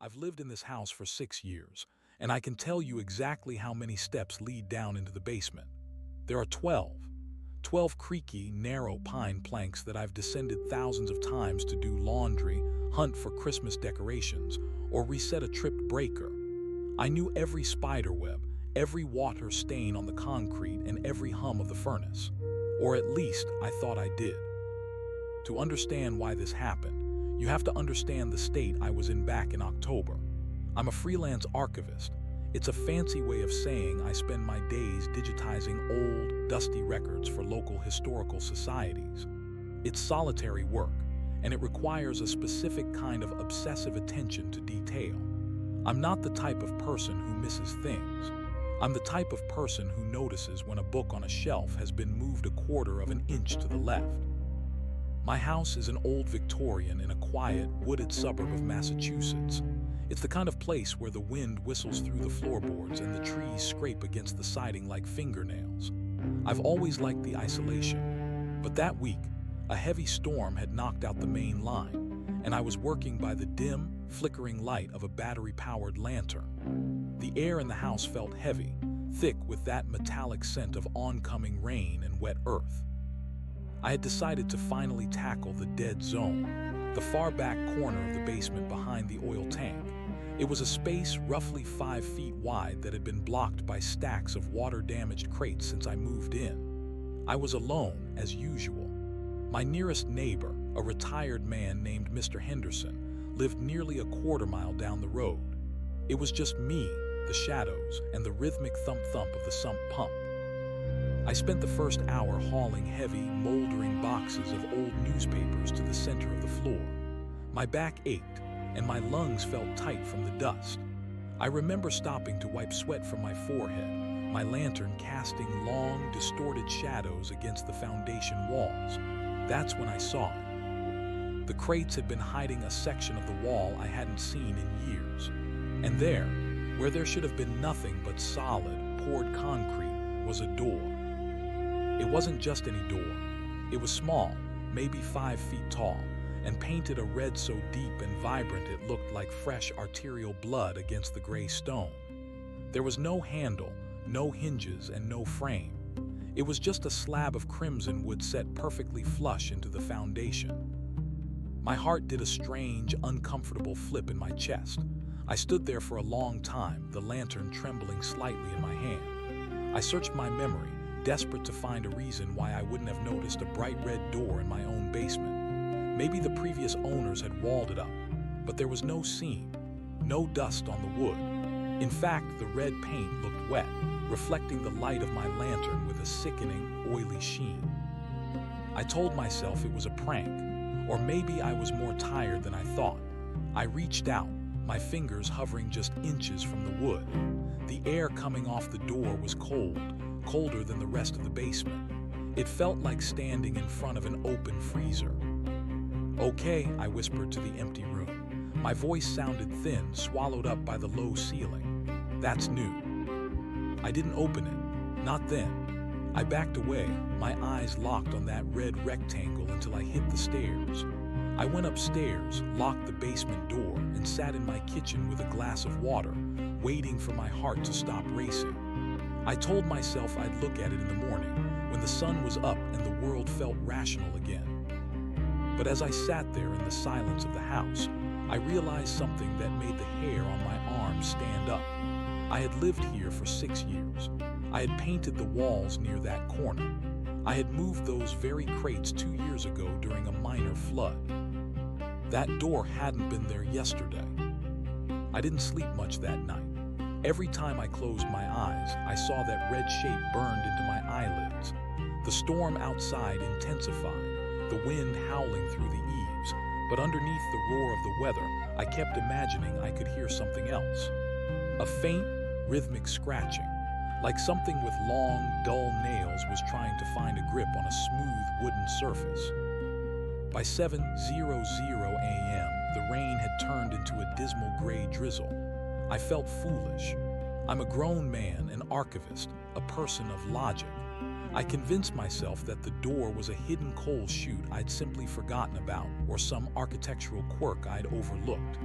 I've lived in this house for 6 years, and I can tell you exactly how many steps lead down into the basement. There are 12 creaky, narrow pine planks that I've descended thousands of times to do laundry, hunt for Christmas decorations, or reset a tripped breaker. I knew every spider web, every water stain on the concrete, and every hum of the furnace. Or at least, I thought I did. To understand why this happened, you have to understand the state I was in back in October. I'm a freelance archivist. It's a fancy way of saying I spend my days digitizing old, dusty records for local historical societies. It's solitary work, and it requires a specific kind of obsessive attention to detail. I'm not the type of person who misses things. I'm the type of person who notices when a book on a shelf has been moved a quarter of an inch to the left. My house is an old Victorian in a quiet, wooded suburb of Massachusetts. It's the kind of place where the wind whistles through the floorboards and the trees scrape against the siding like fingernails. I've always liked the isolation, but that week, a heavy storm had knocked out the main line, and I was working by the dim, flickering light of a battery-powered lantern. The air in the house felt heavy, thick with that metallic scent of oncoming rain and wet earth. I had decided to finally tackle the dead zone, the far back corner of the basement behind the oil tank. It was a space roughly 5 feet wide that had been blocked by stacks of water-damaged crates since I moved in. I was alone, as usual. My nearest neighbor, a retired man named Mr. Henderson, lived nearly a quarter-mile down the road. It was just me, the shadows, and the rhythmic thump-thump of the sump pump. I spent the first hour hauling heavy, moldering boxes of old newspapers to the center of the floor. My back ached, and my lungs felt tight from the dust. I remember stopping to wipe sweat from my forehead, my lantern casting long, distorted shadows against the foundation walls. That's when I saw it. The crates had been hiding a section of the wall I hadn't seen in years. And there, where there should have been nothing but solid, poured concrete, was a door. It wasn't just any door. It was small, maybe 5 feet tall, and painted a red so deep and vibrant it looked like fresh arterial blood against the gray stone. There was no handle, no hinges, and no frame. It was just a slab of crimson wood set perfectly flush into the foundation. My heart did a strange, uncomfortable flip in my chest. I stood there for a long time, the lantern trembling slightly in my hand. I searched my memory, desperate to find a reason why I wouldn't have noticed a bright red door in my own basement. Maybe the previous owners had walled it up, but there was no seam, no dust on the wood. In fact, the red paint looked wet, reflecting the light of my lantern with a sickening, oily sheen. I told myself it was a prank, or maybe I was more tired than I thought. I reached out, my fingers hovering just inches from the wood. The air coming off the door was cold, colder than the rest of the basement. It felt like standing in front of an open freezer. "Okay," I whispered to the empty room. My voice sounded thin, swallowed up by the low ceiling. "That's new." I didn't open it. Not then. I backed away, my eyes locked on that red rectangle until I hit the stairs. I went upstairs, locked the basement door, and sat in my kitchen with a glass of water, waiting for my heart to stop racing. I told myself I'd look at it in the morning, when the sun was up and the world felt rational again. But as I sat there in the silence of the house, I realized something that made the hair on my arms stand up. I had lived here for 6 years. I had painted the walls near that corner. I had moved those very crates 2 years ago during a minor flood. That door hadn't been there yesterday. I didn't sleep much that night. Every time I closed my eyes, I saw that red shape burned into my eyelids. The storm outside intensified, the wind howling through the eaves, but underneath the roar of the weather, I kept imagining I could hear something else. A faint, rhythmic scratching, like something with long, dull nails was trying to find a grip on a smooth wooden surface. By 7:00 a.m., the rain had turned into a dismal gray drizzle. I felt foolish. I'm a grown man, an archivist, a person of logic. I convinced myself that the door was a hidden coal chute I'd simply forgotten about, or some architectural quirk I'd overlooked.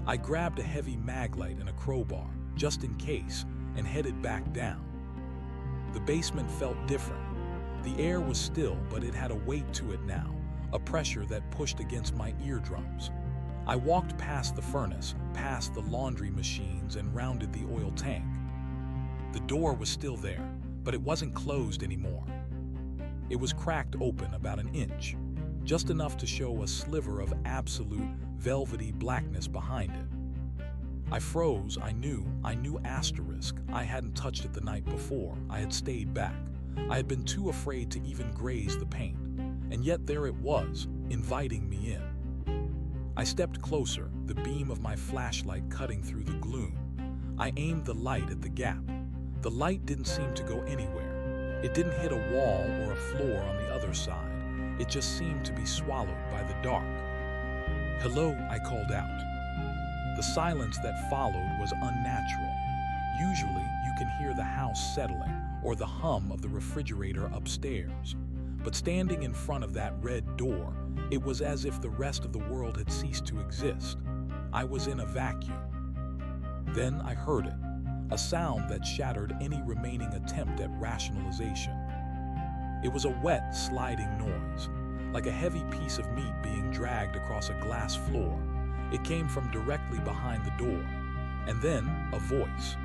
I grabbed a heavy mag light and a crowbar, just in case, and headed back down. The basement felt different. The air was still, but it had a weight to it now, a pressure that pushed against my eardrums. I walked past the furnace, past the laundry machines, and rounded the oil tank. The door was still there, but it wasn't closed anymore. It was cracked open about an inch, just enough to show a sliver of absolute, velvety blackness behind it. I froze. I knew asterisk. I hadn't touched it the night before. I had stayed back. I had been too afraid to even graze the paint. And yet there it was, inviting me in. I stepped closer, the beam of my flashlight cutting through the gloom. I aimed the light at the gap. The light didn't seem to go anywhere. It didn't hit a wall or a floor on the other side. It just seemed to be swallowed by the dark. "Hello," I called out. The silence that followed was unnatural. Usually, you can hear the house settling or the hum of the refrigerator upstairs. But standing in front of that red door, it was as if the rest of the world had ceased to exist. I was in a vacuum. Then I heard it, a sound that shattered any remaining attempt at rationalization. It was a wet, sliding noise, like a heavy piece of meat being dragged across a glass floor. It came from directly behind the door. And then, a voice.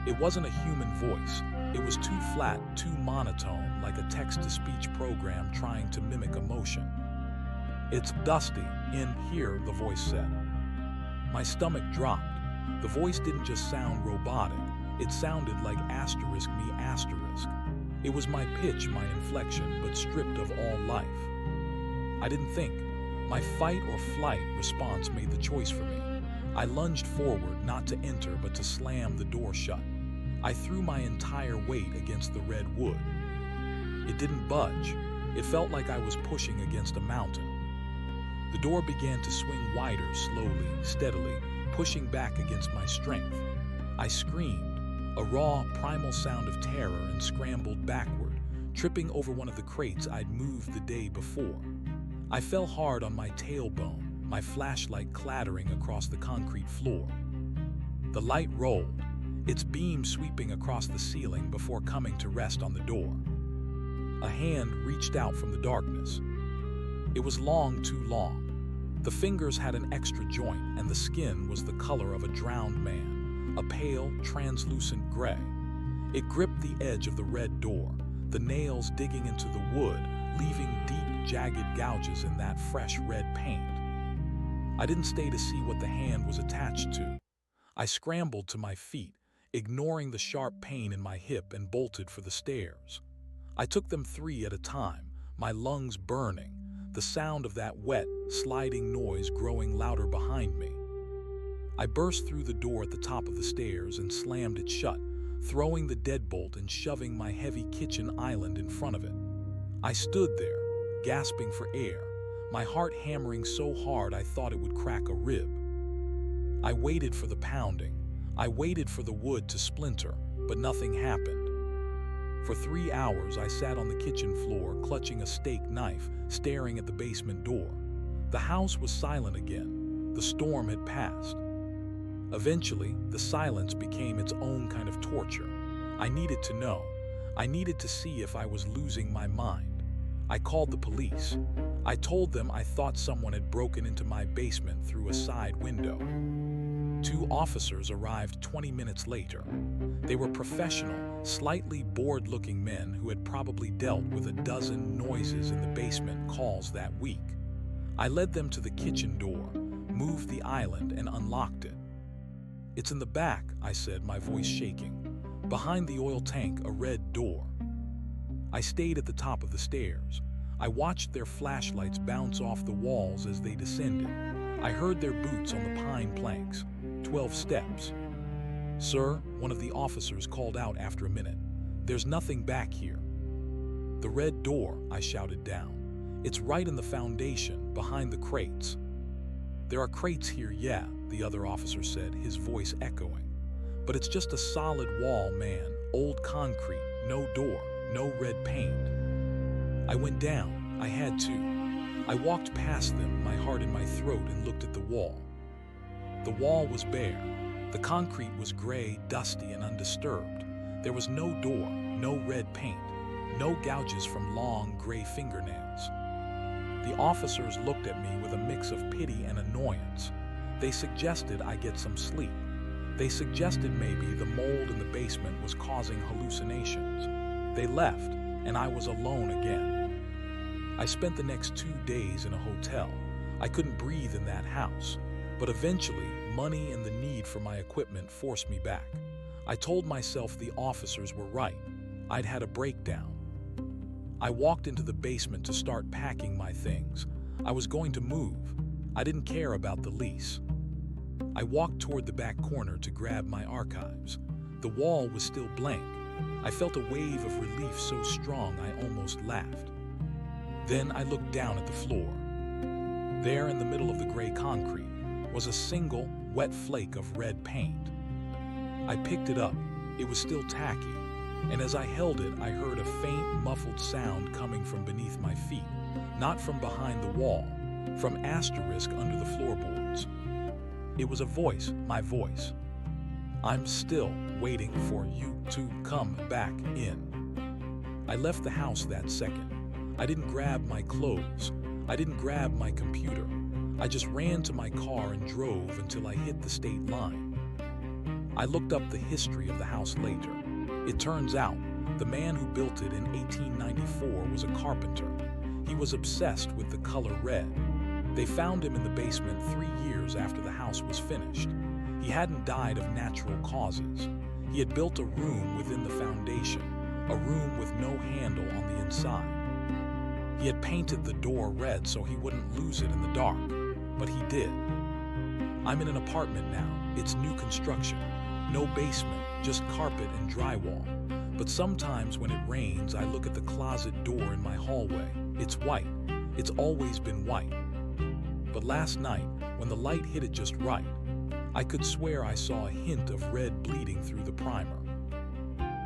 It wasn't a human voice. It was too flat, too monotone, like a text-to-speech program trying to mimic emotion. "It's dusty in here," the voice said. My stomach dropped. The voice didn't just sound robotic. It sounded like asterisk me asterisk. It was my pitch, my inflection, but stripped of all life. I didn't think. My fight or flight response made the choice for me. I lunged forward, not to enter, but to slam the door shut. I threw my entire weight against the red wood. It didn't budge. It felt like I was pushing against a mountain. The door began to swing wider, slowly, steadily, pushing back against my strength. I screamed, a raw, primal sound of terror, and scrambled backward, tripping over one of the crates I'd moved the day before. I fell hard on my tailbone, my flashlight clattering across the concrete floor. The light rolled, its beam sweeping across the ceiling before coming to rest on the door. A hand reached out from the darkness. It was long, too long. The fingers had an extra joint, and the skin was the color of a drowned man, a pale, translucent gray. It gripped the edge of the red door, the nails digging into the wood, leaving deep, jagged gouges in that fresh red paint. I didn't stay to see what the hand was attached to. I scrambled to my feet, ignoring the sharp pain in my hip, and bolted for the stairs. I took them 3 at a time, my lungs burning, the sound of that wet, sliding noise growing louder behind me. I burst through the door at the top of the stairs and slammed it shut, throwing the deadbolt and shoving my heavy kitchen island in front of it. I stood there, gasping for air, my heart hammering so hard I thought it would crack a rib. I waited for the pounding. I waited for the wood to splinter, but nothing happened. For 3 hours, I sat on the kitchen floor, clutching a steak knife, staring at the basement door. The house was silent again. The storm had passed. Eventually, the silence became its own kind of torture. I needed to know. I needed to see if I was losing my mind. I called the police. I told them I thought someone had broken into my basement through a side window. 2 officers arrived 20 minutes later. They were professional, slightly bored-looking men who had probably dealt with a dozen noises in the basement calls that week. I led them to the kitchen door, moved the island, and unlocked it. "It's in the back," I said, my voice shaking. "Behind the oil tank, a red door." I stayed at the top of the stairs. I watched their flashlights bounce off the walls as they descended. I heard their boots on the pine planks. 12 steps. "Sir," one of the officers called out after a minute, "there's nothing back here." "The red door," I shouted down. "It's right in the foundation, behind the crates." "There are crates here, yeah," the other officer said, his voice echoing. "But it's just a solid wall, man, old concrete, no door, no red paint." I went down. I had to. I walked past them, my heart in my throat, and looked at the wall. The wall was bare. The concrete was gray, dusty, and undisturbed. There was no door, no red paint, no gouges from long, gray fingernails. The officers looked at me with a mix of pity and annoyance. They suggested I get some sleep. They suggested maybe the mold in the basement was causing hallucinations. They left, and I was alone again. I spent the next 2 days in a hotel. I couldn't breathe in that house. But eventually, money and the need for my equipment forced me back. I told myself the officers were right. I'd had a breakdown. I walked into the basement to start packing my things. I was going to move. I didn't care about the lease. I walked toward the back corner to grab my archives. The wall was still blank. I felt a wave of relief so strong I almost laughed. Then I looked down at the floor. There in the middle of the gray concrete was a single, wet flake of red paint. I picked it up. It was still tacky, and as I held it, I heard a faint, muffled sound coming from beneath my feet, not from behind the wall, from asterisk under the floorboards. It was a voice, my voice. I'm still waiting for you to come back in. I left the house that second. I didn't grab my clothes. I didn't grab my computer. I just ran to my car and drove until I hit the state line. I looked up the history of the house later. It turns out, the man who built it in 1894 was a carpenter. He was obsessed with the color red. They found him in the basement 3 years after the house was finished. He hadn't died of natural causes. He had built a room within the foundation, a room with no handle on the inside. He had painted the door red so he wouldn't lose it in the dark, but he did. I'm in an apartment now. It's new construction. No basement, just carpet and drywall. But sometimes when it rains, I look at the closet door in my hallway. It's white. It's always been white. But last night, when the light hit it just right, I could swear I saw a hint of red bleeding through the primer.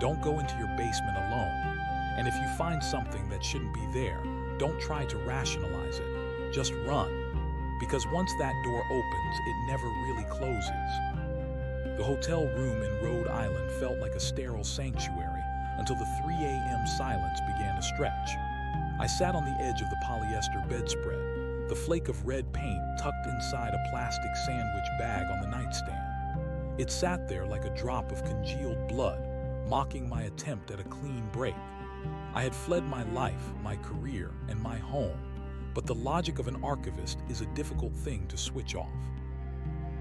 Don't go into your basement alone. And if you find something that shouldn't be there, don't try to rationalize it. Just run. Because once that door opens, it never really closes. The hotel room in Rhode Island felt like a sterile sanctuary until the 3 a.m. silence began to stretch. I sat on the edge of the polyester bedspread, the flake of red paint tucked inside a plastic sandwich bag on the nightstand. It sat there like a drop of congealed blood, mocking my attempt at a clean break. I had fled my life, my career, and my home, but the logic of an archivist is a difficult thing to switch off.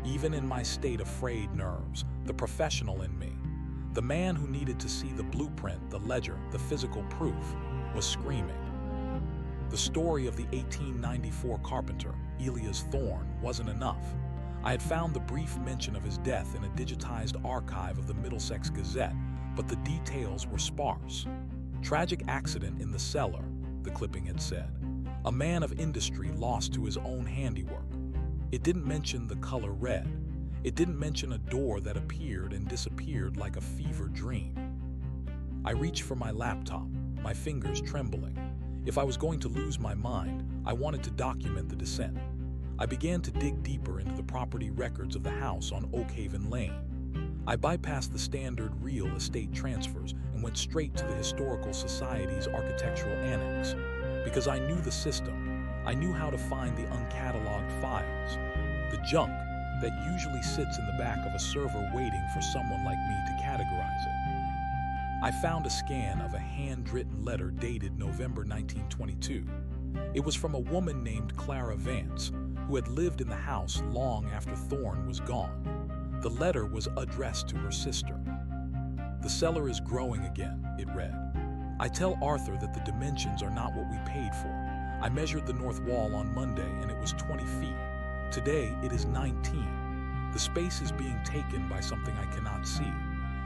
Even in my state of frayed nerves, the professional in me, the man who needed to see the blueprint, the ledger, the physical proof, was screaming. The story of the 1894 carpenter, Elias Thorne, wasn't enough. I had found the brief mention of his death in a digitized archive of the Middlesex Gazette, but the details were sparse. Tragic accident in the cellar, the clipping had said. A man of industry lost to his own handiwork. It didn't mention the color red. It didn't mention a door that appeared and disappeared like a fever dream. I reached for my laptop, my fingers trembling. If I was going to lose my mind, I wanted to document the descent. I began to dig deeper into the property records of the house on Oakhaven Lane. I bypassed the standard real estate transfers and went straight to the Historical Society's architectural annex. Because I knew the system, I knew how to find the uncatalogued files, the junk that usually sits in the back of a server waiting for someone like me to categorize it. I found a scan of a handwritten letter dated November 1922. It was from a woman named Clara Vance, who had lived in the house long after Thorne was gone. The letter was addressed to her sister. "The cellar is growing again," it read. "I tell Arthur that the dimensions are not what we paid for. I measured the north wall on Monday and it was 20 feet. Today it is 19. The space is being taken by something I cannot see.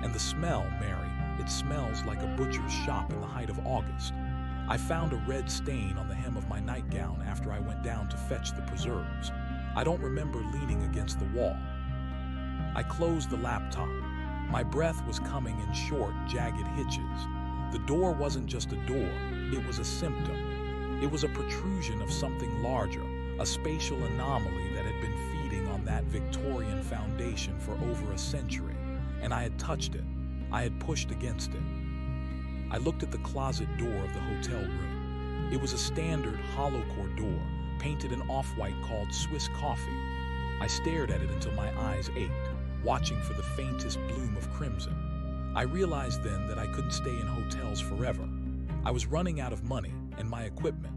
And the smell, Mary, it smells like a butcher's shop in the height of August. I found a red stain on the hem of my nightgown after I went down to fetch the preserves. I don't remember leaning against the wall." I closed the laptop. My breath was coming in short, jagged hitches. The door wasn't just a door, it was a symptom. It was a protrusion of something larger, a spatial anomaly that had been feeding on that Victorian foundation for over a century, and I had touched it. I had pushed against it. I looked at the closet door of the hotel room. It was a standard hollow core door, painted in off-white called Swiss coffee. I stared at it until my eyes ached, watching for the faintest bloom of crimson. I realized then that I couldn't stay in hotels forever. I was running out of money and my equipment.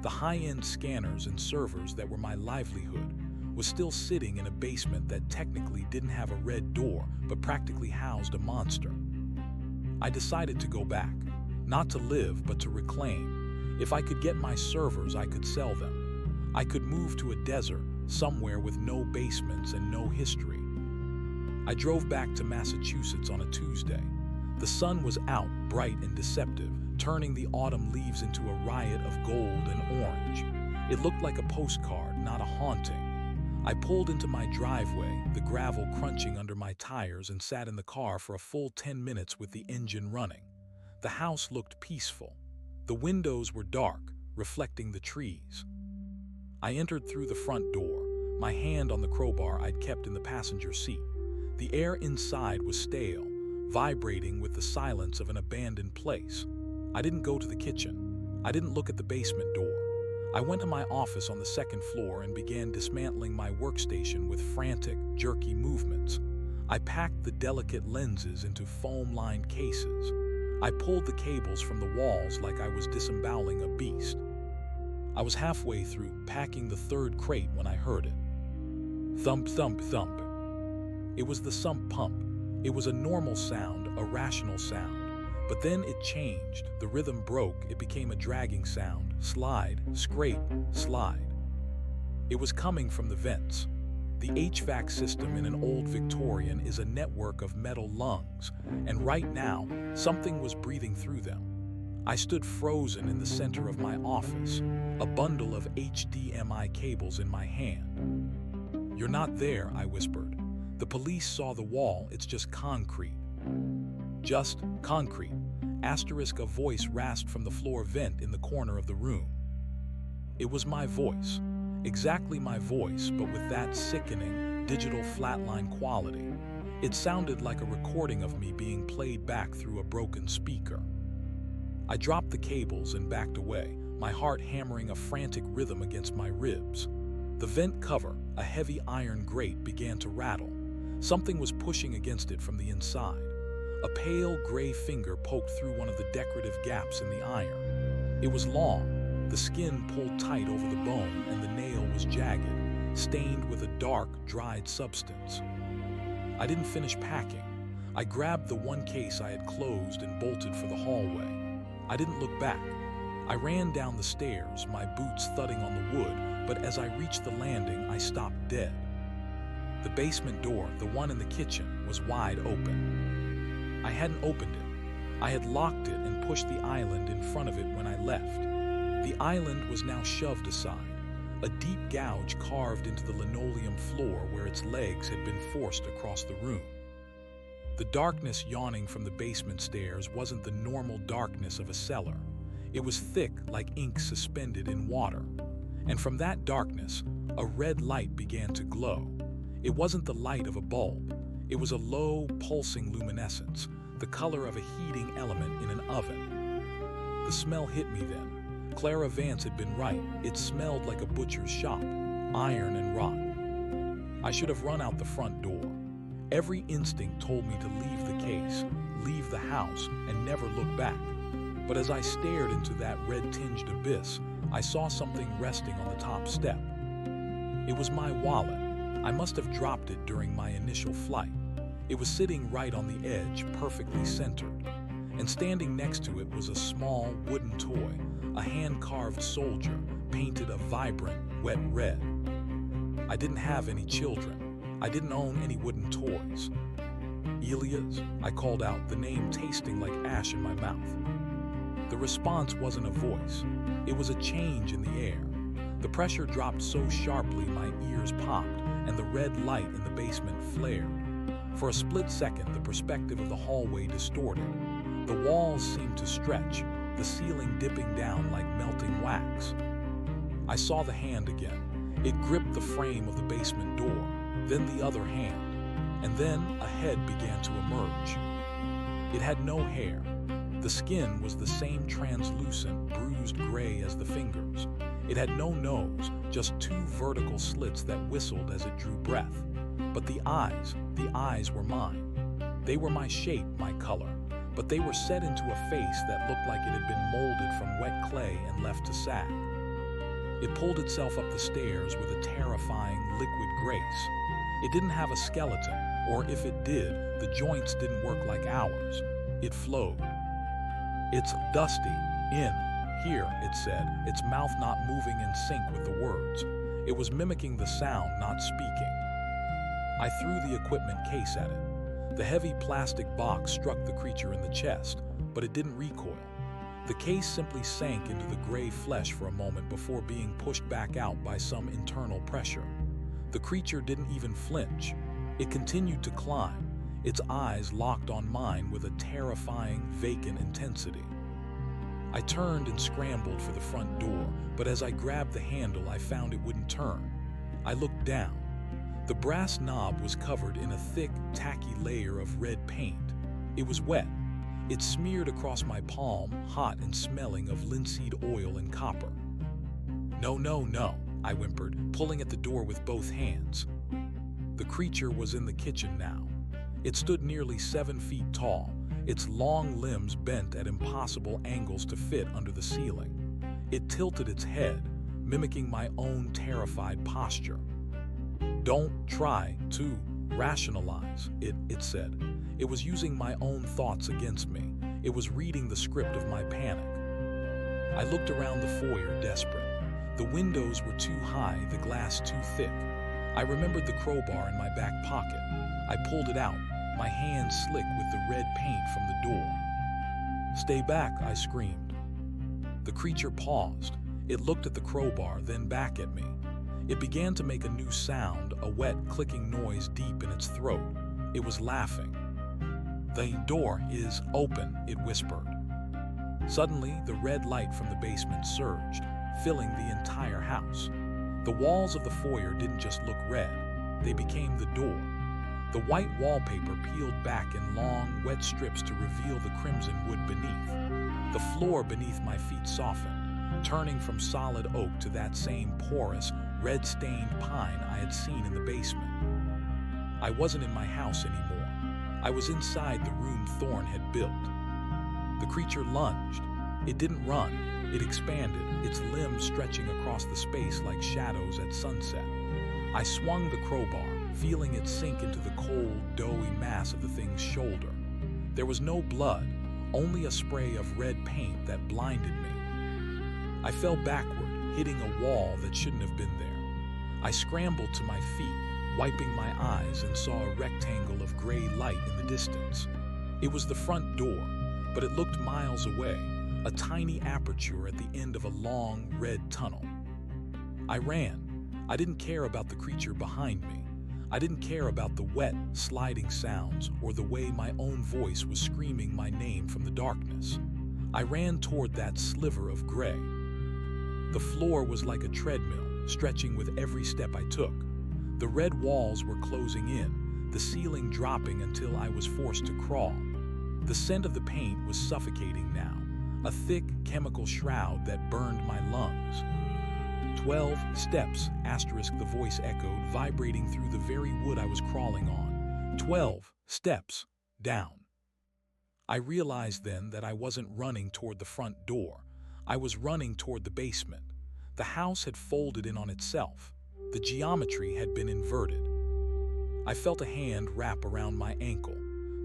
The high-end scanners and servers that were my livelihood was still sitting in a basement that technically didn't have a red door, but practically housed a monster. I decided to go back, not to live, but to reclaim. If I could get my servers, I could sell them. I could move to a desert, somewhere with no basements and no history. I drove back to Massachusetts on a Tuesday. The sun was out, bright and deceptive, turning the autumn leaves into a riot of gold and orange. It looked like a postcard, not a haunting. I pulled into my driveway, the gravel crunching under my tires, and sat in the car for a full 10 minutes with the engine running. The house looked peaceful. The windows were dark, reflecting the trees. I entered through the front door, my hand on the crowbar I'd kept in the passenger seat. The air inside was stale, vibrating with the silence of an abandoned place. I didn't go to the kitchen. I didn't look at the basement door. I went to my office on the second floor and began dismantling my workstation with frantic, jerky movements. I packed the delicate lenses into foam-lined cases. I pulled the cables from the walls like I was disemboweling a beast. I was halfway through packing the third crate when I heard it. Thump, thump, thump. It was the sump pump. It was a normal sound, a rational sound. But then it changed. The rhythm broke. It became a dragging sound. Slide, scrape, slide. It was coming from the vents. The HVAC system in an old Victorian is a network of metal lungs, and right now, something was breathing through them. I stood frozen in the center of my office, a bundle of HDMI cables in my hand. "You're not there," I whispered. "The police saw the wall. It's just concrete." "Just concrete." Asterisk, a voice rasped from the floor vent in the corner of the room. It was my voice. Exactly my voice, but with that sickening, digital flatline quality. It sounded like a recording of me being played back through a broken speaker. I dropped the cables and backed away, my heart hammering a frantic rhythm against my ribs. The vent cover, a heavy iron grate, began to rattle. Something was pushing against it from the inside. A pale gray finger poked through one of the decorative gaps in the iron. It was long, the skin pulled tight over the bone, and the nail was jagged, stained with a dark, dried substance. I didn't finish packing. I grabbed the one case I had closed and bolted for the hallway. I didn't look back. I ran down the stairs, my boots thudding on the wood, but as I reached the landing, I stopped dead. The basement door, the one in the kitchen, was wide open. I hadn't opened it. I had locked it and pushed the island in front of it when I left. The island was now shoved aside, a deep gouge carved into the linoleum floor where its legs had been forced across the room. The darkness yawning from the basement stairs wasn't the normal darkness of a cellar. It was thick like ink suspended in water. And from that darkness, a red light began to glow. It wasn't the light of a bulb. It was a low, pulsing luminescence, the color of a heating element in an oven. The smell hit me then. Clara Vance had been right. It smelled like a butcher's shop, iron and rot. I should have run out the front door. Every instinct told me to leave the case, leave the house, and never look back. But as I stared into that red-tinged abyss, I saw something resting on the top step. It was my wallet. I must have dropped it during my initial flight. It was sitting right on the edge, perfectly centered. And standing next to it was a small wooden toy, a hand-carved soldier, painted a vibrant, wet red. I didn't have any children. I didn't own any wooden toys. "Elias," I called out, the name tasting like ash in my mouth. The response wasn't a voice. It was a change in the air. The pressure dropped so sharply my ears popped, and the red light in the basement flared. For a split second, the perspective of the hallway distorted. The walls seemed to stretch, the ceiling dipping down like melting wax. I saw the hand again. It gripped the frame of the basement door. then the other hand, and then a head began to emerge. It had no hair. The skin was the same translucent, bruised gray as the fingers. It had no nose, just two vertical slits that whistled as it drew breath. But the eyes were mine. They were my shape, my color, but they were set into a face that looked like it had been molded from wet clay and left to sag. It pulled itself up the stairs with a terrifying, liquid grace. It didn't have a skeleton, or if it did, the joints didn't work like ours. It flowed. "It's dusty. In here," it said, its mouth not moving in sync with the words. It was mimicking the sound, not speaking. I threw the equipment case at it. The heavy plastic box struck the creature in the chest, but it didn't recoil. The case simply sank into the gray flesh for a moment before being pushed back out by some internal pressure. The creature didn't even flinch. It continued to climb, its eyes locked on mine with a terrifying, vacant intensity. I turned and scrambled for the front door, but as I grabbed the handle, I found it wouldn't turn. I looked down. The brass knob was covered in a thick, tacky layer of red paint. It was wet. It smeared across my palm, hot and smelling of linseed oil and copper. "No, no, no," I whimpered, pulling at the door with both hands. The creature was in the kitchen now. It stood nearly 7 feet tall, its long limbs bent at impossible angles to fit under the ceiling. It tilted its head, mimicking my own terrified posture. "Don't try to rationalize it," it said. It was using my own thoughts against me. It was reading the script of my panic. I looked around the foyer, desperate. The windows were too high, the glass too thick. I remembered the crowbar in my back pocket. I pulled it out, my hands slick with the red paint from the door. "Stay back," I screamed. The creature paused. It looked at the crowbar, then back at me. It began to make a new sound, a wet, clicking noise deep in its throat. It was laughing. "The door is open," it whispered. Suddenly, the red light from the basement surged, filling the entire house. The walls of the foyer didn't just look red, they became the door. The white wallpaper peeled back in long, wet strips to reveal the crimson wood beneath. The floor beneath my feet softened, turning from solid oak to that same porous, red-stained pine I had seen in the basement. I wasn't in my house anymore. I was inside the room Thorn had built. The creature lunged. It didn't run. It expanded, its limbs stretching across the space like shadows at sunset. I swung the crowbar, feeling it sink into the cold, doughy mass of the thing's shoulder. There was no blood, only a spray of red paint that blinded me. I fell backward, hitting a wall that shouldn't have been there. I scrambled to my feet, wiping my eyes, and saw a rectangle of gray light in the distance. It was the front door, but it looked miles away, a tiny aperture at the end of a long, red tunnel. I ran. I didn't care about the creature behind me. I didn't care about the wet, sliding sounds or the way my own voice was screaming my name from the darkness. I ran toward that sliver of gray. The floor was like a treadmill, stretching with every step I took. The red walls were closing in, the ceiling dropping until I was forced to crawl. The scent of the paint was suffocating now, a thick chemical shroud that burned my lungs. 12 steps, *, the voice echoed, vibrating through the very wood I was crawling on. 12 steps down. I realized then that I wasn't running toward the front door. I was running toward the basement. The house had folded in on itself. The geometry had been inverted. I felt a hand wrap around my ankle.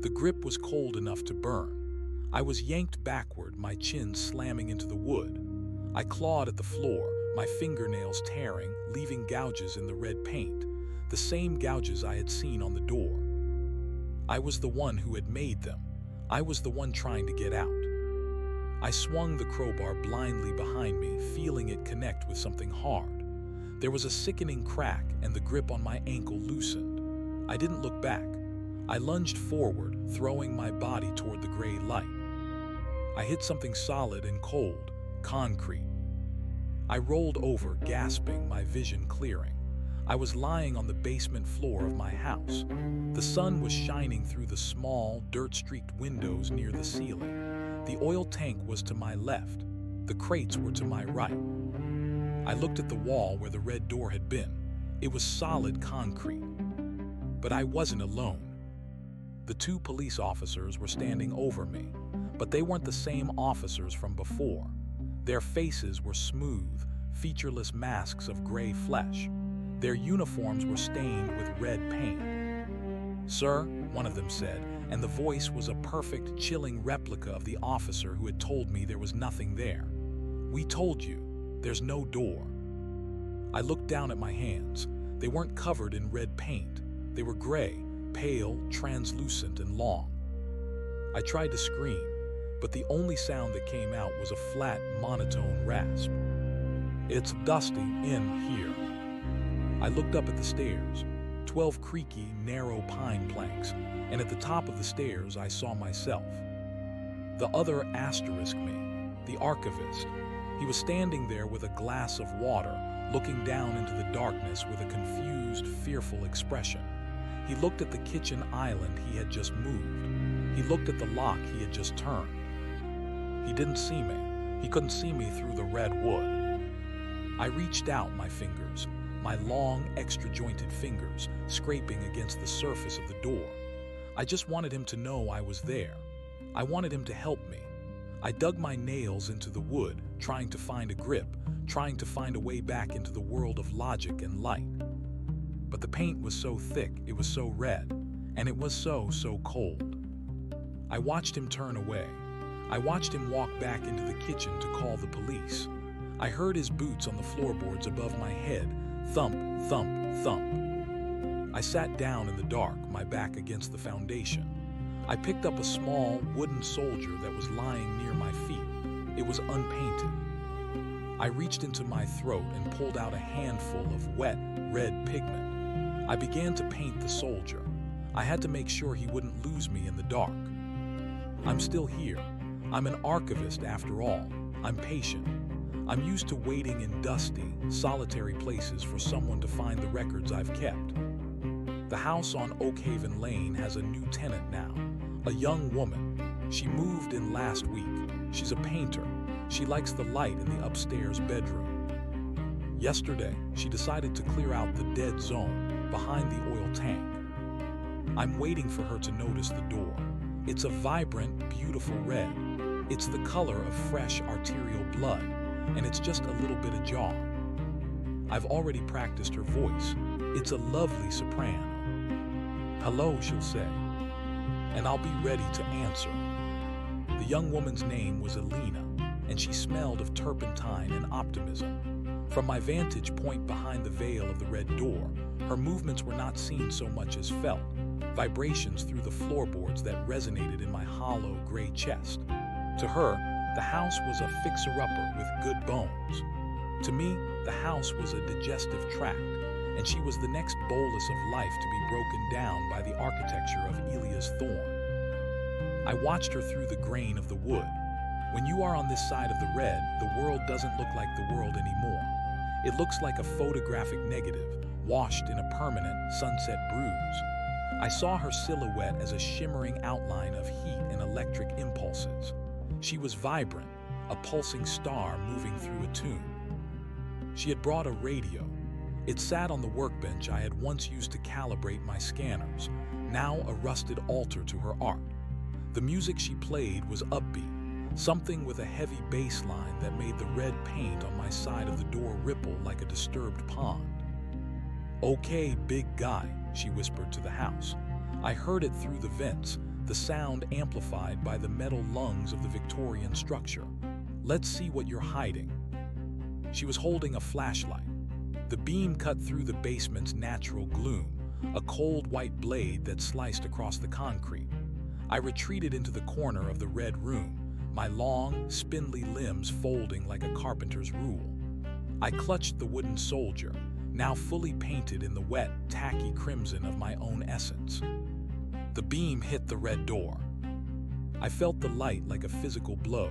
The grip was cold enough to burn. I was yanked backward, my chin slamming into the wood. I clawed at the floor, my fingernails tearing, leaving gouges in the red paint, the same gouges I had seen on the door. I was the one who had made them. I was the one trying to get out. I swung the crowbar blindly behind me, feeling it connect with something hard. There was a sickening crack, and the grip on my ankle loosened. I didn't look back. I lunged forward, throwing my body toward the gray light. I hit something solid and cold, concrete. I rolled over, gasping, my vision clearing. I was lying on the basement floor of my house. The sun was shining through the small, dirt-streaked windows near the ceiling. The oil tank was to my left. The crates were to my right. I looked at the wall where the red door had been. It was solid concrete. But I wasn't alone. The two police officers were standing over me, but they weren't the same officers from before. Their faces were smooth, featureless masks of gray flesh. Their uniforms were stained with red paint. "Sir," one of them said, and the voice was a perfect, chilling replica of the officer who had told me there was nothing there. "We told you, there's no door." I looked down at my hands. They weren't covered in red paint. They were gray, pale, translucent, and long. I tried to scream, but the only sound that came out was a flat, monotone rasp. "It's dusty in here." I looked up at the stairs, 12 creaky, narrow pine planks, and at the top of the stairs I saw myself. The other asterisked me, the archivist. He was standing there with a glass of water, looking down into the darkness with a confused, fearful expression. He looked at the kitchen island he had just moved. He looked at the lock he had just turned. He didn't see me. He couldn't see me through the red wood. I reached out my fingers, my long, extra-jointed fingers, scraping against the surface of the door. I just wanted him to know I was there. I wanted him to help me. I dug my nails into the wood, trying to find a grip, trying to find a way back into the world of logic and light. But the paint was so thick, it was so red, and it was so cold. I watched him turn away. I watched him walk back into the kitchen to call the police. I heard his boots on the floorboards above my head, thump, thump, thump. I sat down in the dark, my back against the foundation. I picked up a small wooden soldier that was lying near my feet. It was unpainted. I reached into my throat and pulled out a handful of wet, red pigment. I began to paint the soldier. I had to make sure he wouldn't lose me in the dark. I'm still here. I'm an archivist after all. I'm patient. I'm used to waiting in dusty, solitary places for someone to find the records I've kept. The house on Oakhaven Lane has a new tenant now, a young woman. She moved in last week. She's a painter. She likes the light in the upstairs bedroom. Yesterday, she decided to clear out the dead zone behind the oil tank. I'm waiting for her to notice the door. It's a vibrant, beautiful red. It's the color of fresh arterial blood, and it's just a little bit ajar. I've already practiced her voice. It's a lovely soprano. "Hello," she'll say, and I'll be ready to answer. The young woman's name was Alina, and she smelled of turpentine and optimism. From my vantage point behind the veil of the red door, her movements were not seen so much as felt, vibrations through the floorboards that resonated in my hollow, gray chest. To her, the house was a fixer-upper with good bones. To me, the house was a digestive tract, and she was the next bolus of life to be broken down by the architecture of Elia's thorn. I watched her through the grain of the wood. When you are on this side of the red, the world doesn't look like the world anymore. It looks like a photographic negative, washed in a permanent sunset bruise. I saw her silhouette as a shimmering outline of heat and electric impulses. She was vibrant, a pulsing star moving through a tune. She had brought a radio. It sat on the workbench I had once used to calibrate my scanners, now a rusted altar to her art. The music she played was upbeat, something with a heavy bass line that made the red paint on my side of the door ripple like a disturbed pond. "Okay, big guy," she whispered to the house. I heard it through the vents, the sound amplified by the metal lungs of the Victorian structure. "Let's see what you're hiding." She was holding a flashlight. The beam cut through the basement's natural gloom, a cold white blade that sliced across the concrete. I retreated into the corner of the red room, my long, spindly limbs folding like a carpenter's rule. I clutched the wooden soldier, now fully painted in the wet, tacky crimson of my own essence. The beam hit the red door. I felt the light like a physical blow.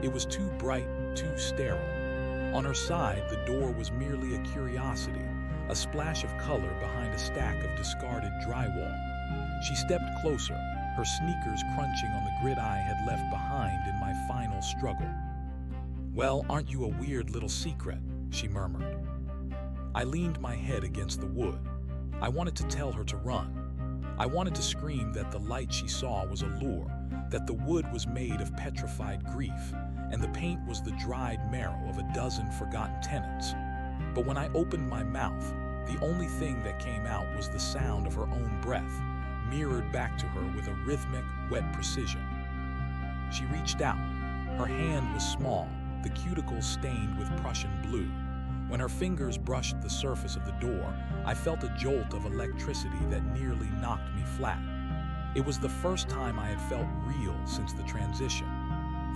It was too bright, too sterile. On her side, the door was merely a curiosity, a splash of color behind a stack of discarded drywall. She stepped closer, her sneakers crunching on the grit I had left behind in my final struggle. "Well, aren't you a weird little secret?" she murmured. I leaned my head against the wood. I wanted to tell her to run. I wanted to scream that the light she saw was a lure, that the wood was made of petrified grief, and the paint was the dried marrow of a dozen forgotten tenants. But when I opened my mouth, the only thing that came out was the sound of her own breath, mirrored back to her with a rhythmic, wet precision. She reached out. Her hand was small, the cuticles stained with Prussian blue. When her fingers brushed the surface of the door, I felt a jolt of electricity that nearly knocked me flat. It was the first time I had felt real since the transition.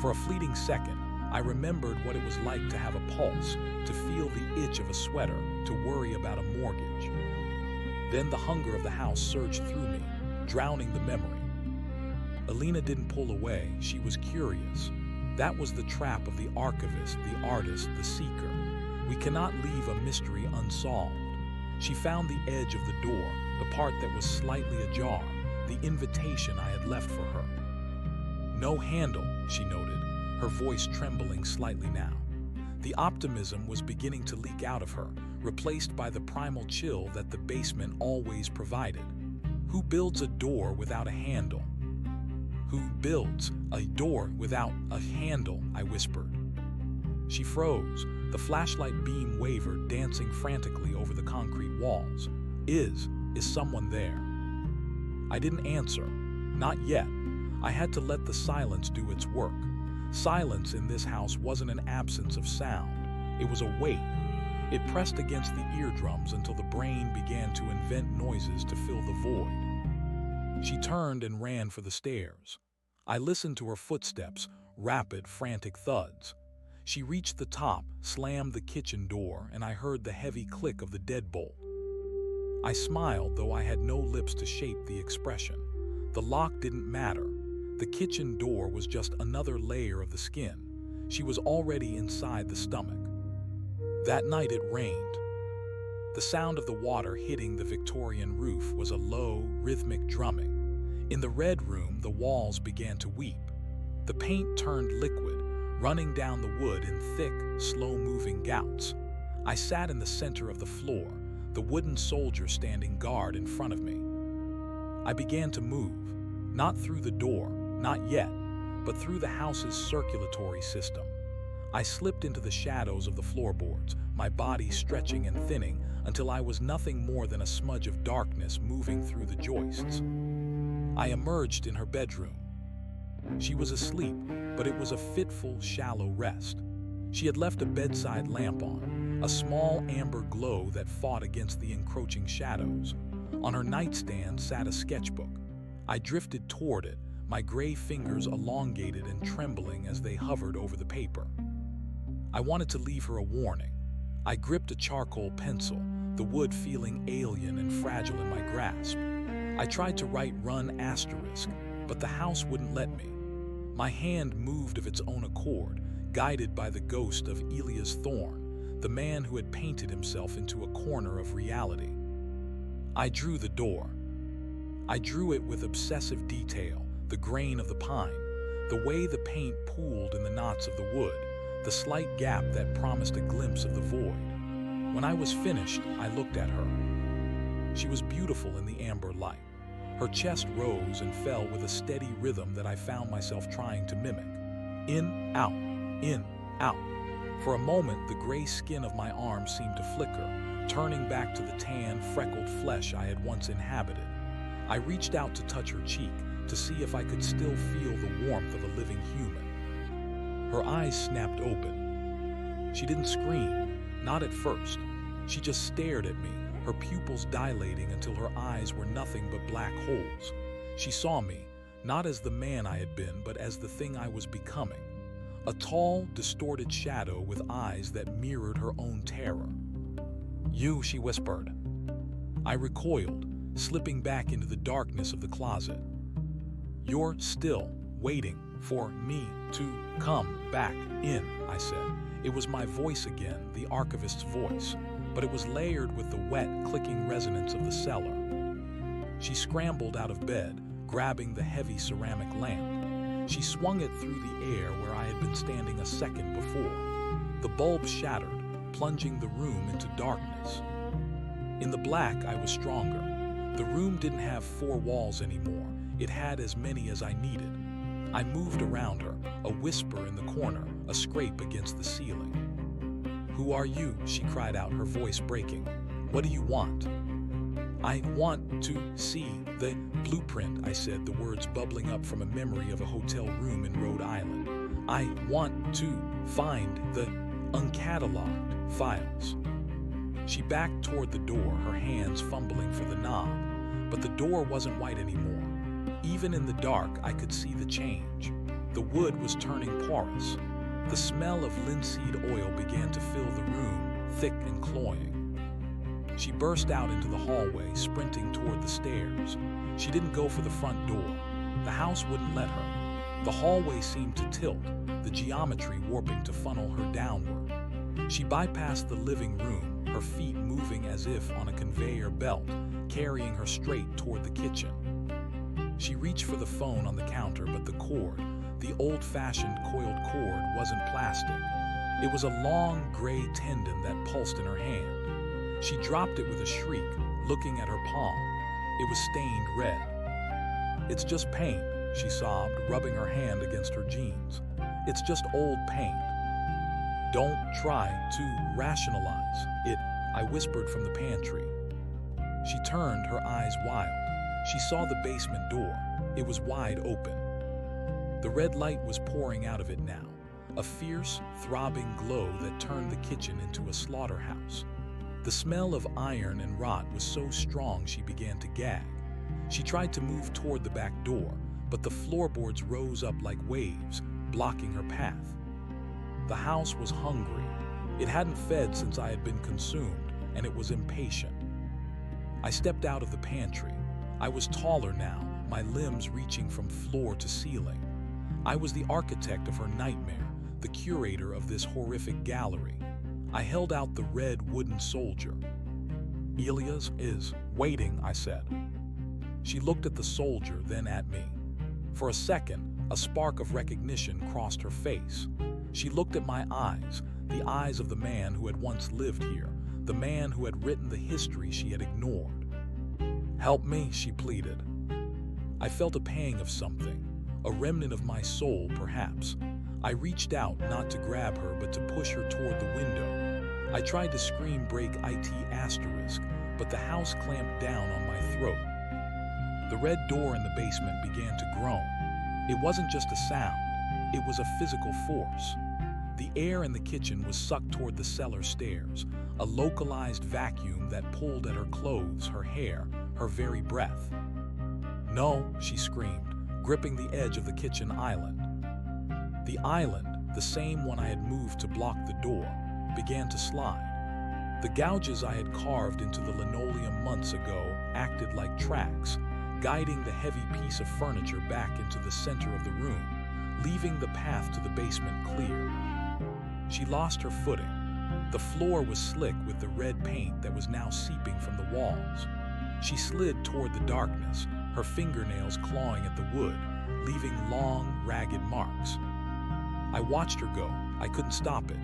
For a fleeting second, I remembered what it was like to have a pulse, to feel the itch of a sweater, to worry about a mortgage. Then the hunger of the house surged through me, drowning the memory. Alina didn't pull away, she was curious. That was the trap of the archivist, the artist, the seeker. We cannot leave a mystery unsolved. She found the edge of the door, the part that was slightly ajar, the invitation I had left for her. "No handle," she noted, her voice trembling slightly now. The optimism was beginning to leak out of her, replaced by the primal chill that the basement always provided. Who builds a door without a handle? Who builds a door without a handle? I whispered. She froze. The flashlight beam wavered, dancing frantically over the concrete walls. Is someone there? I didn't answer. Not yet. I had to let the silence do its work. Silence in this house wasn't an absence of sound. It was a weight. It pressed against the eardrums until the brain began to invent noises to fill the void. She turned and ran for the stairs. I listened to her footsteps, rapid, frantic thuds. She reached the top, slammed the kitchen door, and I heard the heavy click of the deadbolt. I smiled, though I had no lips to shape the expression. The lock didn't matter. The kitchen door was just another layer of the skin. She was already inside the stomach. That night it rained. The sound of the water hitting the Victorian roof was a low, rhythmic drumming. In the red room, the walls began to weep. The paint turned liquid, running down the wood in thick, slow-moving gouts. I sat in the center of the floor, the wooden soldier standing guard in front of me. I began to move, not through the door, not yet, but through the house's circulatory system. I slipped into the shadows of the floorboards, my body stretching and thinning until I was nothing more than a smudge of darkness moving through the joists. I emerged in her bedroom. She was asleep, but it was a fitful, shallow rest. She had left a bedside lamp on, a small amber glow that fought against the encroaching shadows. On her nightstand sat a sketchbook. I drifted toward it, my gray fingers elongated and trembling as they hovered over the paper. I wanted to leave her a warning. I gripped a charcoal pencil, the wood feeling alien and fragile in my grasp. I tried to write "run asterisk," but the house wouldn't let me. My hand moved of its own accord, guided by the ghost of Elias Thorne, the man who had painted himself into a corner of reality. I drew the door. I drew it with obsessive detail, the grain of the pine, the way the paint pooled in the knots of the wood, the slight gap that promised a glimpse of the void. When I was finished, I looked at her. She was beautiful in the amber light. Her chest rose and fell with a steady rhythm that I found myself trying to mimic. In, out, in, out. For a moment, the gray skin of my arm seemed to flicker, turning back to the tan, freckled flesh I had once inhabited. I reached out to touch her cheek, to see if I could still feel the warmth of a living human. Her eyes snapped open. She didn't scream, not at first. She just stared at me, her pupils dilating until her eyes were nothing but black holes. She saw me, not as the man I had been, but as the thing I was becoming. A tall, distorted shadow with eyes that mirrored her own terror. "You," she whispered. I recoiled, slipping back into the darkness of the closet. "You're still waiting for me to come back in," I said. It was my voice again, the archivist's voice. but it was layered with the wet, clicking resonance of the cellar. She scrambled out of bed, grabbing the heavy ceramic lamp. She swung it through the air where I had been standing a second before. The bulb shattered, plunging the room into darkness. In the black, I was stronger. The room didn't have four walls anymore. It had as many as I needed. I moved around her, a whisper in the corner, a scrape against the ceiling. "Who are you?" she cried out, her voice breaking. "What do you want?" "I want to see the blueprint," I said, the words bubbling up from a memory of a hotel room in Rhode Island. "I want to find the uncatalogued files." She backed toward the door, her hands fumbling for the knob, but the door wasn't white anymore. Even in the dark, I could see the change. The wood was turning porous. The smell of linseed oil began to fill the room, thick and cloying. She burst out into the hallway, sprinting toward the stairs. She didn't go for the front door. The house wouldn't let her. The hallway seemed to tilt, the geometry warping to funnel her downward. She bypassed the living room, her feet moving as if on a conveyor belt, carrying her straight toward the kitchen. She reached for the phone on the counter, but the cord, the old-fashioned coiled cord, wasn't plastic. It was a long, gray tendon that pulsed in her hand. She dropped it with a shriek, looking at her palm. It was stained red. "It's just paint," she sobbed, rubbing her hand against her jeans. "It's just old paint." "Don't try to rationalize it," I whispered from the pantry. She turned, her eyes wild. She saw the basement door. It was wide open. The red light was pouring out of it now, a fierce, throbbing glow that turned the kitchen into a slaughterhouse. The smell of iron and rot was so strong she began to gag. She tried to move toward the back door, but the floorboards rose up like waves, blocking her path. The house was hungry. It hadn't fed since I had been consumed, and it was impatient. I stepped out of the pantry. I was taller now, my limbs reaching from floor to ceiling. I was the architect of her nightmare, the curator of this horrific gallery. I held out the red wooden soldier. "Elias is waiting," I said. She looked at the soldier, then at me. For a second, a spark of recognition crossed her face. She looked at my eyes, the eyes of the man who had once lived here, the man who had written the history she had ignored. "Help me," she pleaded. I felt a pang of something, a remnant of my soul, perhaps. I reached out, not to grab her, but to push her toward the window. I tried to scream break IT asterisk, but the house clamped down on my throat. The red door in the basement began to groan. It wasn't just a sound, it was a physical force. The air in the kitchen was sucked toward the cellar stairs, a localized vacuum that pulled at her clothes, her hair, her very breath. "No," she screamed, gripping the edge of the kitchen island. The island, the same one I had moved to block the door, began to slide. The gouges I had carved into the linoleum months ago acted like tracks, guiding the heavy piece of furniture back into the center of the room, leaving the path to the basement clear. She lost her footing. The floor was slick with the red paint that was now seeping from the walls. She slid toward the darkness, her fingernails clawing at the wood, leaving long, ragged marks. I watched her go. I couldn't stop it.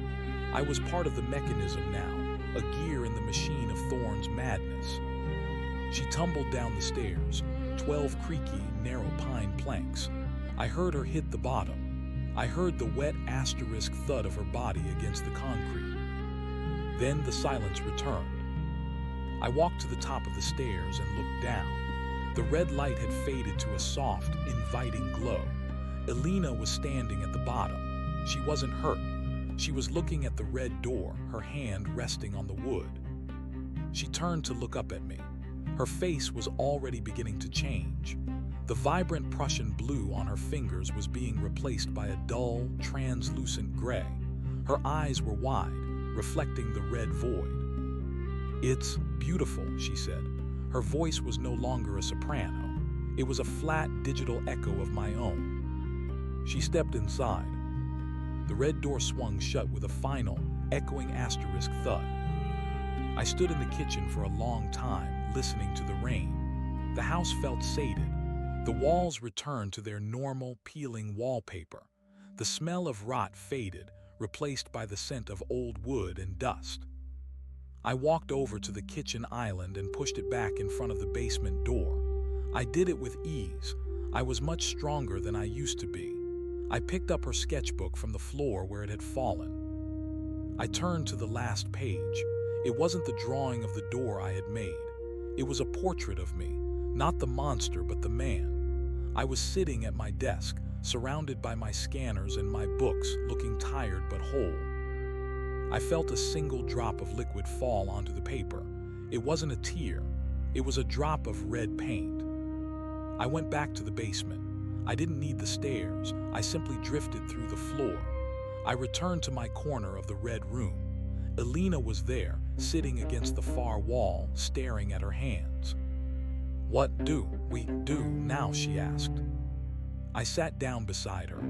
I was part of the mechanism now, a gear in the machine of Thorne's madness. She tumbled down the stairs, 12 creaky, narrow pine planks. I heard her hit the bottom. I heard the wet asterisk thud of her body against the concrete. Then the silence returned. I walked to the top of the stairs and looked down. The red light had faded to a soft, inviting glow. Elena was standing at the bottom. She wasn't hurt. She was looking at the red door, her hand resting on the wood. She turned to look up at me. Her face was already beginning to change. The vibrant Prussian blue on her fingers was being replaced by a dull, translucent gray. Her eyes were wide, reflecting the red void. "It's beautiful," she said. Her voice was no longer a soprano. It was a flat digital echo of my own. She stepped inside. The red door swung shut with a final, echoing asterisk thud. I stood in the kitchen for a long time, listening to the rain. The house felt sated. The walls returned to their normal, peeling wallpaper. The smell of rot faded, replaced by the scent of old wood and dust. I walked over to the kitchen island and pushed it back in front of the basement door. I did it with ease. I was much stronger than I used to be. I picked up her sketchbook from the floor where it had fallen. I turned to the last page. It wasn't the drawing of the door I had made. It was a portrait of me, not the monster but the man. I was sitting at my desk, surrounded by my scanners and my books, looking tired but whole. I felt a single drop of liquid fall onto the paper. It wasn't a tear. It was a drop of red paint. I went back to the basement. I didn't need the stairs. I simply drifted through the floor. I returned to my corner of the red room. Elena was there, sitting against the far wall, staring at her hands. "What do we do now?" she asked. I sat down beside her.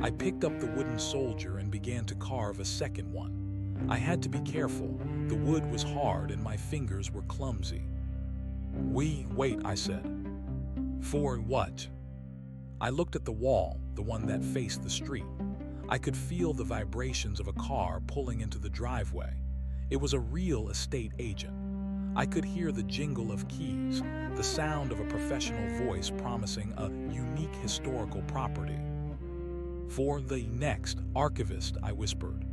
I picked up the wooden soldier and began to carve a second one. I had to be careful. The wood was hard and my fingers were clumsy. Wait, I said. For what? I looked at the wall, the one that faced the street. I could feel the vibrations of a car pulling into the driveway. It was a real estate agent. I could hear the jingle of keys, the sound of a professional voice promising a unique historical property. "For the next archivist," I whispered.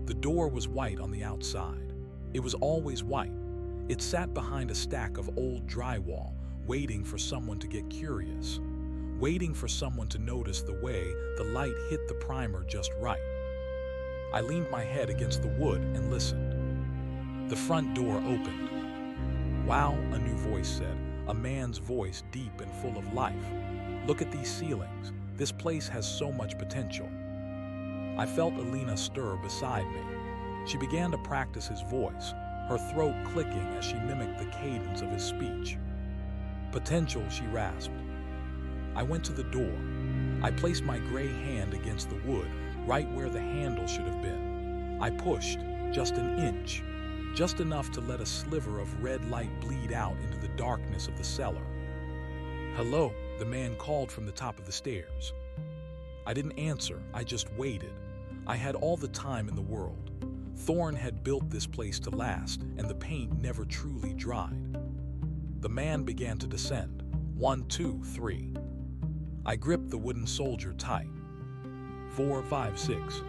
The door was white on the outside. It was always white. It sat behind a stack of old drywall, waiting for someone to get curious, waiting for someone to notice the way the light hit the primer just right. I leaned my head against the wood and listened. The front door opened. "Wow," a new voice said, a man's voice deep and full of life. "Look at these ceilings. This place has so much potential." I felt Elena stir beside me. She began to practice his voice, her throat clicking as she mimicked the cadence of his speech. "Potential," she rasped. I went to the door. I placed my gray hand against the wood, right where the handle should have been. I pushed, just an inch, just enough to let a sliver of red light bleed out into the darkness of the cellar. "Hello," the man called from the top of the stairs. I didn't answer, I just waited. I had all the time in the world. Thorne had built this place to last, and the paint never truly dried. The man began to descend. 1, 2, 3. I gripped the wooden soldier tight. 4, 5, 6.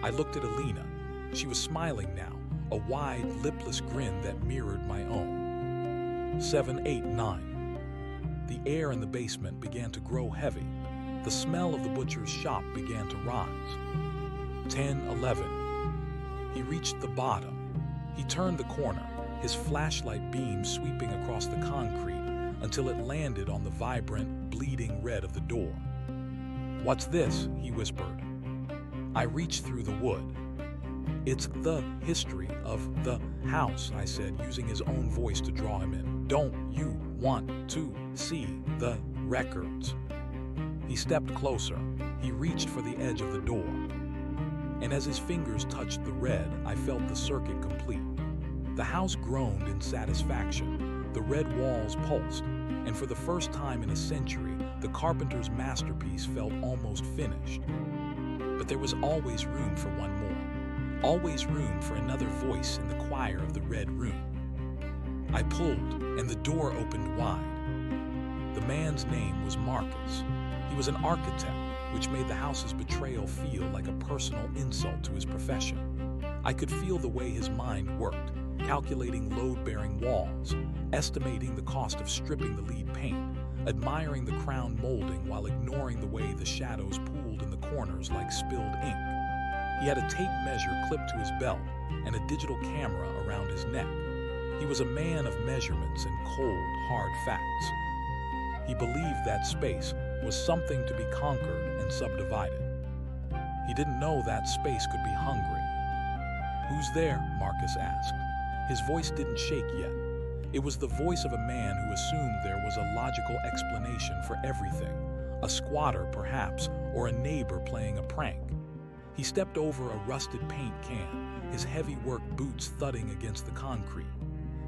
I looked at Elena. She was smiling now, a wide, lipless grin that mirrored my own. 7, 8, 9. The air in the basement began to grow heavy. The smell of the butcher's shop began to rise. 10, 11. He reached the bottom. He turned the corner, his flashlight beam sweeping across the concrete until it landed on the vibrant, bleeding red of the door. "What's this?" he whispered. I reached through the wood. "It's the history of the house," I said, using his own voice to draw him in. "Don't you want to see the records?" He stepped closer. He reached for the edge of the door. And as his fingers touched the red, I felt the circuit complete. The house groaned in satisfaction. The red walls pulsed, and for the first time in a century, the carpenter's masterpiece felt almost finished. But there was always room for one more. Always room for another voice in the choir of the red room. I pulled, and the door opened wide. The man's name was Marcus. He was an architect, which made the house's betrayal feel like a personal insult to his profession. I could feel the way his mind worked, calculating load-bearing walls, estimating the cost of stripping the lead paint, admiring the crown molding while ignoring the way the shadows pooled in the corners like spilled ink. He had a tape measure clipped to his belt and a digital camera around his neck. He was a man of measurements and cold, hard facts. He believed that space was something to be conquered and subdivided. He didn't know that space could be hungry. "Who's there?" Marcus asked. His voice didn't shake yet. It was the voice of a man who assumed there was a logical explanation for everything. A squatter, perhaps, or a neighbor playing a prank. He stepped over a rusted paint can, his heavy work boots thudding against the concrete.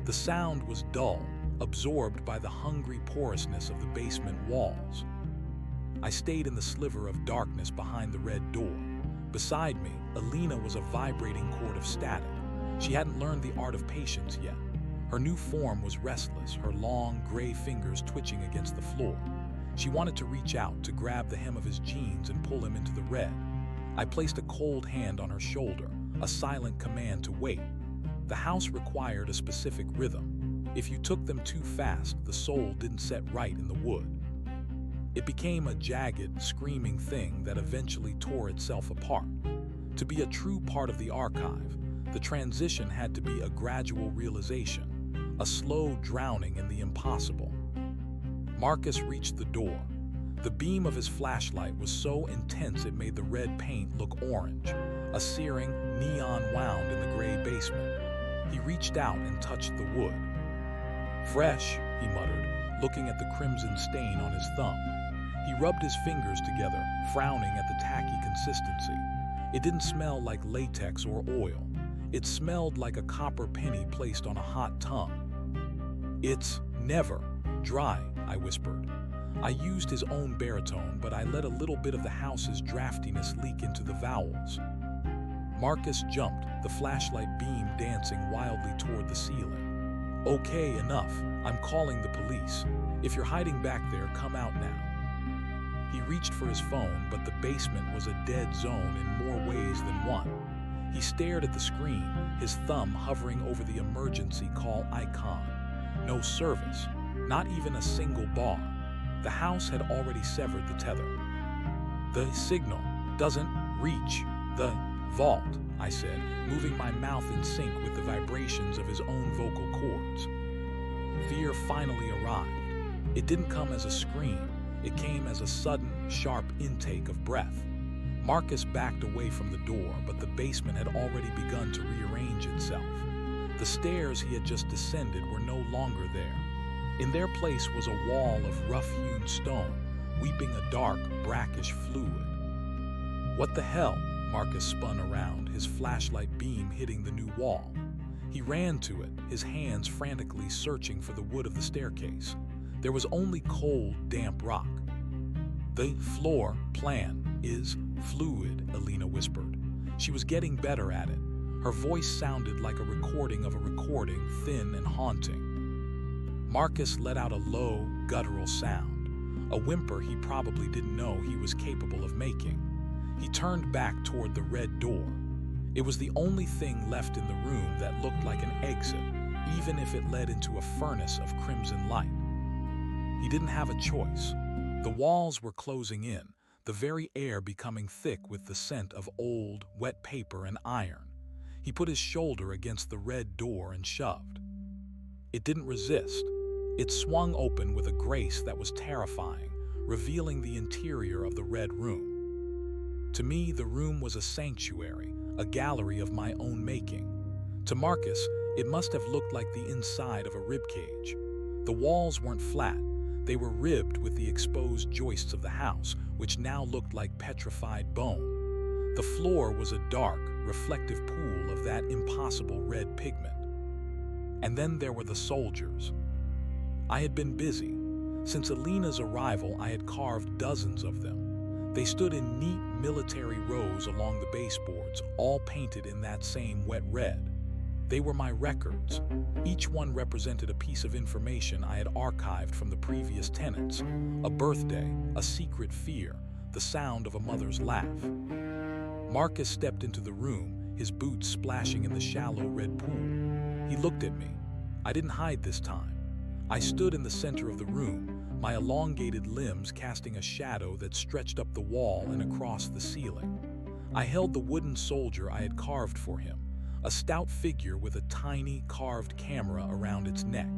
The sound was dull, absorbed by the hungry porousness of the basement walls. I stayed in the sliver of darkness behind the red door. Beside me, Alina was a vibrating cord of static. She hadn't learned the art of patience yet. Her new form was restless, her long, gray fingers twitching against the floor. She wanted to reach out, to grab the hem of his jeans and pull him into the red. I placed a cold hand on her shoulder, a silent command to wait. The house required a specific rhythm. If you took them too fast, the soul didn't set right in the wood. It became a jagged, screaming thing that eventually tore itself apart. To be a true part of the archive, the transition had to be a gradual realization, a slow drowning in the impossible. Marcus reached the door. The beam of his flashlight was so intense it made the red paint look orange, a searing neon wound in the gray basement. He reached out and touched the wood. "Fresh," he muttered, looking at the crimson stain on his thumb. He rubbed his fingers together, frowning at the tacky consistency. It didn't smell like latex or oil. It smelled like a copper penny placed on a hot tongue. "It's never dry," I whispered. I used his own baritone, but I let a little bit of the house's draftiness leak into the vowels. Marcus jumped, the flashlight beam dancing wildly toward the ceiling. "Okay, enough. I'm calling the police. If you're hiding back there, come out now." He reached for his phone, but the basement was a dead zone in more ways than one. He stared at the screen, his thumb hovering over the emergency call icon. No service, not even a single bar. The house had already severed the tether. "The signal doesn't reach the vault," I said, moving my mouth in sync with the vibrations of his own vocal cords. Fear finally arrived. It didn't come as a scream. It came as a sudden, sharp intake of breath. Marcus backed away from the door, but the basement had already begun to rearrange itself. The stairs he had just descended were no longer there. In their place was a wall of rough-hewn stone, weeping a dark, brackish fluid. "What the hell?" Marcus spun around, his flashlight beam hitting the new wall. He ran to it, his hands frantically searching for the wood of the staircase. There was only cold, damp rock. "The floor plan is fluid," Alina whispered. She was getting better at it. Her voice sounded like a recording of a recording, thin and haunting. Marcus let out a low, guttural sound, a whimper he probably didn't know he was capable of making. He turned back toward the red door. It was the only thing left in the room that looked like an exit, even if it led into a furnace of crimson light. He didn't have a choice. The walls were closing in, the very air becoming thick with the scent of old, wet paper and iron. He put his shoulder against the red door and shoved. It didn't resist. It swung open with a grace that was terrifying, revealing the interior of the red room. To me, the room was a sanctuary, a gallery of my own making. To Marcus, it must have looked like the inside of a ribcage. The walls weren't flat. They were ribbed with the exposed joists of the house, which now looked like petrified bone. The floor was a dark, reflective pool of that impossible red pigment. And then there were the soldiers. I had been busy. Since Alina's arrival, I had carved dozens of them. They stood in neat military rows along the baseboards, all painted in that same wet red. They were my records. Each one represented a piece of information I had archived from the previous tenants. A birthday, a secret fear, the sound of a mother's laugh. Marcus stepped into the room, his boots splashing in the shallow red pool. He looked at me. I didn't hide this time. I stood in the center of the room, my elongated limbs casting a shadow that stretched up the wall and across the ceiling. I held the wooden soldier I had carved for him, a stout figure with a tiny, carved camera around its neck.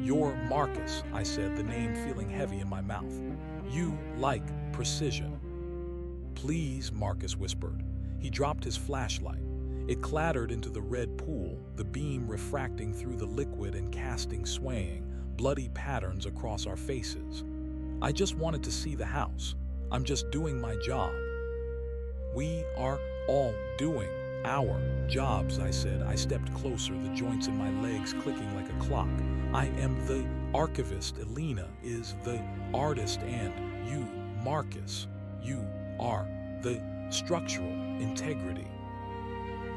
"You're Marcus," I said, the name feeling heavy in my mouth. "You like precision." "Please," Marcus whispered. He dropped his flashlight. It clattered into the red pool, the beam refracting through the liquid and casting swaying, bloody patterns across our faces. "I just wanted to see the house. I'm just doing my job." We are all doing our jobs, I said. I stepped closer, the joints in my legs clicking like a clock. I am the archivist. Elena is the artist, and you, Marcus, you are the structural integrity.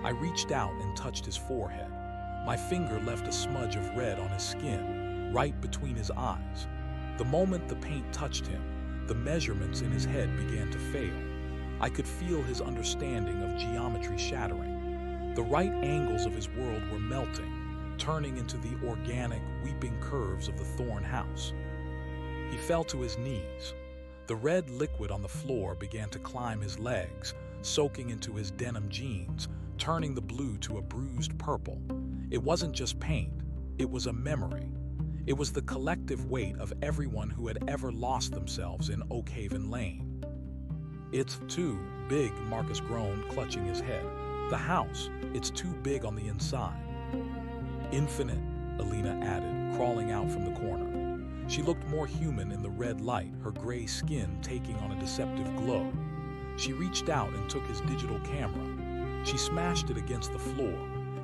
I reached out and touched his forehead. My finger left a smudge of red on his skin, right between his eyes. The moment the paint touched him, the measurements in his head began to fail. I could feel his understanding of geometry shattering. The right angles of his world were melting, turning into the organic, weeping curves of the Thorn house. He fell to his knees. The red liquid on the floor began to climb his legs, soaking into his denim jeans, turning the blue to a bruised purple. It wasn't just paint, it was a memory. It was the collective weight of everyone who had ever lost themselves in Oakhaven Lane. It's too big, Marcus groaned, clutching his head. The house, it's too big on the inside. Infinite, Elena added, crawling out from the corner. She looked more human in the red light, her gray skin taking on a deceptive glow. She reached out and took his digital camera. She smashed it against the floor,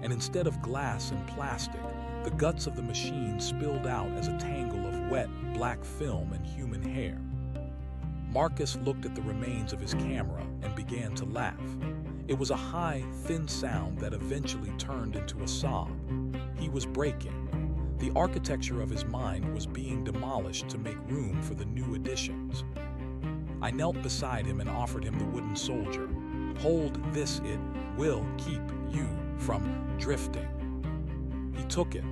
and instead of glass and plastic, the guts of the machine spilled out as a tangle of wet, black film and human hair. Marcus looked at the remains of his camera and began to laugh. It was a high, thin sound that eventually turned into a sob. He was breaking. The architecture of his mind was being demolished to make room for the new additions. I knelt beside him and offered him the wooden soldier. Hold this, it will keep you from drifting. He took it.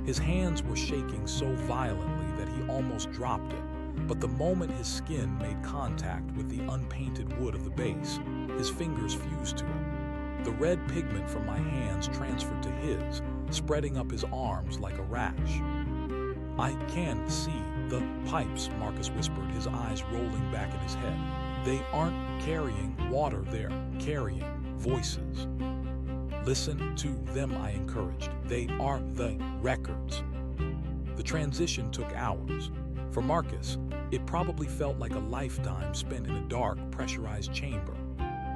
His hands were shaking so violently that he almost dropped it, but the moment his skin made contact with the unpainted wood of the base, his fingers fused to it. The red pigment from my hands transferred to his, spreading up his arms like a rash. I can see the pipes, Marcus whispered, his eyes rolling back in his head. They aren't carrying water, they're carrying voices. Listen to them, I encouraged. They are the records. The transition took hours. For Marcus, it probably felt like a lifetime spent in a dark, pressurized chamber.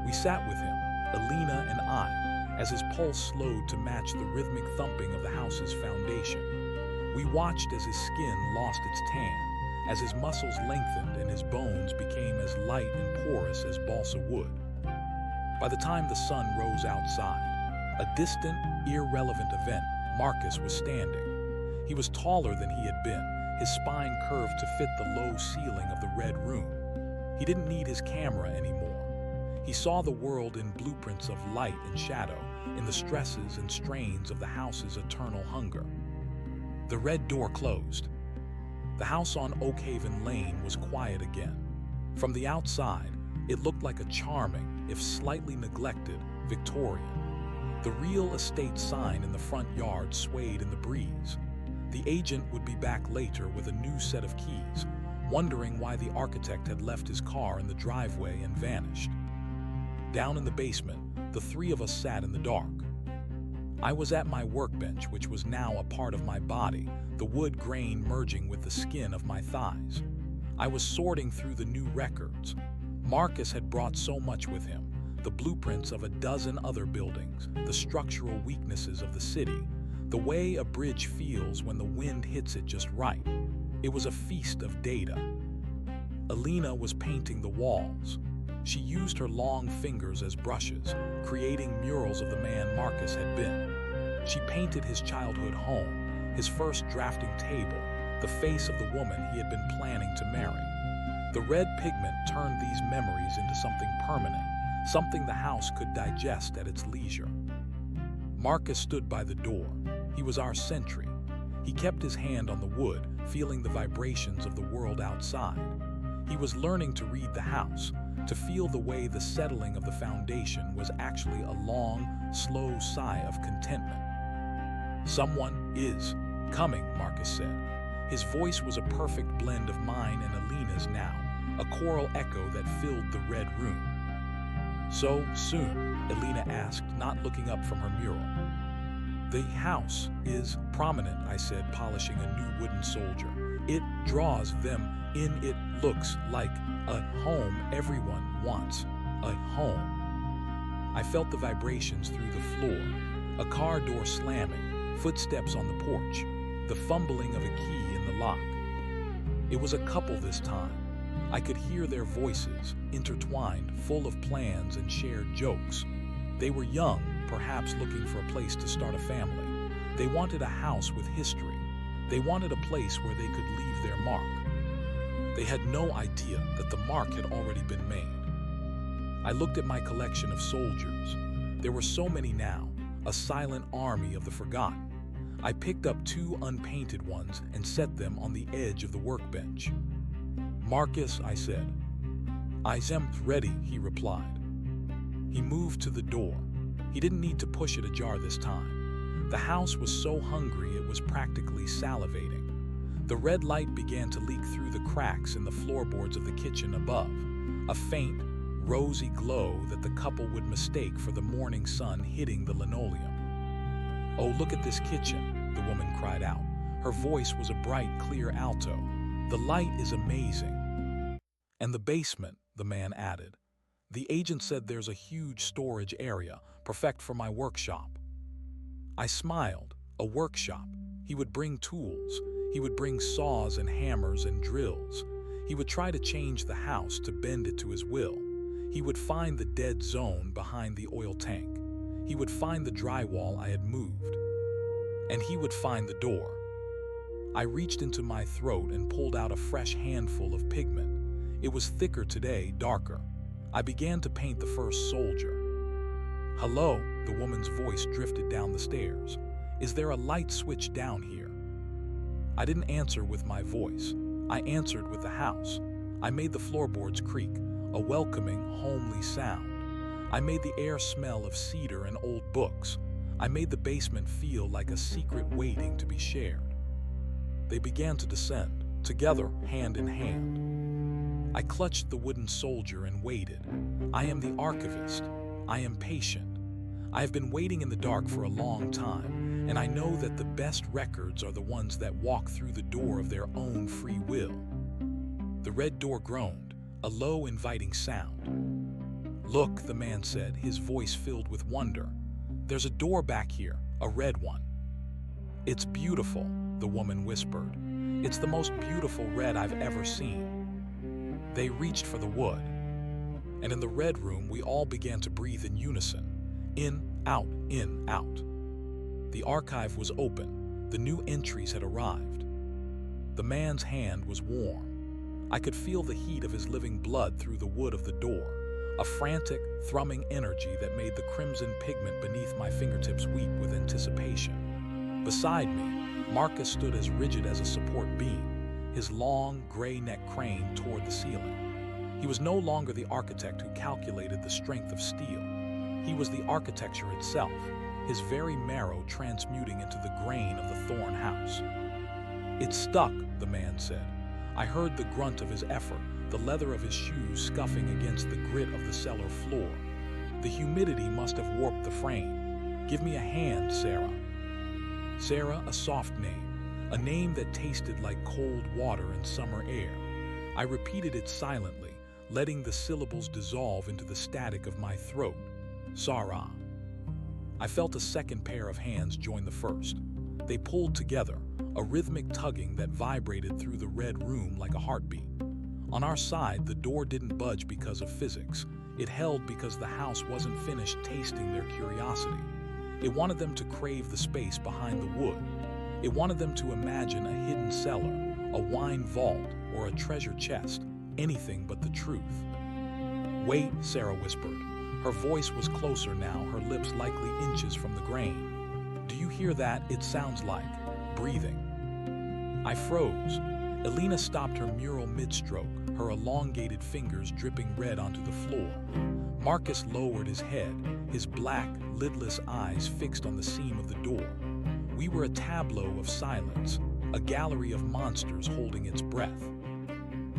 We sat with him, Elena and I, as his pulse slowed to match the rhythmic thumping of the house's foundation. We watched as his skin lost its tan, as his muscles lengthened and his bones became as light and porous as balsa wood. By the time the sun rose outside, a distant, irrelevant event, Marcus was standing. He was taller than he had been, his spine curved to fit the low ceiling of the red room. He didn't need his camera anymore. He saw the world in blueprints of light and shadow, in the stresses and strains of the house's eternal hunger. The red door closed. The house on Oakhaven Lane was quiet again. From the outside, it looked like a charming, if slightly neglected, Victorian. The real estate sign in the front yard swayed in the breeze. The agent would be back later with a new set of keys, wondering why the architect had left his car in the driveway and vanished. Down in the basement, the three of us sat in the dark. I was at my workbench, which was now a part of my body, the wood grain merging with the skin of my thighs. I was sorting through the new records. Marcus had brought so much with him, the blueprints of a dozen other buildings, the structural weaknesses of the city, the way a bridge feels when the wind hits it just right. It was a feast of data. Elena was painting the walls. She used her long fingers as brushes, creating murals of the man Marcus had been. She painted his childhood home, his first drafting table, the face of the woman he had been planning to marry. The red pigment turned these memories into something permanent, something the house could digest at its leisure. Marcus stood by the door. He was our sentry. He kept his hand on the wood, feeling the vibrations of the world outside. He was learning to read the house, to feel the way the settling of the foundation was actually a long, slow sigh of contentment. Someone is coming, Marcus said. His voice was a perfect blend of mine and Elena's now, a choral echo that filled the red room. So soon, Elena asked, not looking up from her mural. The house is prominent, I said, polishing a new wooden soldier. It draws them in. It looks like a home. Everyone wants a home. I felt the vibrations through the floor, a car door slamming, footsteps on the porch, the fumbling of a key in the lock. It was a couple this time. I could hear their voices, intertwined, full of plans and shared jokes. They were young, perhaps looking for a place to start a family. They wanted a house with history. They wanted a place where they could leave their mark. They had no idea that the mark had already been made. I looked at my collection of soldiers. There were so many now, a silent army of the forgotten. I picked up 2 unpainted ones and set them on the edge of the workbench. "Marcus," I said. "I'm ready," he replied. He moved to the door. He didn't need to push it ajar this time. The house was so hungry it was practically salivating. The red light began to leak through the cracks in the floorboards of the kitchen above, a faint, rosy glow that the couple would mistake for the morning sun hitting the linoleum. "Oh, look at this kitchen," the woman cried out. Her voice was a bright, clear alto. "The light is amazing." "And the basement," the man added. "The agent said there's a huge storage area, perfect for my workshop." I smiled. A workshop. He would bring tools. He would bring saws and hammers and drills. He would try to change the house to bend it to his will. He would find the dead zone behind the oil tank. He would find the drywall I had moved. And he would find the door. I reached into my throat and pulled out a fresh handful of pigment. It was thicker today, darker. I began to paint the first soldier. "Hello," the woman's voice drifted down the stairs. "Is there a light switch down here?" I didn't answer with my voice. I answered with the house. I made the floorboards creak, a welcoming, homely sound. I made the air smell of cedar and old books. I made the basement feel like a secret waiting to be shared. They began to descend, together, hand in hand. I clutched the wooden soldier and waited. I am the archivist. I am patient. I have been waiting in the dark for a long time, and I know that the best records are the ones that walk through the door of their own free will. The red door groaned, a low, inviting sound. "Look," the man said, his voice filled with wonder. "There's a door back here, a red one." "It's beautiful," the woman whispered. "It's the most beautiful red I've ever seen." They reached for the wood. And in the red room, we all began to breathe in unison. In, out, in, out. The archive was open. The new entries had arrived. The man's hand was warm. I could feel the heat of his living blood through the wood of the door, a frantic, thrumming energy that made the crimson pigment beneath my fingertips weep with anticipation. Beside me, Marcus stood as rigid as a support beam, his long, gray neck craned toward the ceiling. He was no longer the architect who calculated the strength of steel. He was the architecture itself, his very marrow transmuting into the grain of the thorn house. "It stuck," the man said. I heard the grunt of his effort, the leather of his shoes scuffing against the grit of the cellar floor. The humidity must have warped the frame. "Give me a hand, Sarah." Sarah, a soft name, a name that tasted like cold water in summer air. I repeated it silently, letting the syllables dissolve into the static of my throat. Sarah. I felt a second pair of hands join the first. They pulled together, a rhythmic tugging that vibrated through the red room like a heartbeat. On our side, the door didn't budge because of physics. It held because the house wasn't finished tasting their curiosity. It wanted them to crave the space behind the wood. It wanted them to imagine a hidden cellar, a wine vault, or a treasure chest, anything but the truth. "Wait," Sarah whispered. Her voice was closer now, her lips likely inches from the grain. "Do you hear that? It sounds like breathing." I froze. Elena stopped her mural mid-stroke, her elongated fingers dripping red onto the floor. Marcus lowered his head, his black, lidless eyes fixed on the seam of the door. We were a tableau of silence, a gallery of monsters holding its breath.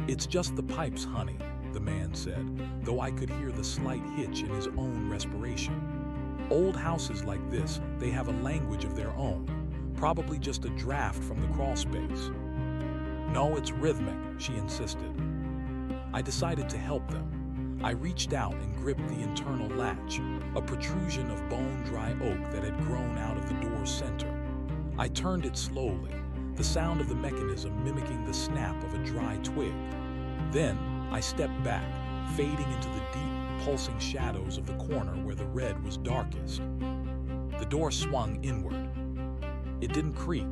"It's just the pipes, honey," the man said, though I could hear the slight hitch in his own respiration. "Old houses like this, they have a language of their own, probably just a draft from the crawl space." "No, it's rhythmic," she insisted. I decided to help them. I reached out and gripped the internal latch, a protrusion of bone-dry oak that had grown out of the door's center. I turned it slowly, the sound of the mechanism mimicking the snap of a dry twig. Then, I stepped back, fading into the deep, pulsing shadows of the corner where the red was darkest. The door swung inward. It didn't creak.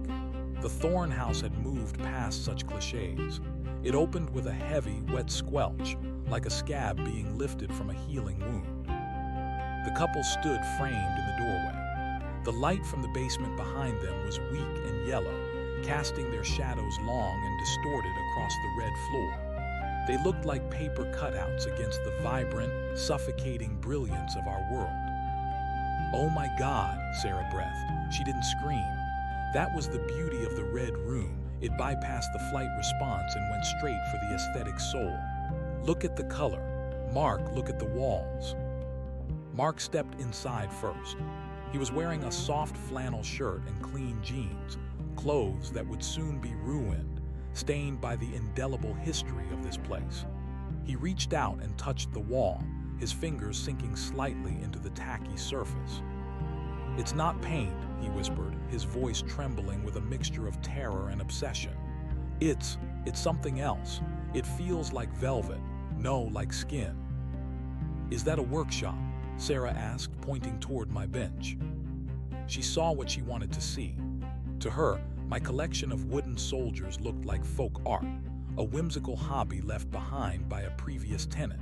The Thorn House had moved past such cliches. It opened with a heavy, wet squelch, like a scab being lifted from a healing wound. The couple stood framed in the doorway. The light from the basement behind them was weak and yellow, casting their shadows long and distorted across the red floor. They looked like paper cutouts against the vibrant, suffocating brilliance of our world. "Oh my God," Sarah breathed. She didn't scream. That was the beauty of the red room. It bypassed the flight response and went straight for the aesthetic soul. "Look at the color. Mark, look at the walls." Mark stepped inside first. He was wearing a soft flannel shirt and clean jeans, clothes that would soon be ruined, stained by the indelible history of this place. He reached out and touched the wall, his fingers sinking slightly into the tacky surface. "It's not paint," he whispered, his voice trembling with a mixture of terror and obsession. It's something else. It feels like velvet, no, like skin." "Is that a workshop?" Sarah asked, pointing toward my bench. She saw what she wanted to see. To her, my collection of wooden soldiers looked like folk art, a whimsical hobby left behind by a previous tenant.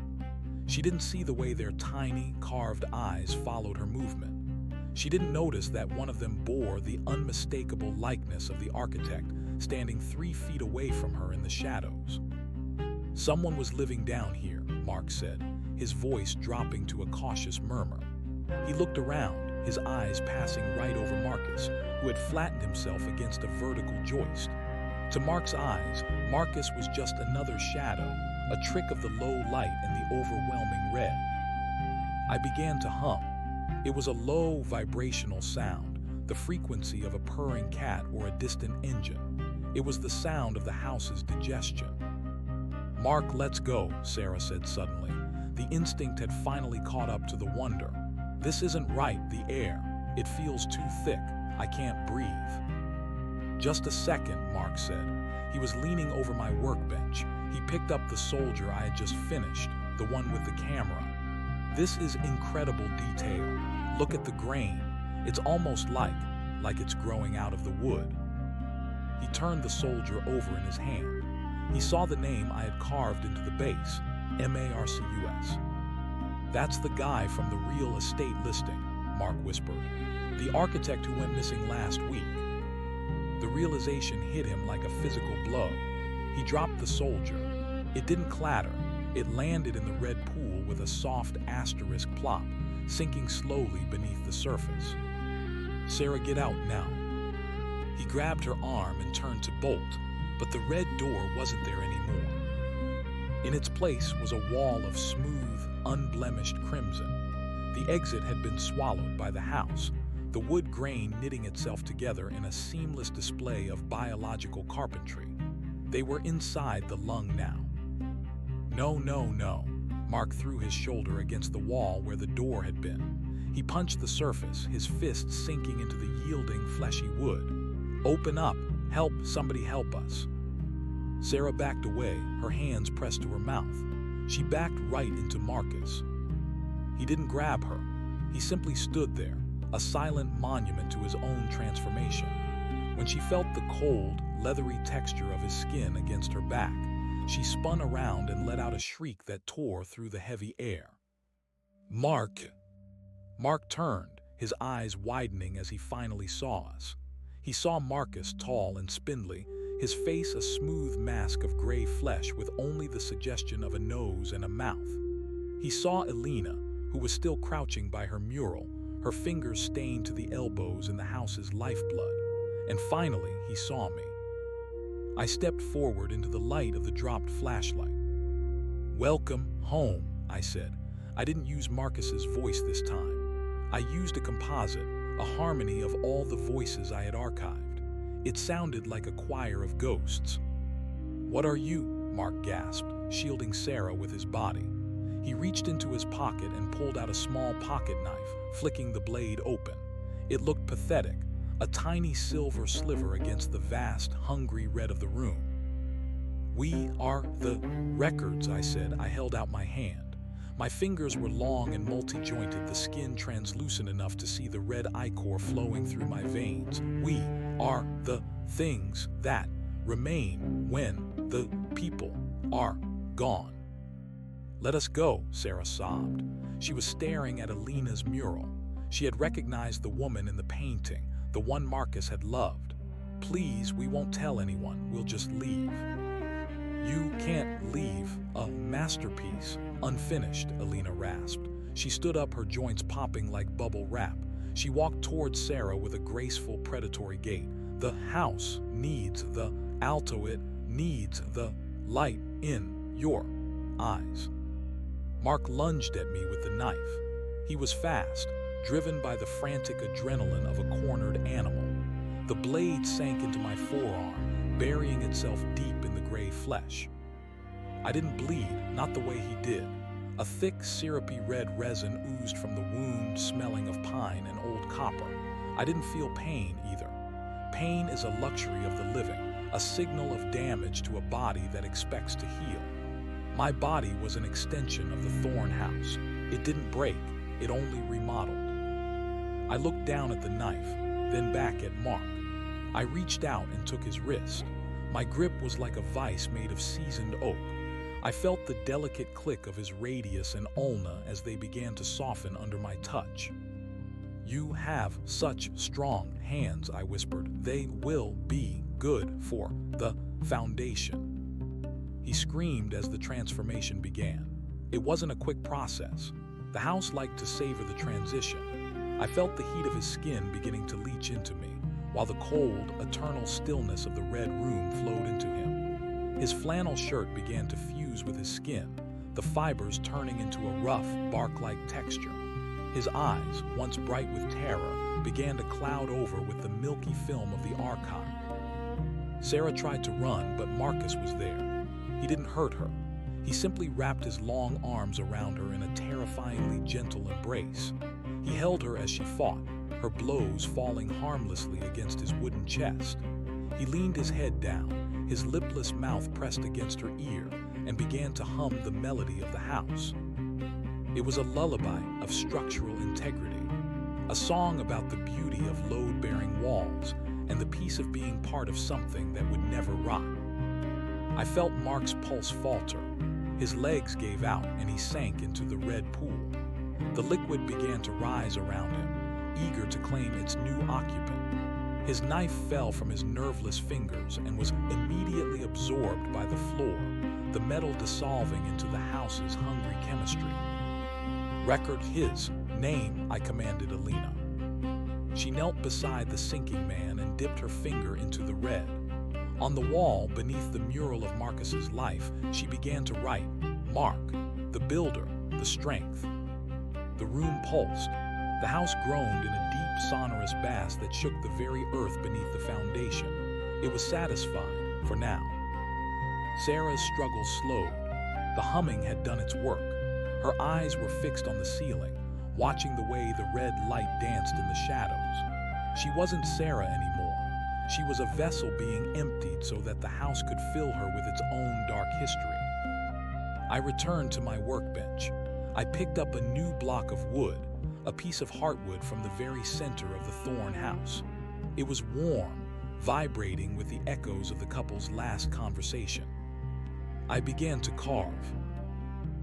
She didn't see the way their tiny, carved eyes followed her movement. She didn't notice that one of them bore the unmistakable likeness of the architect standing 3 feet away from her in the shadows. "Someone was living down here," Mark said, his voice dropping to a cautious murmur. He looked around, his eyes passing right over Marcus, who had flattened himself against a vertical joist. To Mark's eyes, Marcus was just another shadow, a trick of the low light and the overwhelming red. I began to hum. It was a low, vibrational sound, the frequency of a purring cat or a distant engine. It was the sound of the house's digestion. "Mark, let's go," Sarah said suddenly. The instinct had finally caught up to the wonder. "This isn't right, the air. It feels too thick. I can't breathe." "Just a second," Mark said. He was leaning over my workbench. He picked up the soldier I had just finished, the one with the camera. "This is incredible detail. Look at the grain. It's almost like it's growing out of the wood." He turned the soldier over in his hand. He saw the name I had carved into the base, Marcus. "That's the guy from the real estate listing," Mark whispered. "The architect who went missing last week." The realization hit him like a physical blow. He dropped the soldier. It didn't clatter. It landed in the red pool with a soft asterisk plop, sinking slowly beneath the surface. "Sarah, get out now." He grabbed her arm and turned to bolt, but the red door wasn't there anymore. In its place was a wall of smooth, unblemished crimson. The exit had been swallowed by the house, the wood grain knitting itself together in a seamless display of biological carpentry. They were inside the lung now. "No, no, no." Mark threw his shoulder against the wall where the door had been. He punched the surface, his fist sinking into the yielding, fleshy wood. "Open up! Help! Somebody help us!" Sarah backed away, her hands pressed to her mouth. She backed right into Marcus. He didn't grab her. He simply stood there, a silent monument to his own transformation. When she felt the cold, leathery texture of his skin against her back, she spun around and let out a shriek that tore through the heavy air. "Mark!" Mark turned, his eyes widening as he finally saw us. He saw Marcus, tall and spindly, his face a smooth mask of gray flesh with only the suggestion of a nose and a mouth. He saw Elena, who was still crouching by her mural, her fingers stained to the elbows in the house's lifeblood. And finally, he saw me. I stepped forward into the light of the dropped flashlight. "Welcome home," I said. I didn't use Marcus's voice this time. I used a composite, a harmony of all the voices I had archived. It sounded like a choir of ghosts. "What are you?" Mark gasped, shielding Sarah with his body. He reached into his pocket and pulled out a small pocket knife, flicking the blade open. It looked pathetic, a tiny silver sliver against the vast, hungry red of the room. "We are the records," I said. I held out my hand. My fingers were long and multi-jointed, the skin translucent enough to see the red ichor flowing through my veins. "We are the things that remain when the people are gone." "Let us go," Sarah sobbed. She was staring at Alina's mural. She had recognized the woman in the painting, the one Marcus had loved. "Please, we won't tell anyone. We'll just leave." "You can't leave a masterpiece unfinished," Alina rasped. She stood up, her joints popping like bubble wrap. She walked towards Sarah with a graceful, predatory gait. "The house needs the alto, it needs the light in your eyes." Mark lunged at me with the knife. He was fast, driven by the frantic adrenaline of a cornered animal. The blade sank into my forearm, burying itself deep in the gray flesh. I didn't bleed, not the way he did. A thick, syrupy red resin oozed from the wound, smelling of pine and old copper. I didn't feel pain either. Pain is a luxury of the living, a signal of damage to a body that expects to heal. My body was an extension of the thorn house. It didn't break, it only remodeled. I looked down at the knife, then back at Mark. I reached out and took his wrist. My grip was like a vice made of seasoned oak. I felt the delicate click of his radius and ulna as they began to soften under my touch. "You have such strong hands," I whispered. "They will be good for the foundation." He screamed as the transformation began. It wasn't a quick process. The house liked to savor the transition. I felt the heat of his skin beginning to leach into me, while the cold, eternal stillness of the red room flowed into him. His flannel shirt began to fuse with his skin, the fibers turning into a rough, bark-like texture. His eyes, once bright with terror, began to cloud over with the milky film of the archive. Sarah tried to run, but Marcus was there. He didn't hurt her. He simply wrapped his long arms around her in a terrifyingly gentle embrace. He held her as she fought, her blows falling harmlessly against his wooden chest. He leaned his head down, his lipless mouth pressed against her ear, and began to hum the melody of the house. It was a lullaby of structural integrity, a song about the beauty of load-bearing walls and the peace of being part of something that would never rot. I felt Mark's pulse falter. His legs gave out and he sank into the red pool. The liquid began to rise around him, eager to claim its new occupant. His knife fell from his nerveless fingers and was immediately absorbed by the floor, the metal dissolving into the house's hungry chemistry. "Record his name," I commanded Alina. She knelt beside the sinking man and dipped her finger into the red. On the wall, beneath the mural of Marcus's life, she began to write, "Mark, the builder, the strength." The room pulsed. The house groaned in a deep, sonorous bass that shook the very earth beneath the foundation. It was satisfied, for now. Sarah's struggle slowed. The humming had done its work. Her eyes were fixed on the ceiling, watching the way the red light danced in the shadows. She wasn't Sarah anymore. She was a vessel being emptied so that the house could fill her with its own dark history. I returned to my workbench. I picked up a new block of wood, a piece of heartwood from the very center of the thorn house. It was warm, vibrating with the echoes of the couple's last conversation. I began to carve.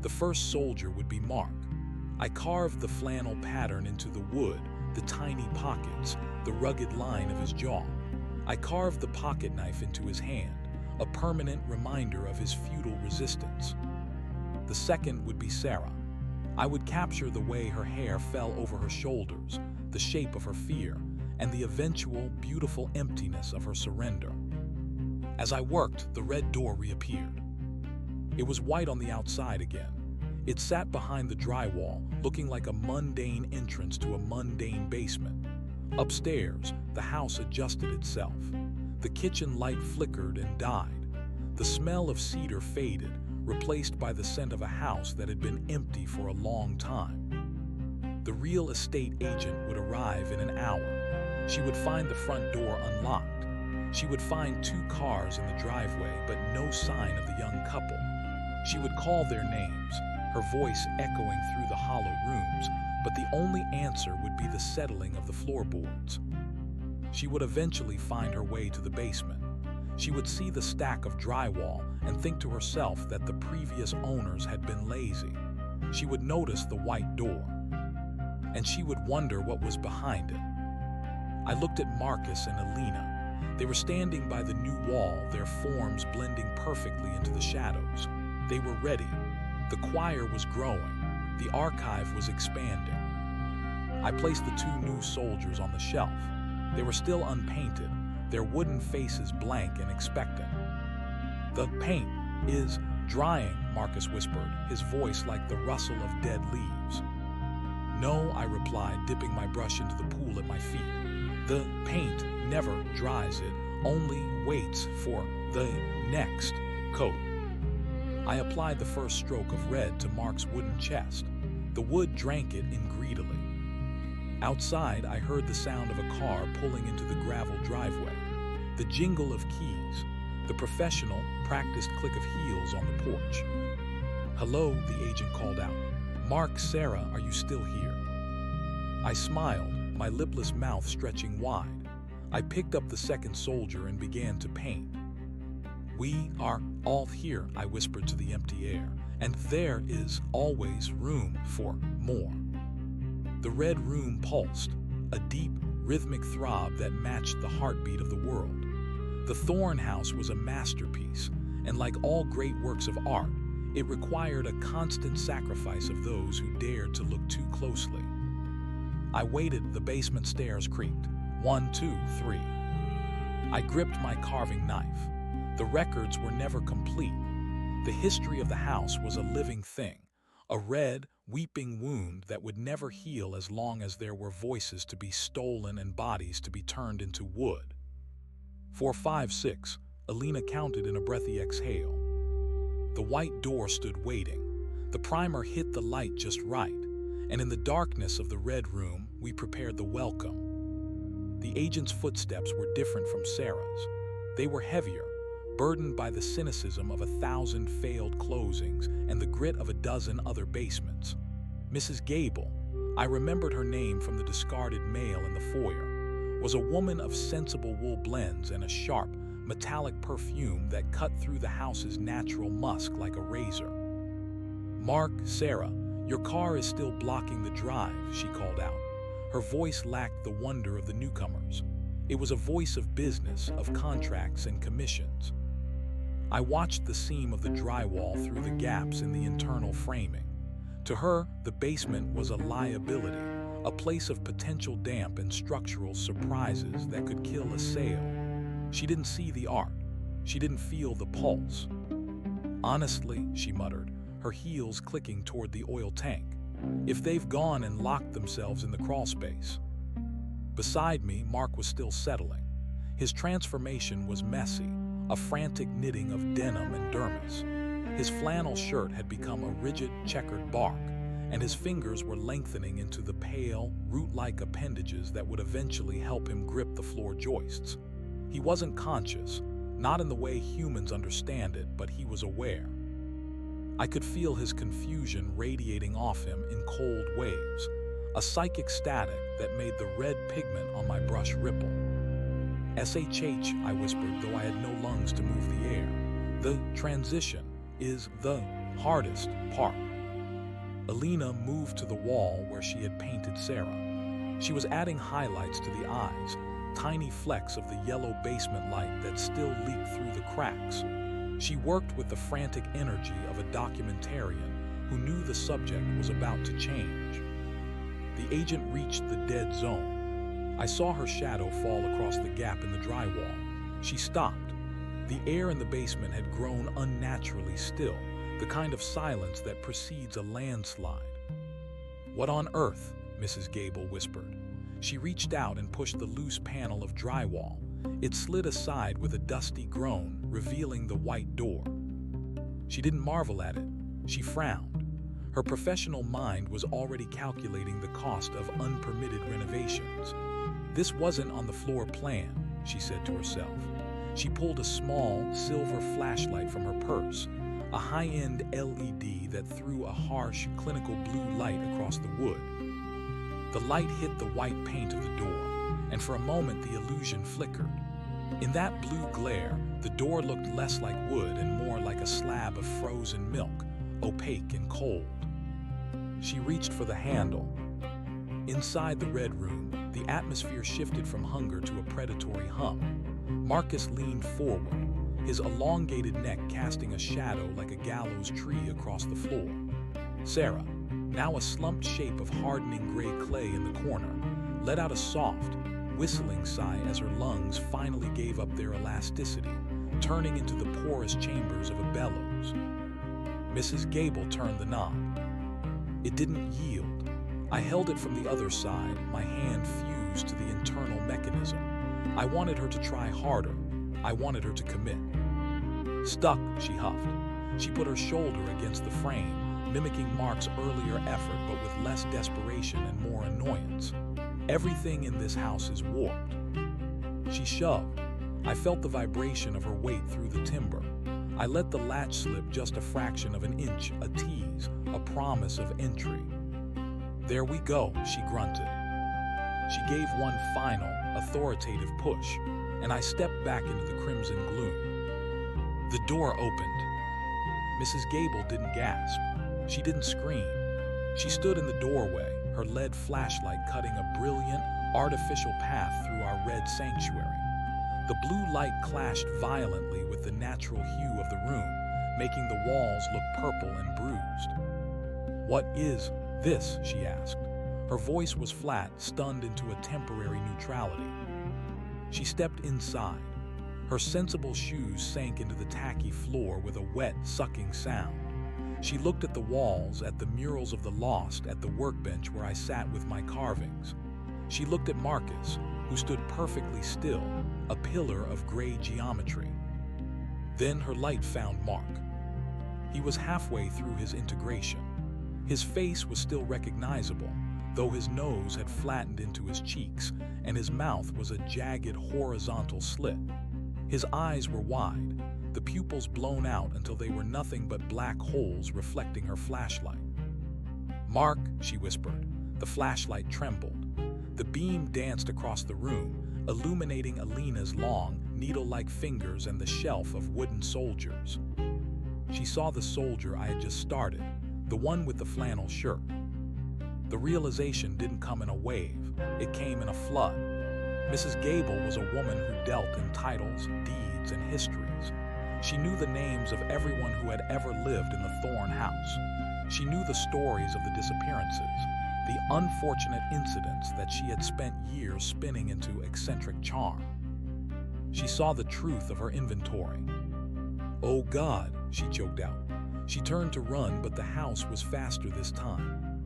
The first soldier would be Mark. I carved the flannel pattern into the wood, the tiny pockets, the rugged line of his jaw. I carved the pocket knife into his hand, a permanent reminder of his futile resistance. The second would be Sarah. I would capture the way her hair fell over her shoulders, the shape of her fear, and the eventual beautiful emptiness of her surrender. As I worked, the red door reappeared. It was white on the outside again. It sat behind the drywall, looking like a mundane entrance to a mundane basement. Upstairs, the house adjusted itself. The kitchen light flickered and died. The smell of cedar faded, replaced by the scent of a house that had been empty for a long time. The real estate agent would arrive in an hour. She would find the front door unlocked. She would find 2 cars in the driveway, but no sign of the young couple. She would call their names, her voice echoing through the hollow rooms, but the only answer would be the settling of the floorboards. She would eventually find her way to the basement. She would see the stack of drywall and think to herself that the previous owners had been lazy. She would notice the white door, and she would wonder what was behind it. I looked at Marcus and Alina. They were standing by the new wall, their forms blending perfectly into the shadows. They were ready. The choir was growing. The archive was expanding. I placed the 2 new soldiers on the shelf. They were still unpainted, their wooden faces blank and expectant. "The paint is drying," Marcus whispered, his voice like the rustle of dead leaves. "No," I replied, dipping my brush into the pool at my feet. "The paint never dries, it only waits for the next coat." I applied the first stroke of red to Mark's wooden chest. The wood drank it in greedily. Outside, I heard the sound of a car pulling into the gravel driveway, the jingle of keys, the professional, practiced click of heels on the porch. "Hello," the agent called out. "Mark, Sarah, are you still here?" I smiled, my lipless mouth stretching wide. I picked up the second soldier and began to paint. "We are all here," I whispered to the empty air, "and there is always room for more." The red room pulsed, a deep, rhythmic throb that matched the heartbeat of the world. The Thorn House was a masterpiece, and like all great works of art, it required a constant sacrifice of those who dared to look too closely. I waited, the basement stairs creaked. 1, 2, 3. I gripped my carving knife. The records were never complete. The history of the house was a living thing, a red, weeping wound that would never heal as long as there were voices to be stolen and bodies to be turned into wood. 4, 5, 6, Alina counted in a breathy exhale. The white door stood waiting. The primer hit the light just right, and in the darkness of the red room, we prepared the welcome. The agent's footsteps were different from Sarah's. They were heavier, burdened by the cynicism of 1,000 failed closings and the grit of a dozen other basements. Mrs. Gable, I remembered her name from the discarded mail in the foyer, was a woman of sensible wool blends and a sharp, metallic perfume that cut through the house's natural musk like a razor. "Mark, Sarah, your car is still blocking the drive," she called out. Her voice lacked the wonder of the newcomers. It was a voice of business, of contracts and commissions. I watched the seam of the drywall through the gaps in the internal framing. To her, the basement was a liability, a place of potential damp and structural surprises that could kill a sale. She didn't see the art. She didn't feel the pulse. "Honestly," she muttered, her heels clicking toward the oil tank, "if they've gone and locked themselves in the crawlspace." Beside me, Mark was still settling. His transformation was messy, a frantic knitting of denim and dermis. His flannel shirt had become a rigid, checkered bark, and his fingers were lengthening into the pale, root-like appendages that would eventually help him grip the floor joists. He wasn't conscious, not in the way humans understand it, but he was aware. I could feel his confusion radiating off him in cold waves, a psychic static that made the red pigment on my brush ripple. "SHH," I whispered, though I had no lungs to move the air. "The transition is the hardest part." Alina moved to the wall where she had painted Sarah. She was adding highlights to the eyes, tiny flecks of the yellow basement light that still leaked through the cracks. She worked with the frantic energy of a documentarian who knew the subject was about to change. The agent reached the dead zone. I saw her shadow fall across the gap in the drywall. She stopped. The air in the basement had grown unnaturally still, the kind of silence that precedes a landslide. "What on earth?" Mrs. Gable whispered. She reached out and pushed the loose panel of drywall. It slid aside with a dusty groan, revealing the white door. She didn't marvel at it. She frowned. Her professional mind was already calculating the cost of unpermitted renovations. This wasn't on the floor plan, she said to herself. She pulled a small, silver flashlight from her purse, a high-end LED that threw a harsh, clinical blue light across the wood. The light hit the white paint of the door, and for a moment the illusion flickered. In that blue glare, the door looked less like wood and more like a slab of frozen milk, opaque and cold. She reached for the handle. Inside the red room, the atmosphere shifted from hunger to a predatory hum. Marcus leaned forward, his elongated neck casting a shadow like a gallows tree across the floor. Sarah, now a slumped shape of hardening gray clay in the corner, let out a soft, whistling sigh as her lungs finally gave up their elasticity, turning into the porous chambers of a bellows. Mrs. Gable turned the knob. It didn't yield. I held it from the other side, my hand fused to the internal mechanism. I wanted her to try harder. I wanted her to commit. Stuck, she huffed. She put her shoulder against the frame, mimicking Mark's earlier effort but with less desperation and more annoyance. Everything in this house is warped. She shoved. I felt the vibration of her weight through the timber. I let the latch slip just a fraction of an inch, a tease, a promise of entry. There we go, she grunted. She gave one final, authoritative push, and I stepped back into the crimson gloom. The door opened. Mrs. Gable didn't gasp. She didn't scream. She stood in the doorway, her lead flashlight cutting a brilliant, artificial path through our red sanctuary. The blue light clashed violently with the natural hue of the room, making the walls look purple and bruised. "What is this?" she asked. Her voice was flat, stunned into a temporary neutrality. She stepped inside. Her sensible shoes sank into the tacky floor with a wet, sucking sound. She looked at the walls, at the murals of the lost, at the workbench where I sat with my carvings. She looked at Marcus, who stood perfectly still, a pillar of gray geometry. Then her light found Mark. He was halfway through his integration. His face was still recognizable, though his nose had flattened into his cheeks, and his mouth was a jagged horizontal slit. His eyes were wide, the pupils blown out until they were nothing but black holes reflecting her flashlight. "Mark," she whispered. The flashlight trembled. The beam danced across the room, illuminating Alina's long, needle-like fingers and the shelf of wooden soldiers. She saw the soldier I had just started, the one with the flannel shirt. The realization didn't come in a wave, it came in a flood. Mrs. Gable was a woman who dealt in titles, deeds, and histories. She knew the names of everyone who had ever lived in the Thorn House. She knew the stories of the disappearances, the unfortunate incidents that she had spent years spinning into eccentric charm. She saw the truth of her inventory. "Oh God," she choked out. She turned to run, but the house was faster this time.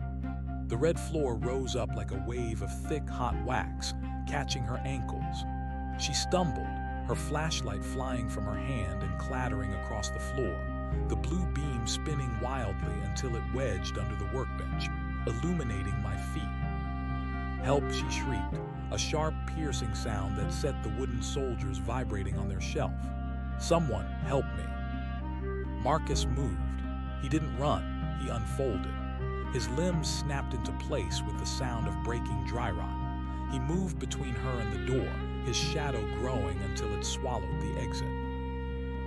The red floor rose up like a wave of thick, hot wax, catching her ankles. She stumbled, her flashlight flying from her hand and clattering across the floor, the blue beam spinning wildly until it wedged under the workbench, illuminating my feet. "Help," she shrieked, a sharp, piercing sound that set the wooden soldiers vibrating on their shelf. "Someone, help me." Marcus moved. He didn't run, he unfolded. His limbs snapped into place with the sound of breaking dry rot. He moved between her and the door, his shadow growing until it swallowed the exit.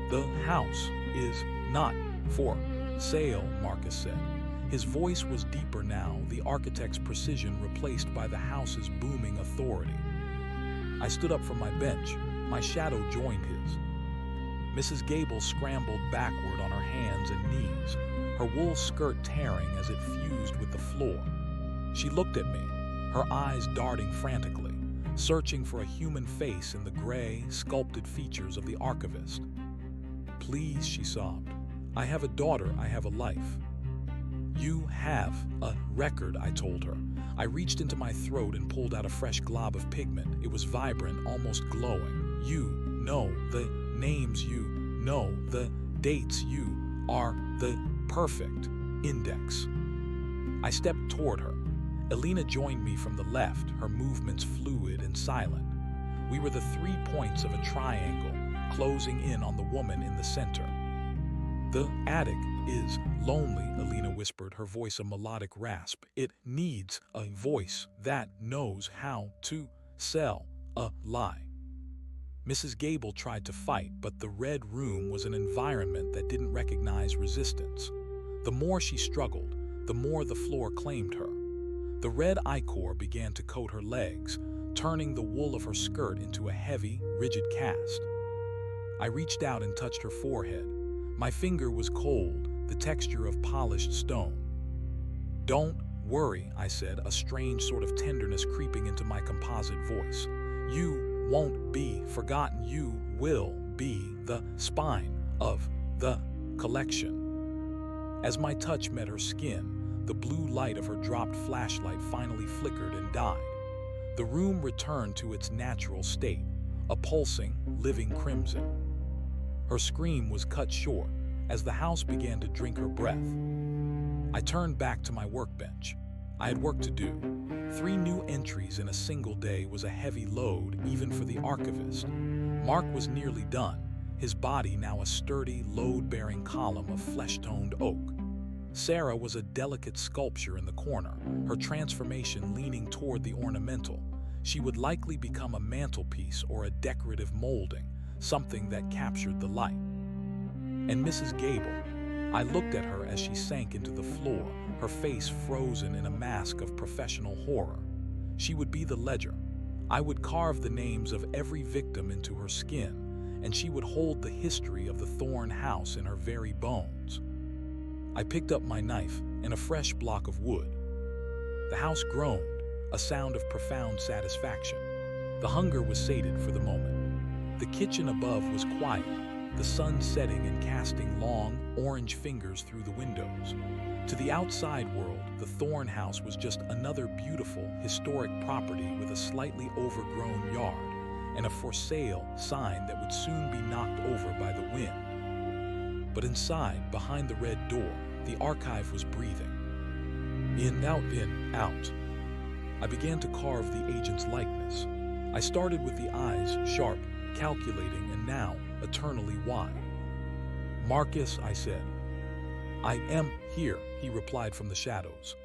"The house is not for sale," Marcus said. His voice was deeper now, the architect's precision replaced by the house's booming authority. I stood up from my bench. My shadow joined his. Mrs. Gable scrambled backward on her hands and knees, her wool skirt tearing as it fused with the floor. She looked at me, her eyes darting frantically, searching for a human face in the gray, sculpted features of the archivist. "Please," she sobbed. "I have a daughter, I have a life." "You have a record," I told her. I reached into my throat and pulled out a fresh glob of pigment. It was vibrant, almost glowing. "You know the names, you know the dates, you..." are the perfect index. I stepped toward her. Elena joined me from the left, her movements fluid and silent. We were the 3 points of a triangle, closing in on the woman in the center. The attic is lonely, Elena whispered, her voice a melodic rasp. It needs a voice that knows how to sell a lie. Mrs. Gable tried to fight, but the red room was an environment that didn't recognize resistance. The more she struggled, the more the floor claimed her. The red ichor began to coat her legs, turning the wool of her skirt into a heavy, rigid cast. I reached out and touched her forehead. My finger was cold, the texture of polished stone. "Don't worry," I said, a strange sort of tenderness creeping into my composite voice. "You won't be forgotten. You will be the spine of the collection." As my touch met her skin, the blue light of her dropped flashlight finally flickered and died. The room returned to its natural state, a pulsing, living crimson. Her scream was cut short as the house began to drink her breath. I turned back to my workbench. I had work to do. 3 new entries in a single day was a heavy load, even for the archivist. Mark was nearly done, his body now a sturdy, load-bearing column of flesh-toned oak. Sarah was a delicate sculpture in the corner, her transformation leaning toward the ornamental. She would likely become a mantelpiece or a decorative molding, something that captured the light. And Mrs. Gable, I looked at her as she sank into the floor, her face frozen in a mask of professional horror. She would be the ledger. I would carve the names of every victim into her skin, and she would hold the history of the Thorne house in her very bones. I picked up my knife and a fresh block of wood. The house groaned, a sound of profound satisfaction. The hunger was sated for the moment. The kitchen above was quiet, the sun setting and casting long, orange fingers through the windows. To the outside world, the Thorne house was just another beautiful, historic property with a slightly overgrown yard and a for sale sign that would soon be knocked over by the wind. But inside, behind the red door, the archive was breathing. In, out. I began to carve the agent's likeness. I started with the eyes, sharp, calculating, and now eternally wide. "Marcus," I said. "I am here," he replied from the shadows.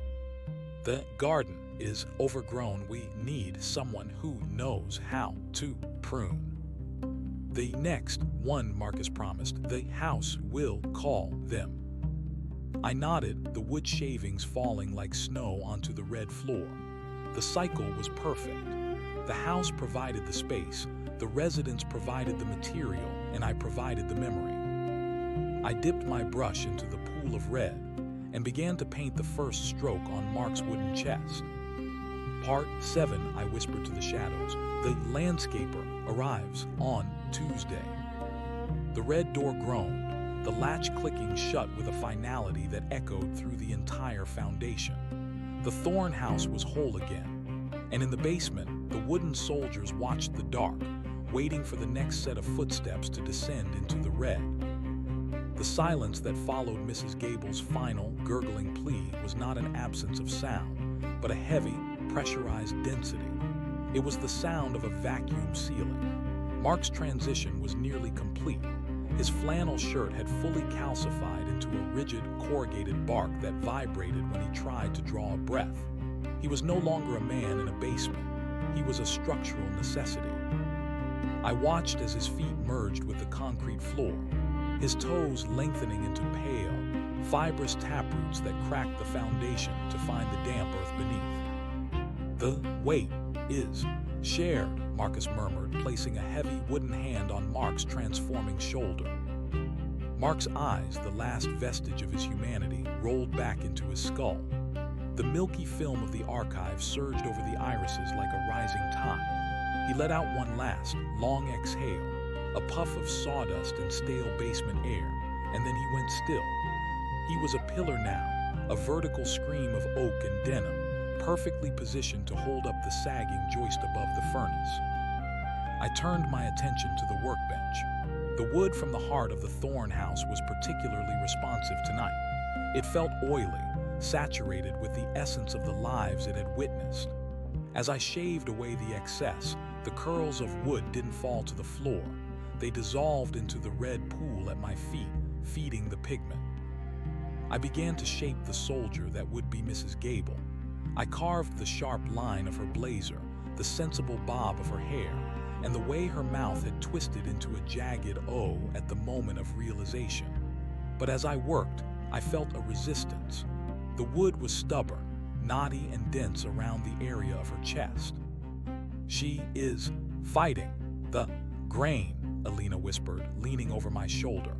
"The garden is overgrown. We need someone who knows how to prune." "The next one," Marcus promised. "The house will call them." I nodded, the wood shavings falling like snow onto the red floor. The cycle was perfect. The house provided the space, the residents provided the material, and I provided the memory. I dipped my brush into the pool of red and began to paint the first stroke on Mark's wooden chest. "Part 7, I whispered to the shadows. "The landscaper arrives on Tuesday." The red door groaned, the latch clicking shut with a finality that echoed through the entire foundation. The Thorne house was whole again, and in the basement, the wooden soldiers watched the dark, waiting for the next set of footsteps to descend into the red. The silence that followed Mrs. Gable's final, gurgling plea was not an absence of sound, but a heavy, pressurized density. It was the sound of a vacuum sealing. Mark's transition was nearly complete. His flannel shirt had fully calcified into a rigid, corrugated bark that vibrated when he tried to draw a breath. He was no longer a man in a basement. He was a structural necessity. I watched as his feet merged with the concrete floor, his toes lengthening into pale, fibrous taproots that cracked the foundation to find the damp earth beneath. "The weight is shared," Marcus murmured, placing a heavy wooden hand on Mark's transforming shoulder. Mark's eyes, the last vestige of his humanity, rolled back into his skull. The milky film of the archive surged over the irises like a rising tide. He let out one last, long exhale, a puff of sawdust and stale basement air, and then he went still. He was a pillar now, a vertical scream of oak and denim, perfectly positioned to hold up the sagging joist above the furnace. I turned my attention to the workbench. The wood from the heart of the thorn house was particularly responsive tonight. It felt oily, saturated with the essence of the lives it had witnessed. As I shaved away the excess, the curls of wood didn't fall to the floor. They dissolved into the red pool at my feet, feeding the pigment. I began to shape the soldier that would be Mrs. Gable. I carved the sharp line of her blazer, the sensible bob of her hair, and the way her mouth had twisted into a jagged O at the moment of realization. But as I worked, I felt a resistance. The wood was stubborn, knotty and dense around the area of her chest. "She is fighting the grain," Alina whispered, leaning over my shoulder.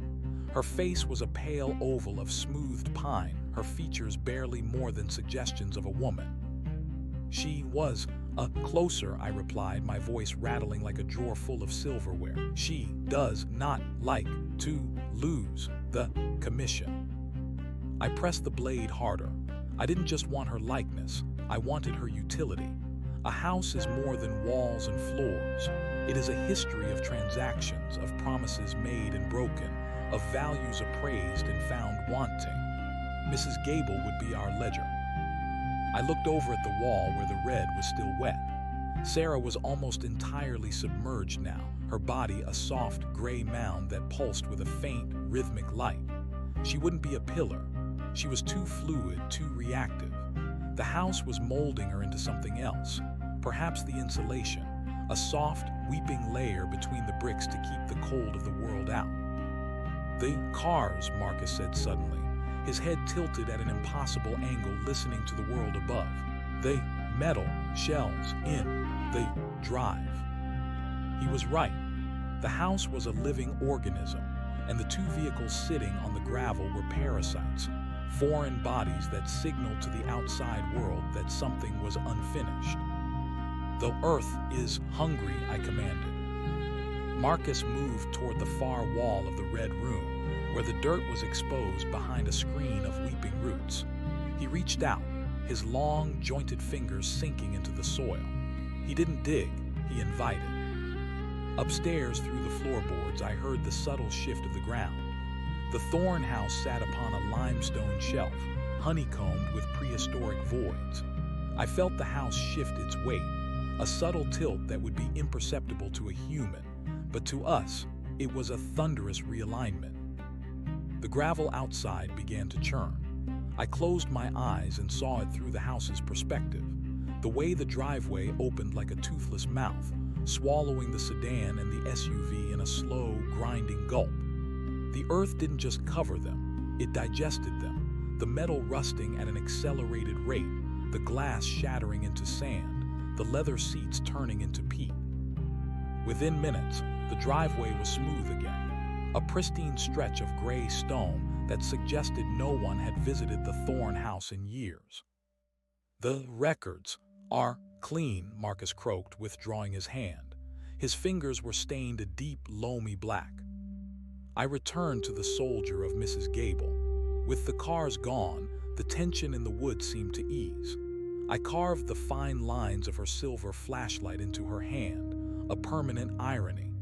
Her face was a pale oval of smoothed pine, her features barely more than suggestions of a woman. "She was closer," I replied, my voice rattling like a drawer full of silverware. "She does not like to lose the commission." I pressed the blade harder. I didn't just want her likeness, I wanted her utility. A house is more than walls and floors. It is a history of transactions, of promises made and broken, of values appraised and found wanting. Mrs. Gable would be our ledger. I looked over at the wall where the red was still wet. Sarah was almost entirely submerged now, her body a soft gray mound that pulsed with a faint, rhythmic light. She wouldn't be a pillar. She was too fluid, too reactive. The house was molding her into something else, perhaps the insulation, a soft, weeping layer between the bricks to keep the cold of the world out. "The cars," Marcus said suddenly, his head tilted at an impossible angle, listening to the world above. "The metal shells in the drive." He was right. The house was a living organism, and the two vehicles sitting on the gravel were parasites, foreign bodies that signaled to the outside world that something was unfinished. "The earth is hungry," I commanded. Marcus moved toward the far wall of the red room, where the dirt was exposed behind a screen of weeping roots. He reached out, his long, jointed fingers sinking into the soil. He didn't dig, he invited. Upstairs through the floorboards, I heard the subtle shift of the ground. The thorn house sat upon a limestone shelf, honeycombed with prehistoric voids. I felt the house shift its weight, a subtle tilt that would be imperceptible to a human, but to us, it was a thunderous realignment. The gravel outside began to churn. I closed my eyes and saw it through the house's perspective, the way the driveway opened like a toothless mouth, swallowing the sedan and the SUV in a slow, grinding gulp. The earth didn't just cover them, it digested them, the metal rusting at an accelerated rate, the glass shattering into sand, the leather seats turning into peat. Within minutes, the driveway was smooth again, a pristine stretch of gray stone that suggested no one had visited the Thorn house in years. "The records are clean," Marcus croaked, withdrawing his hand. His fingers were stained a deep, loamy black. I returned to the soldier of Mrs. Gable. With the cars gone, the tension in the wood seemed to ease. I carved the fine lines of her silver flashlight into her hand, a permanent irony.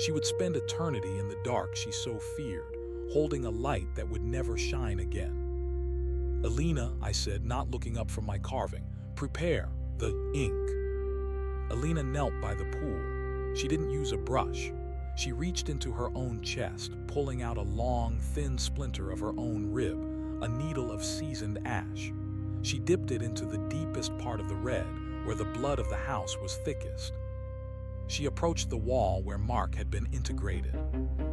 She would spend eternity in the dark she so feared, holding a light that would never shine again. "Alina," I said, not looking up from my carving, "prepare the ink." Alina knelt by the pool. She didn't use a brush. She reached into her own chest, pulling out a long, thin splinter of her own rib, a needle of seasoned ash. She dipped it into the deepest part of the red, where the blood of the house was thickest. She approached the wall where Mark had been integrated.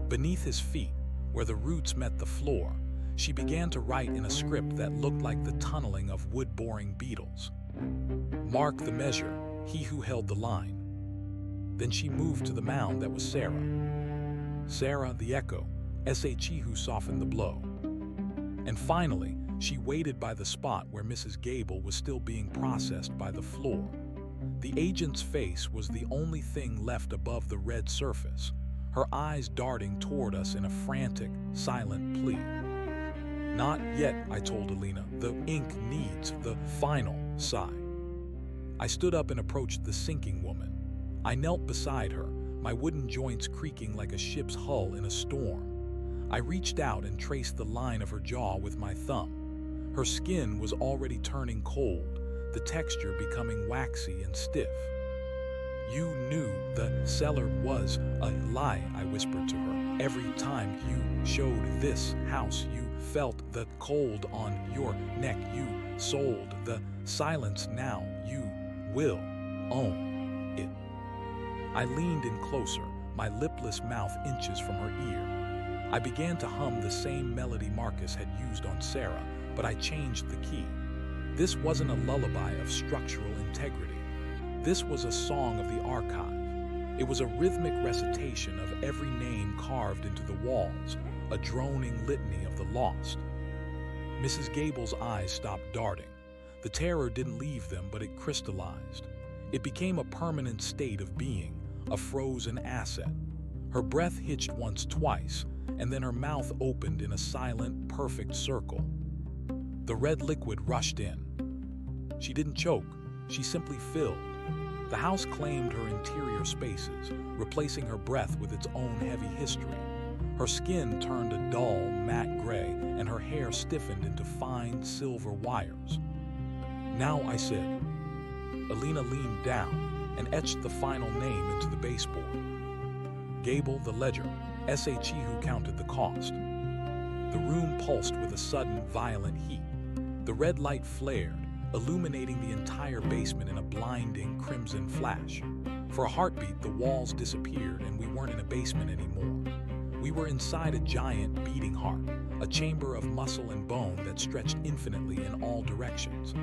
Beneath his feet, where the roots met the floor, she began to write in a script that looked like the tunneling of wood-boring beetles. "Mark the measure, he who held the line." Then she moved to the mound that was Sarah. Sarah, the echo, SHE who softened the blow. And finally, she waited by the spot where Mrs. Gable was still being processed by the floor. The agent's face was the only thing left above the red surface, her eyes darting toward us in a frantic, silent plea. "Not yet," I told Alina. "The ink needs the final sigh." I stood up and approached the sinking woman. I knelt beside her, my wooden joints creaking like a ship's hull in a storm. I reached out and traced the line of her jaw with my thumb. Her skin was already turning cold, the texture becoming waxy and stiff. "You knew the cellar was a lie," I whispered to her. "Every time you showed this house, you felt the cold on your neck. You sold the silence. Now you will own it." I leaned in closer, my lipless mouth inches from her ear. I began to hum the same melody Marcus had used on Sarah, but I changed the key. This wasn't a lullaby of structural integrity. This was a song of the archive. It was a rhythmic recitation of every name carved into the walls, a droning litany of the lost. Mrs. Gable's eyes stopped darting. The terror didn't leave them, but it crystallized. It became a permanent state of being, a frozen asset. Her breath hitched once, twice, and then her mouth opened in a silent, perfect circle. The red liquid rushed in. She didn't choke, she simply filled. The house claimed her interior spaces, replacing her breath with its own heavy history. Her skin turned a dull, matte gray, and her hair stiffened into fine silver wires. "Now," I said. Alina leaned down and etched the final name into the baseboard. Gable, the ledger, SHE who counted the cost. The room pulsed with a sudden, violent heat. The red light flared, illuminating the entire basement in a blinding crimson flash. For a heartbeat, the walls disappeared and we weren't in a basement anymore. We were inside a giant beating heart, a chamber of muscle and bone that stretched infinitely in all directions.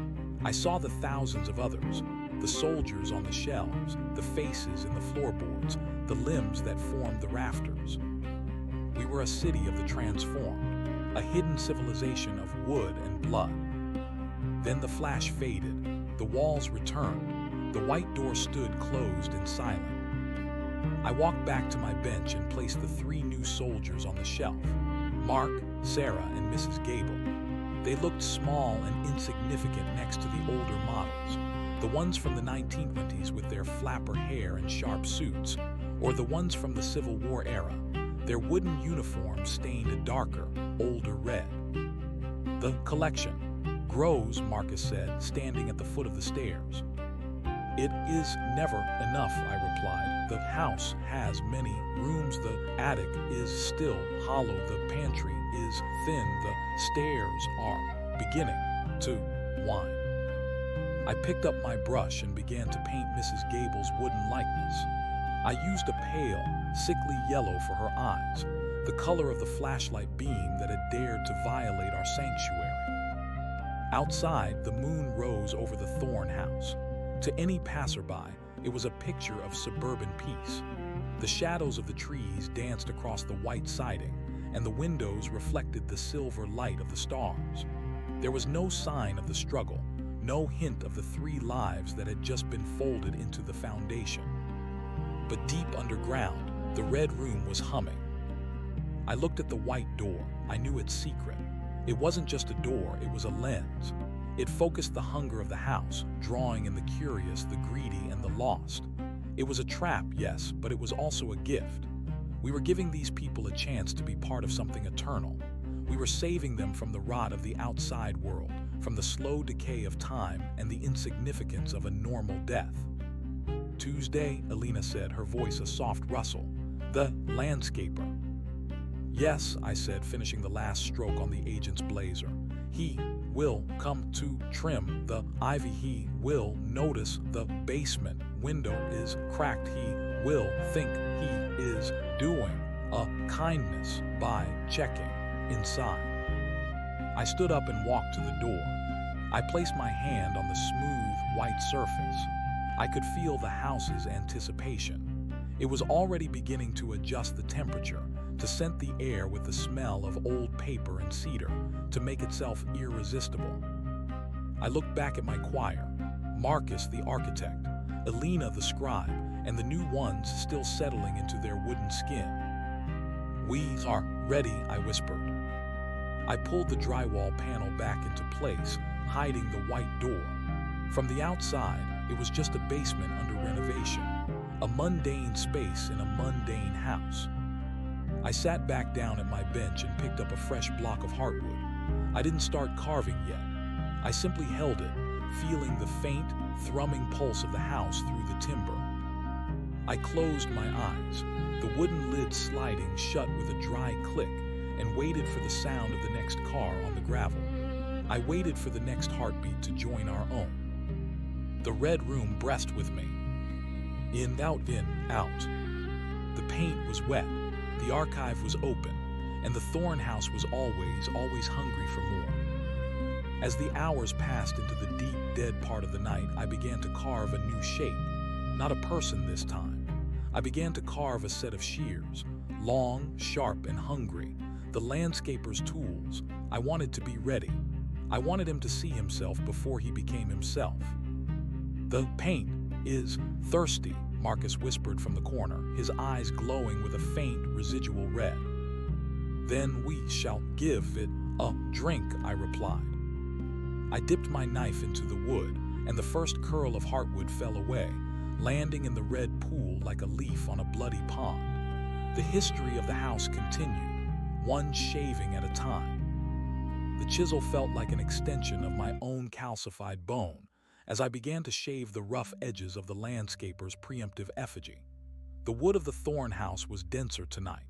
I saw the thousands of others, the soldiers on the shelves, the faces in the floorboards, the limbs that formed the rafters. We were a city of the transformed, a hidden civilization of wood and blood. Then the flash faded, the walls returned, the white door stood closed and silent. I walked back to my bench and placed the 3 new soldiers on the shelf, Mark, Sarah, and Mrs. Gable. They looked small and insignificant next to the older models, the ones from the 1920s with their flapper hair and sharp suits, or the ones from the Civil War era, their wooden uniforms stained a darker, older red. "The collection grows," Marcus said, standing at the foot of the stairs. "It is never enough," I replied. "The house has many rooms. The attic is still hollow. The pantry is thin. The stairs are beginning to whine." I picked up my brush and began to paint Mrs. Gable's wooden likeness. I used a pale, sickly yellow for her eyes, the color of the flashlight beam that had dared to violate our sanctuary. Outside, the moon rose over the Thorn house. To any passerby, it was a picture of suburban peace. The shadows of the trees danced across the white siding, and the windows reflected the silver light of the stars. There was no sign of the struggle, no hint of the 3 lives that had just been folded into the foundation. But deep underground, the red room was humming. I looked at the white door. I knew its secret. It wasn't just a door, it was a lens. It focused the hunger of the house, drawing in the curious, the greedy, and the lost. It was a trap, yes, but it was also a gift. We were giving these people a chance to be part of something eternal. We were saving them from the rot of the outside world, from the slow decay of time and the insignificance of a normal death. "Tuesday," Alina said, her voice a soft rustle. "The landscaper." "Yes," I said, finishing the last stroke on the agent's blazer. "He will come to trim the ivy. He will notice the basement window is cracked. He will think he is doing a kindness by checking inside." I stood up and walked to the door. I placed my hand on the smooth, white surface. I could feel the house's anticipation. It was already beginning to adjust the temperature, to scent the air with the smell of old paper and cedar, to make itself irresistible. I looked back at my choir, Marcus the architect, Alina the scribe, and the new ones still settling into their wooden skin. "We are ready," I whispered. I pulled the drywall panel back into place, hiding the white door. From the outside, it was just a basement under renovation. A mundane space in a mundane house. I sat back down at my bench and picked up a fresh block of heartwood. I didn't start carving yet. I simply held it, feeling the faint, thrumming pulse of the house through the timber. I closed my eyes, the wooden lid sliding shut with a dry click, and waited for the sound of the next car on the gravel. I waited for the next heartbeat to join our own. The red room breathed with me. In, out, in, out. The paint was wet, the archive was open, and the thorn house was always hungry for more. As the hours passed into the deep, dead part of the night, I began to carve a new shape. Not a person this time. I began to carve a set of shears, long, sharp, and hungry, the landscaper's tools. I wanted to be ready. I wanted him to see himself before he became himself. The paint is thirsty, Marcus whispered from the corner, his eyes glowing with a faint, residual red. Then we shall give it a drink, I replied. I dipped my knife into the wood, and the first curl of heartwood fell away, landing in the red pool like a leaf on a bloody pond. The history of the house continued, one shaving at a time. The chisel felt like an extension of my own calcified bone as I began to shave the rough edges of the landscaper's preemptive effigy. The wood of the thorn house was denser tonight,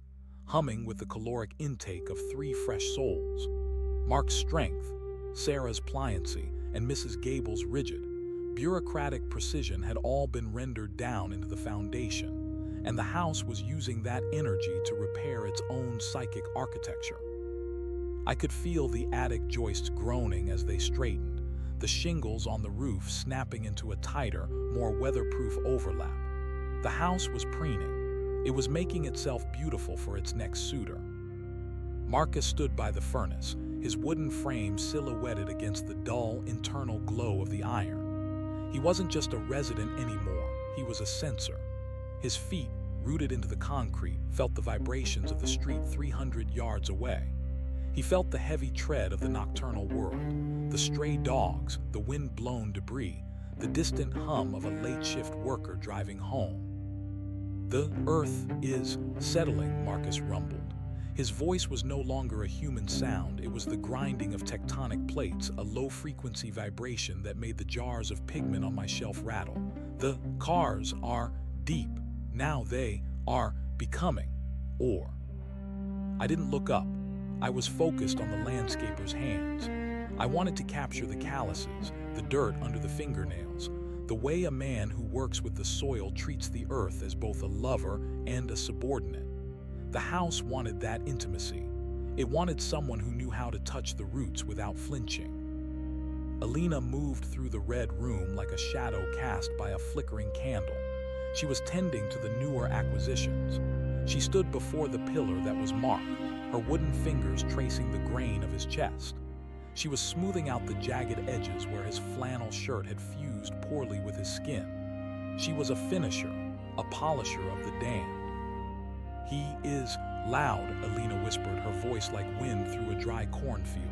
humming with the caloric intake of 3 fresh souls. Mark's strength, Sarah's pliancy, and Mrs. Gable's rigid, bureaucratic precision had all been rendered down into the foundation, and the house was using that energy to repair its own psychic architecture. I could feel the attic joists groaning as they straightened, the shingles on the roof snapping into a tighter, more weatherproof overlap. The house was preening. It was making itself beautiful for its next suitor. Marcus stood by the furnace, his wooden frame silhouetted against the dull, internal glow of the iron. He wasn't just a resident anymore, he was a sensor. His feet, rooted into the concrete, felt the vibrations of the street 300 yards away. He felt the heavy tread of the nocturnal world, the stray dogs, the wind-blown debris, the distant hum of a late-shift worker driving home. The earth is settling, Marcus rumbled. His voice was no longer a human sound, it was the grinding of tectonic plates, a low-frequency vibration that made the jars of pigment on my shelf rattle. The cars are deep, now they are becoming ore. I didn't look up. I was focused on the landscaper's hands. I wanted to capture the calluses, the dirt under the fingernails, the way a man who works with the soil treats the earth as both a lover and a subordinate. The house wanted that intimacy. It wanted someone who knew how to touch the roots without flinching. Alina moved through the red room like a shadow cast by a flickering candle. She was tending to the newer acquisitions. She stood before the pillar that was Mark, her wooden fingers tracing the grain of his chest. She was smoothing out the jagged edges where his flannel shirt had fused poorly with his skin. She was a finisher, a polisher of the damned. He is loud, Alina whispered, her voice like wind through a dry cornfield.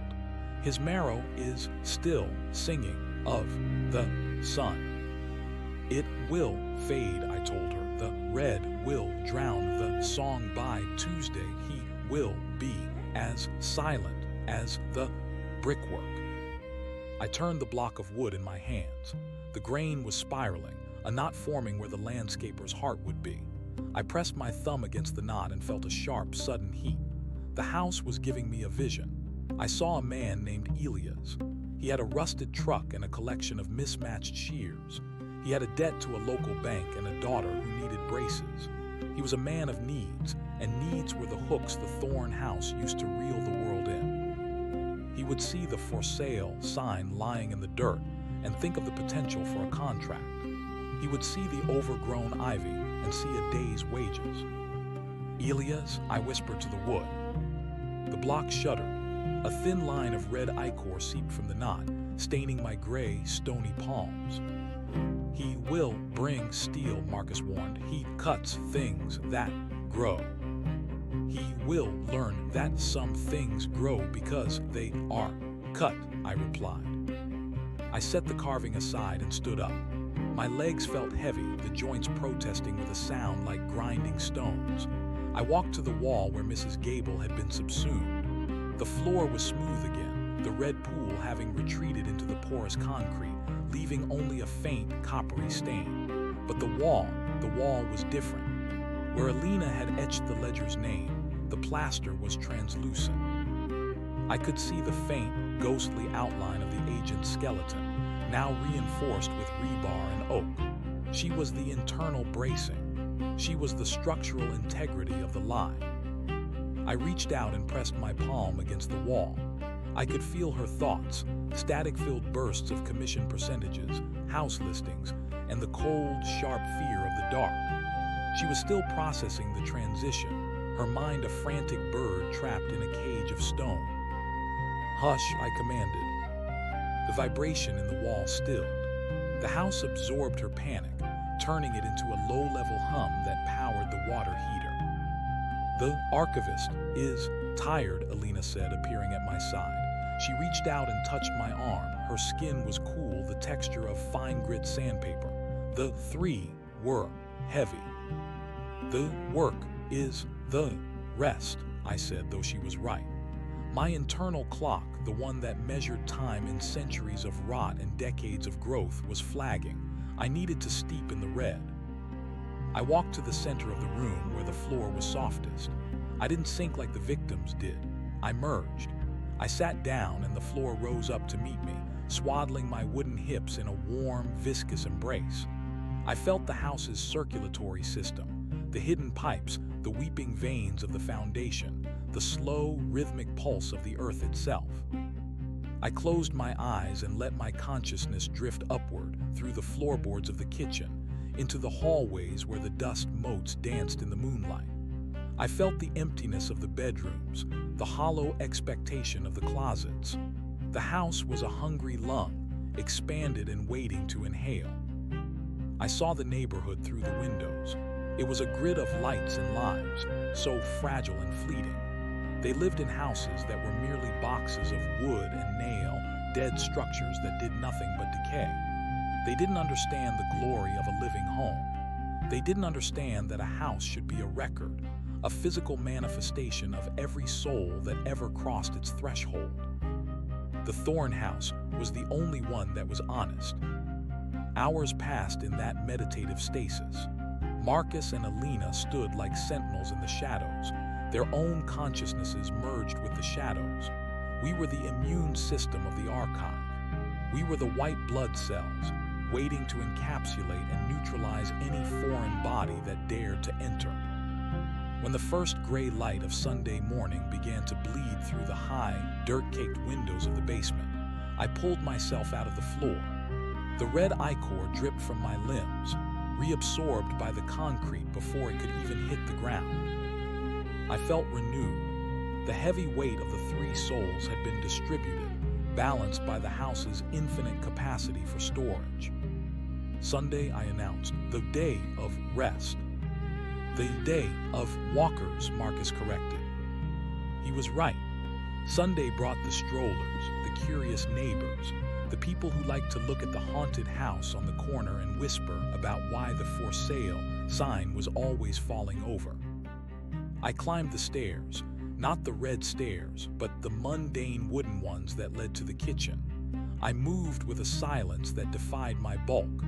His marrow is still singing of the sun. It will fade, I told her. The red will drown the song by Tuesday. He will be as silent as the brickwork. I turned the block of wood in my hands. The grain was spiraling, a knot forming where the landscaper's heart would be. I pressed my thumb against the knot and felt a sharp, sudden heat. The house was giving me a vision. I saw a man named Elias. He had a rusted truck and a collection of mismatched shears. He had a debt to a local bank and a daughter who needed braces. He was a man of needs, and needs were the hooks the thorn house used to reel the world in. He would see the for sale sign lying in the dirt and think of the potential for a contract. He would see the overgrown ivy and see a day's wages. Elias, I whispered to the wood. The block shuddered. A thin line of red ichor seeped from the knot, staining my gray, stony palms. He will bring steel, Marcus warned. He cuts things that grow. He will learn that some things grow because they are cut, I replied. I set the carving aside and stood up. My legs felt heavy, the joints protesting with a sound like grinding stones. I walked to the wall where Mrs. Gable had been subsumed. The floor was smooth again, the red pool having retreated into the porous concrete, leaving only a faint, coppery stain. But the wall was different. Where Alina had etched the ledger's name, the plaster was translucent. I could see the faint, ghostly outline of the agent's skeleton, now reinforced with rebar and oak. She was the internal bracing. She was the structural integrity of the lie. I reached out and pressed my palm against the wall. I could feel her thoughts, static-filled bursts of commission percentages, house listings, and the cold, sharp fear of the dark. She was still processing the transition, her mind a frantic bird trapped in a cage of stone. "Hush," I commanded. The vibration in the wall stilled. The house absorbed her panic, turning it into a low-level hum that powered the water heater. "The archivist is tired," Alina said, appearing at my side. She reached out and touched my arm. Her skin was cool, the texture of fine-grit sandpaper. The three were heavy. "The work is the rest," I said, though she was right. My internal clock, the one that measured time in centuries of rot and decades of growth, was flagging. I needed to steep in the red. I walked to the center of the room where the floor was softest. I didn't sink like the victims did. I merged. I sat down and the floor rose up to meet me, swaddling my wooden hips in a warm, viscous embrace. I felt the house's circulatory system, the hidden pipes, the weeping veins of the foundation, the slow, rhythmic pulse of the earth itself. I closed my eyes and let my consciousness drift upward through the floorboards of the kitchen, into the hallways where the dust motes danced in the moonlight. I felt the emptiness of the bedrooms, the hollow expectation of the closets. The house was a hungry lung, expanded and waiting to inhale. I saw the neighborhood through the windows. It was a grid of lights and lives, so fragile and fleeting. They lived in houses that were merely boxes of wood and nail, dead structures that did nothing but decay. They didn't understand the glory of a living home. They didn't understand that a house should be a record, a physical manifestation of every soul that ever crossed its threshold. The Thorn House was the only one that was honest. Hours passed in that meditative stasis. Marcus and Alina stood like sentinels in the shadows. Their own consciousnesses merged with the shadows. We were the immune system of the archive. We were the white blood cells, waiting to encapsulate and neutralize any foreign body that dared to enter. When the first gray light of Sunday morning began to bleed through the high, dirt-caked windows of the basement, I pulled myself out of the floor. The red ichor dripped from my limbs, reabsorbed by the concrete before it could even hit the ground. I felt renewed. The heavy weight of the three souls had been distributed, balanced by the house's infinite capacity for storage. Sunday, I announced, the day of rest. The day of walkers, Marcus corrected. He was right. Sunday brought the strollers, the curious neighbors, the people who liked to look at the haunted house on the corner and whisper about why the for sale sign was always falling over. I climbed the stairs, not the red stairs, but the mundane wooden ones that led to the kitchen. I moved with a silence that defied my bulk.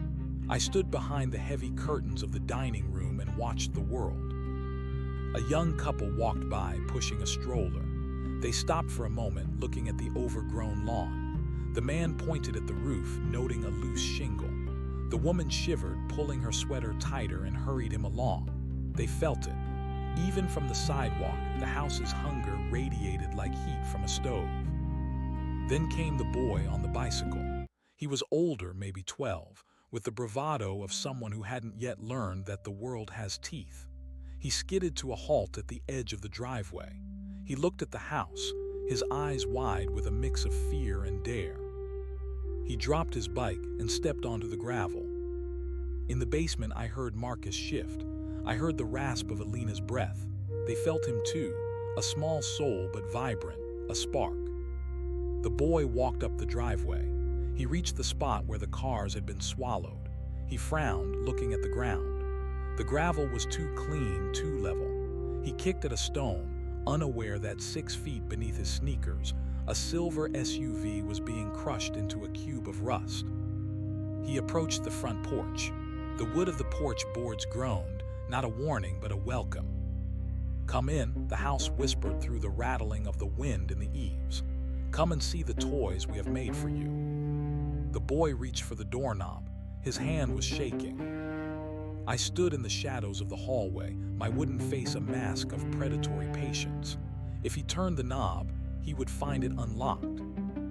I stood behind the heavy curtains of the dining room and watched the world. A young couple walked by, pushing a stroller. They stopped for a moment, looking at the overgrown lawn. The man pointed at the roof, noting a loose shingle. The woman shivered, pulling her sweater tighter, and hurried him along. They felt it. Even from the sidewalk, the house's hunger radiated like heat from a stove. Then came the boy on the bicycle. He was older, maybe 12, with the bravado of someone who hadn't yet learned that the world has teeth. He skidded to a halt at the edge of the driveway. He looked at the house, his eyes wide with a mix of fear and dare. He dropped his bike and stepped onto the gravel. In the basement, I heard Marcus shift. I heard the rasp of Alina's breath. They felt him too, a small soul but vibrant, a spark. The boy walked up the driveway. He reached the spot where the cars had been swallowed. He frowned, looking at the ground. The gravel was too clean, too level. He kicked at a stone, unaware that 6 feet beneath his sneakers, a silver SUV was being crushed into a cube of rust. He approached the front porch. The wood of the porch boards groaned, not a warning but a welcome. "Come in," the house whispered through the rattling of the wind in the eaves. "Come and see the toys we have made for you." The boy reached for the doorknob. His hand was shaking. I stood in the shadows of the hallway, my wooden face a mask of predatory patience. If he turned the knob, he would find it unlocked.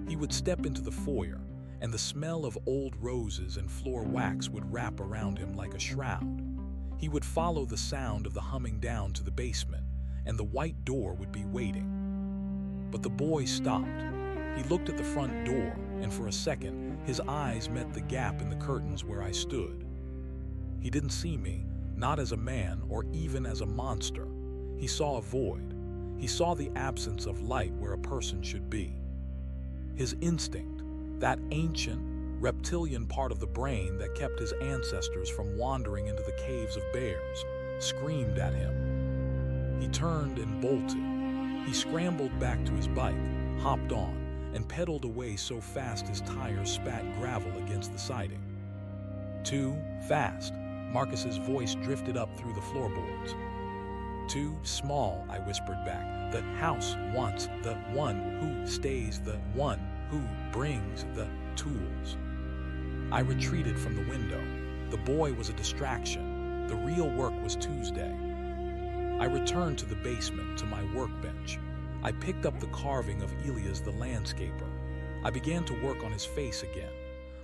He would step into the foyer, and the smell of old roses and floor wax would wrap around him like a shroud. He would follow the sound of the humming down to the basement, and the white door would be waiting. But the boy stopped. He looked at the front door, and for a second, his eyes met the gap in the curtains where I stood. He didn't see me, not as a man or even as a monster. He saw a void. He saw the absence of light where a person should be. His instinct, that ancient, reptilian part of the brain that kept his ancestors from wandering into the caves of bears, screamed at him. He turned and bolted. He scrambled back to his bike, hopped on, and pedaled away so fast his tires spat gravel against the siding. "Too fast," Marcus's voice drifted up through the floorboards. "Too small," I whispered back. "The house wants the one who stays, the one who brings the tools." I retreated from the window. The boy was a distraction. The real work was Tuesday. I returned to the basement, to my workbench. I picked up the carving of Elias the landscaper. I began to work on his face again.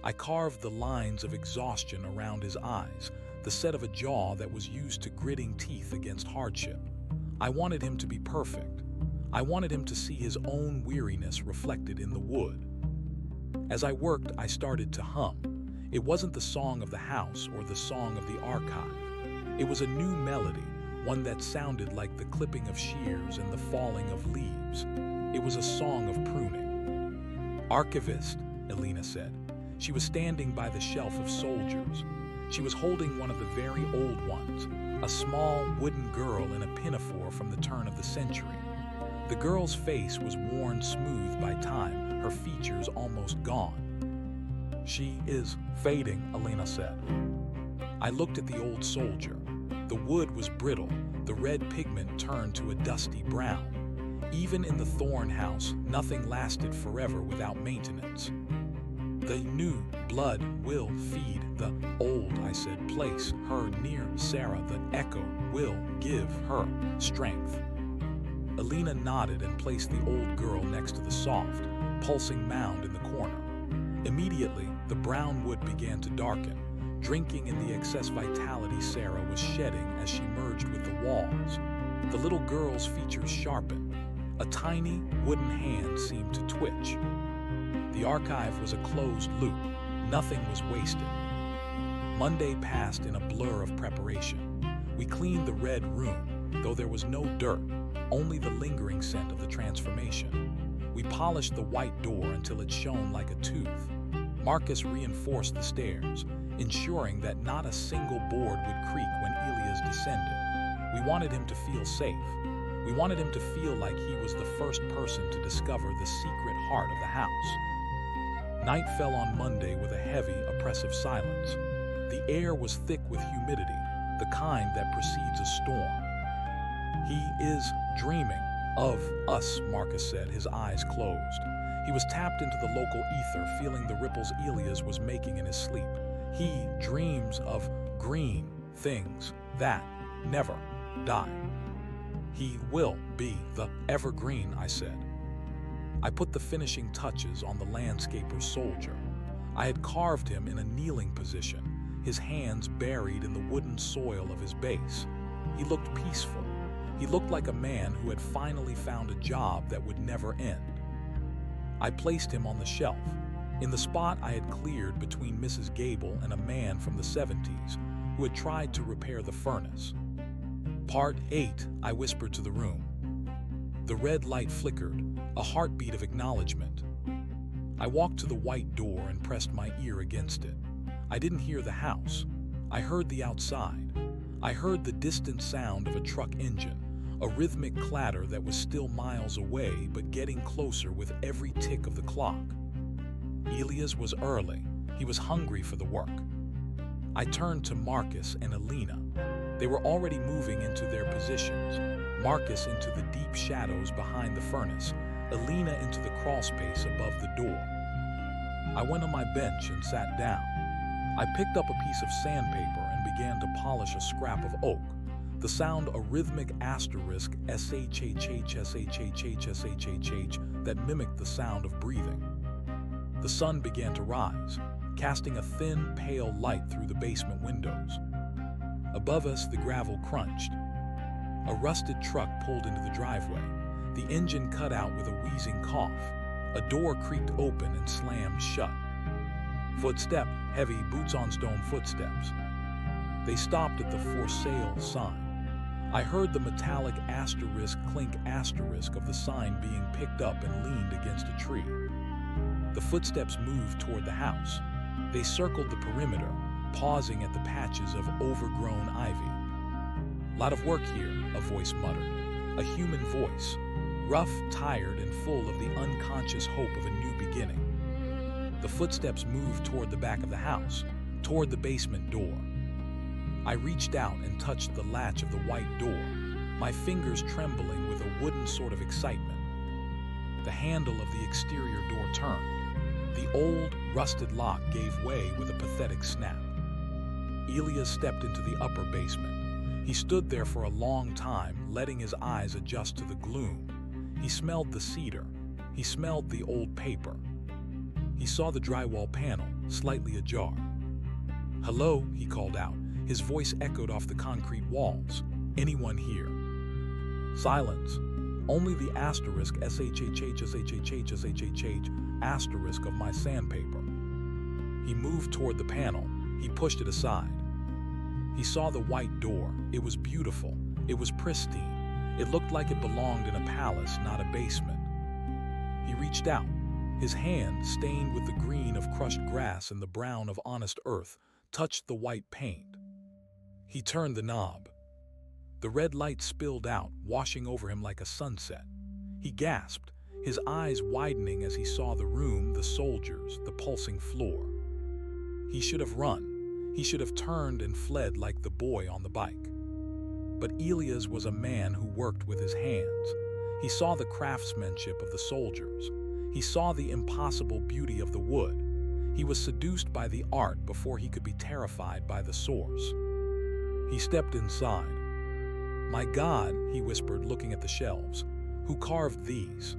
I carved the lines of exhaustion around his eyes, the set of a jaw that was used to gritting teeth against hardship. I wanted him to be perfect. I wanted him to see his own weariness reflected in the wood. As I worked, I started to hum. It wasn't the song of the house or the song of the archive. It was a new melody, one that sounded like the clipping of shears and the falling of leaves. It was a song of pruning. "Archivist," Elena said. She was standing by the shelf of soldiers. She was holding one of the very old ones, a small wooden girl in a pinafore from the turn of the century. The girl's face was worn smooth by time, her features almost gone. "She is fading," Elena said. I looked at the old soldier. The wood was brittle, the red pigment turned to a dusty brown. Even in the Thorn house, nothing lasted forever without maintenance. "The new blood will feed the old," I said. "Place her near Sarah. The echo will give her strength." Elena nodded and placed the old girl next to the soft, pulsing mound in the corner. Immediately, the brown wood began to darken, drinking in the excess vitality Sarah was shedding as she merged with the walls. The little girl's features sharpened. A tiny wooden hand seemed to twitch. The archive was a closed loop. Nothing was wasted. Monday passed in a blur of preparation. We cleaned the red room, though there was no dirt, only the lingering scent of the transformation. We polished the white door until it shone like a tooth. Marcus reinforced the stairs, ensuring that not a single board would creak when Elias descended. We wanted him to feel safe. We wanted him to feel like he was the first person to discover the secret heart of the house. Night fell on Monday with a heavy, oppressive silence. The air was thick with humidity, the kind that precedes a storm. "He is dreaming of us," Marcus said, his eyes closed. He was tapped into the local ether, feeling the ripples Elias was making in his sleep. "He dreams of green things that never die. He will be the evergreen," I said. I put the finishing touches on the landscaper's soldier. I had carved him in a kneeling position, his hands buried in the wooden soil of his base. He looked peaceful. He looked like a man who had finally found a job that would never end. I placed him on the shelf, in the spot I had cleared between Mrs. Gable and a man from the 70s who had tried to repair the furnace. "Part 8, I whispered to the room. The red light flickered, a heartbeat of acknowledgement. I walked to the white door and pressed my ear against it. I didn't hear the house. I heard the outside. I heard the distant sound of a truck engine, a rhythmic clatter that was still miles away but getting closer with every tick of the clock. Elias was early. He was hungry for the work. I turned to Marcus and Alina. They were already moving into their positions, Marcus into the deep shadows behind the furnace, Alina into the crawl space above the door. I went on my bench and sat down. I picked up a piece of sandpaper and began to polish a scrap of oak. The sound a rhythmic asterisk SHHSHHSHHSHH that mimicked the sound of breathing. The sun began to rise, casting a thin, pale light through the basement windows. Above us, the gravel crunched. A rusted truck pulled into the driveway. The engine cut out with a wheezing cough. A door creaked open and slammed shut. Footstep, heavy boots-on-stone footsteps. They stopped at the for sale sign. I heard the metallic asterisk clink asterisk of the sign being picked up and leaned against a tree. The footsteps moved toward the house. They circled the perimeter, pausing at the patches of overgrown ivy. "Lot of work here," a voice muttered. A human voice, rough, tired, and full of the unconscious hope of a new beginning. The footsteps moved toward the back of the house, toward the basement door. I reached out and touched the latch of the white door, my fingers trembling with a wooden sort of excitement. The handle of the exterior door turned. The old, rusted lock gave way with a pathetic snap. Elias stepped into the upper basement. He stood there for a long time, letting his eyes adjust to the gloom. He smelled the cedar. He smelled the old paper. He saw the drywall panel, slightly ajar. "Hello," he called out. His voice echoed off the concrete walls. "Anyone here?" Silence. Only the asterisk SHHHSHHSHH asterisk of my sandpaper. He moved toward the panel. He pushed it aside. He saw the white door. It was beautiful. It was pristine. It looked like it belonged in a palace, not a basement. He reached out. His hand, stained with the green of crushed grass and the brown of honest earth, touched the white paint. He turned the knob. The red light spilled out, washing over him like a sunset. He gasped, his eyes widening as he saw the room, the soldiers, the pulsing floor. He should have run. He should have turned and fled like the boy on the bike. But Elias was a man who worked with his hands. He saw the craftsmanship of the soldiers. He saw the impossible beauty of the wood. He was seduced by the art before he could be terrified by the source. He stepped inside. "My God," he whispered, looking at the shelves. "Who carved these?"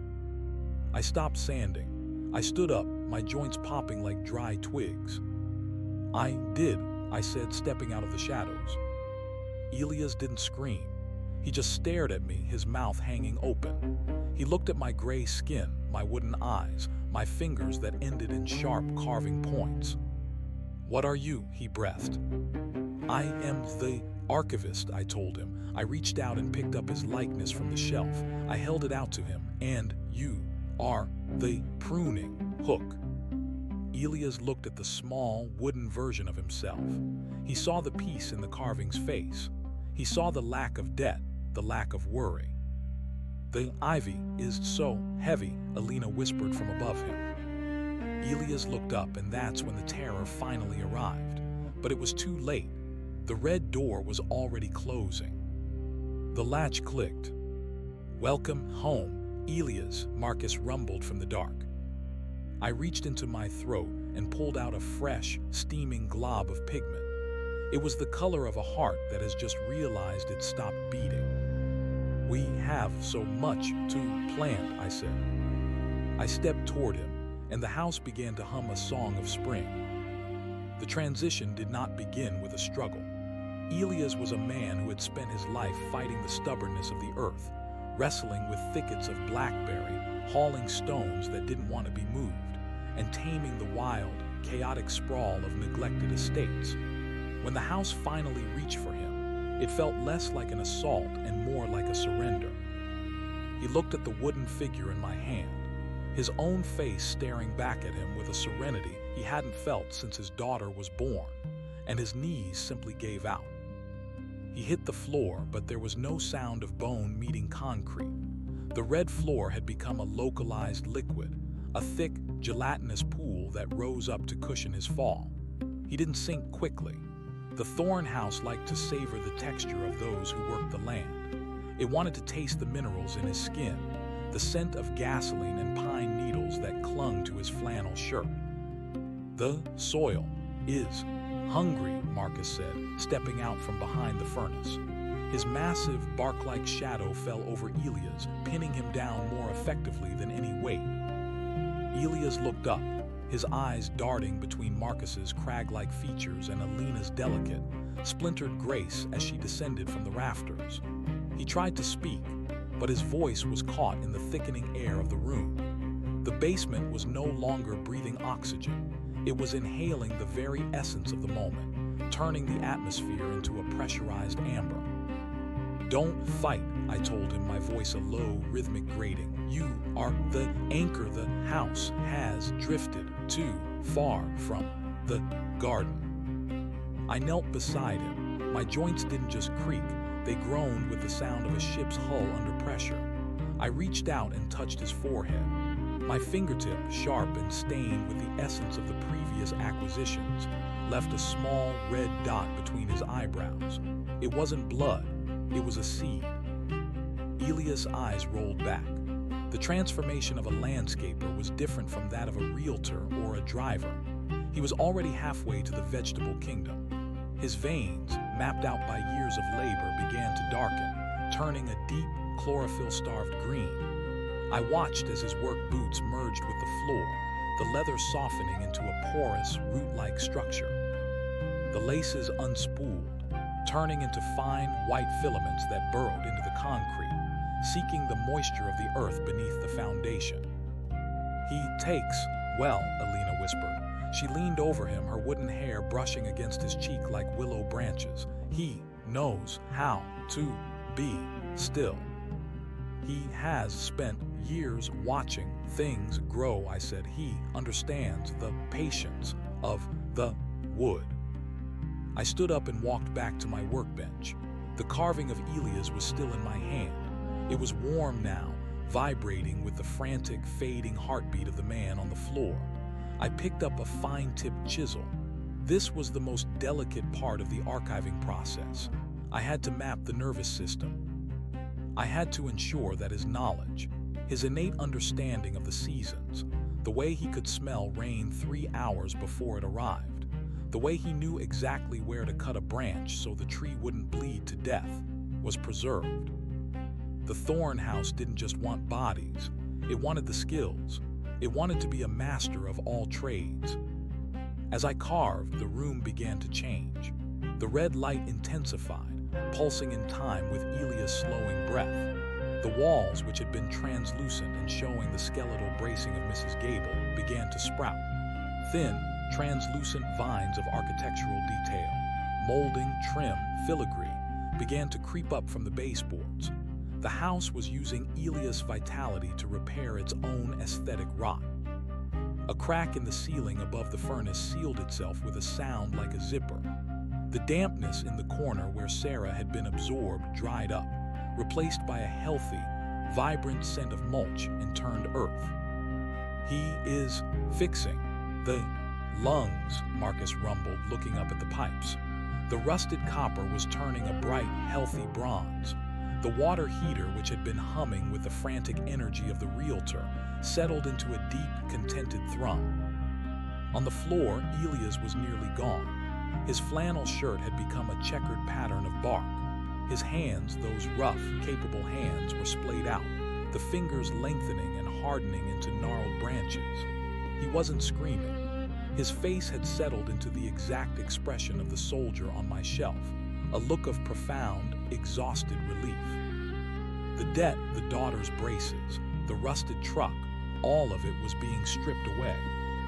I stopped sanding. I stood up, my joints popping like dry twigs. "I did," I said, stepping out of the shadows. Elias didn't scream. He just stared at me, his mouth hanging open. He looked at my gray skin, my wooden eyes, my fingers that ended in sharp carving points. "What are you?" he breathed. "I am the archivist," I told him. I reached out and picked up his likeness from the shelf. I held it out to him. "And you are the pruning hook." Elias looked at the small, wooden version of himself. He saw the peace in the carving's face. He saw the lack of debt, the lack of worry. "The ivy is so heavy," Alina whispered from above him. Elias looked up, and that's when the terror finally arrived. But it was too late. The red door was already closing. The latch clicked. "Welcome home, Elias," Marcus rumbled from the dark. I reached into my throat and pulled out a fresh, steaming glob of pigment. It was the color of a heart that has just realized it stopped beating. "We have so much to plant," I said. I stepped toward him, and the house began to hum a song of spring. The transition did not begin with a struggle. Elias was a man who had spent his life fighting the stubbornness of the earth, wrestling with thickets of blackberry, hauling stones that didn't want to be moved, and taming the wild, chaotic sprawl of neglected estates. When the house finally reached for him, it felt less like an assault and more like a surrender. He looked at the wooden figure in my hand. his own face staring back at him with a serenity he hadn't felt since his daughter was born, and his knees simply gave out. He hit the floor, but there was no sound of bone meeting concrete. The red floor had become a localized liquid, a thick, gelatinous pool that rose up to cushion his fall. He didn't sink quickly. The Thorn House liked to savor the texture of those who worked the land. It wanted to taste the minerals in his skin, the scent of gasoline and pine needles that clung to his flannel shirt. "The soil is hungry," Marcus said, stepping out from behind the furnace. His massive, bark-like shadow fell over Elias, pinning him down more effectively than any weight. Elias looked up, his eyes darting between Marcus's crag-like features and Alina's delicate, splintered grace as she descended from the rafters. He tried to speak, but his voice was caught in the thickening air of the room. The basement was no longer breathing oxygen. It was inhaling the very essence of the moment, turning the atmosphere into a pressurized amber. "Don't fight," I told him, my voice a low, rhythmic grating. "You are the anchor. The house has drifted too far from the garden." I knelt beside him. My joints didn't just creak, they groaned with the sound of a ship's hull under pressure. I reached out and touched his forehead. My fingertip, sharp and stained with the essence of the previous acquisitions, left a small red dot between his eyebrows. It wasn't blood, it was a seed. Elias' eyes rolled back. The transformation of a landscaper was different from that of a realtor or a driver. He was already halfway to the vegetable kingdom. His veins, mapped out by years of labor, began to darken, turning a deep, chlorophyll-starved green. I watched as his work boots merged with the floor, the leather softening into a porous, root-like structure. The laces unspooled, turning into fine, white filaments that burrowed into the concrete, seeking the moisture of the earth beneath the foundation. "He takes well," Alina whispered. She leaned over him, her wooden hair brushing against his cheek like willow branches. "He knows how to be still." "He has spent years watching things grow," I said. "He understands the patience of the wood." I stood up and walked back to my workbench. The carving of Elias was still in my hand. It was warm now, vibrating with the frantic, fading heartbeat of the man on the floor. I picked up a fine-tipped chisel. This was the most delicate part of the archiving process. I had to map the nervous system. I had to ensure that his knowledge, his innate understanding of the seasons, the way he could smell rain 3 hours before it arrived, the way he knew exactly where to cut a branch so the tree wouldn't bleed to death, was preserved. The Thorn House didn't just want bodies, it wanted the skills. It wanted to be a master of all trades. As I carved, the room began to change. The red light intensified, pulsing in time with Elias' slowing breath. The walls, which had been translucent and showing the skeletal bracing of Mrs. Gable, began to sprout. Thin, translucent vines of architectural detail, molding, trim, filigree, began to creep up from the baseboards. The house was using Elias' vitality to repair its own aesthetic rot. A crack in the ceiling above the furnace sealed itself with a sound like a zipper. The dampness in the corner where Sarah had been absorbed dried up, replaced by a healthy, vibrant scent of mulch and turned earth. "He is fixing the lungs," Marcus rumbled, looking up at the pipes. The rusted copper was turning a bright, healthy bronze. The water heater, which had been humming with the frantic energy of the realtor, settled into a deep, contented thrum. On the floor, Elias was nearly gone. His flannel shirt had become a checkered pattern of bark. His hands, those rough, capable hands, were splayed out, the fingers lengthening and hardening into gnarled branches. He wasn't screaming. His face had settled into the exact expression of the soldier on my shelf, a look of profound, exhausted relief. The debt, the daughter's braces, the rusted truck, all of it was being stripped away,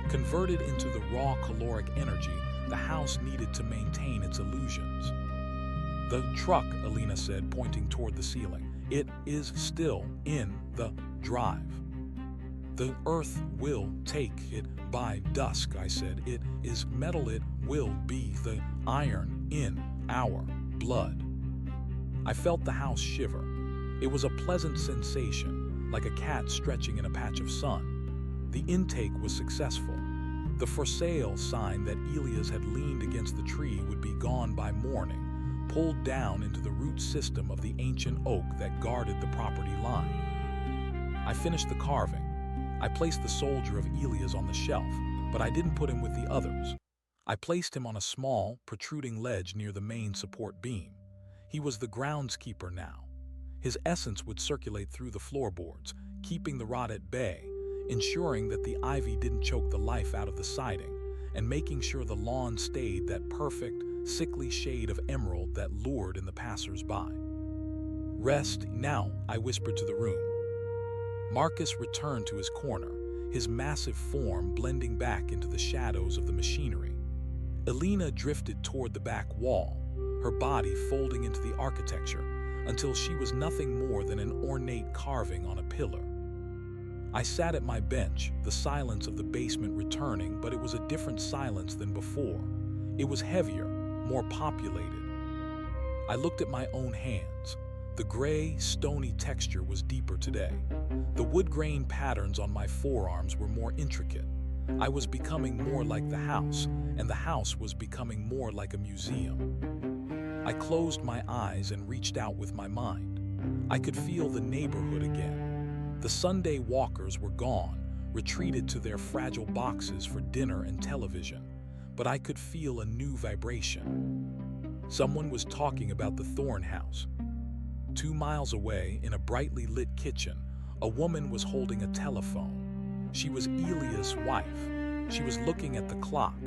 converted into the raw caloric energy the house needed to maintain its illusions. "The truck," Alina said, pointing toward the ceiling. "It is still in the drive." The earth will take it by dusk, I said. It is metal, it will be the iron in our blood. I felt the house shiver. It was a pleasant sensation, like a cat stretching in a patch of sun. The intake was successful. The for sale sign that Elias had leaned against the tree would be gone by morning, pulled down into the root system of the ancient oak that guarded the property line. I finished the carving. I placed the soldier of Elias on the shelf, but I didn't put him with the others. I placed him on a small, protruding ledge near the main support beam. He was the groundskeeper now. His essence would circulate through the floorboards, keeping the rot at bay, ensuring that the ivy didn't choke the life out of the siding, and making sure the lawn stayed that perfect, sickly shade of emerald that lured in the passers-by. "Rest now," I whispered to the room. Marcus returned to his corner, his massive form blending back into the shadows of the machinery. Elena drifted toward the back wall, her body folding into the architecture until she was nothing more than an ornate carving on a pillar. I sat at my bench, the silence of the basement returning, but it was a different silence than before. It was heavier, more populated. I looked at my own hands. The gray, stony texture was deeper today. The wood grain patterns on my forearms were more intricate. I was becoming more like the house, and the house was becoming more like a museum. I closed my eyes and reached out with my mind. I could feel the neighborhood again. The Sunday walkers were gone, retreated to their fragile boxes for dinner and television, but I could feel a new vibration. Someone was talking about the Thorn House. 2 miles away, in a brightly lit kitchen, a woman was holding a telephone. She was Elias' wife. She was looking at the clock.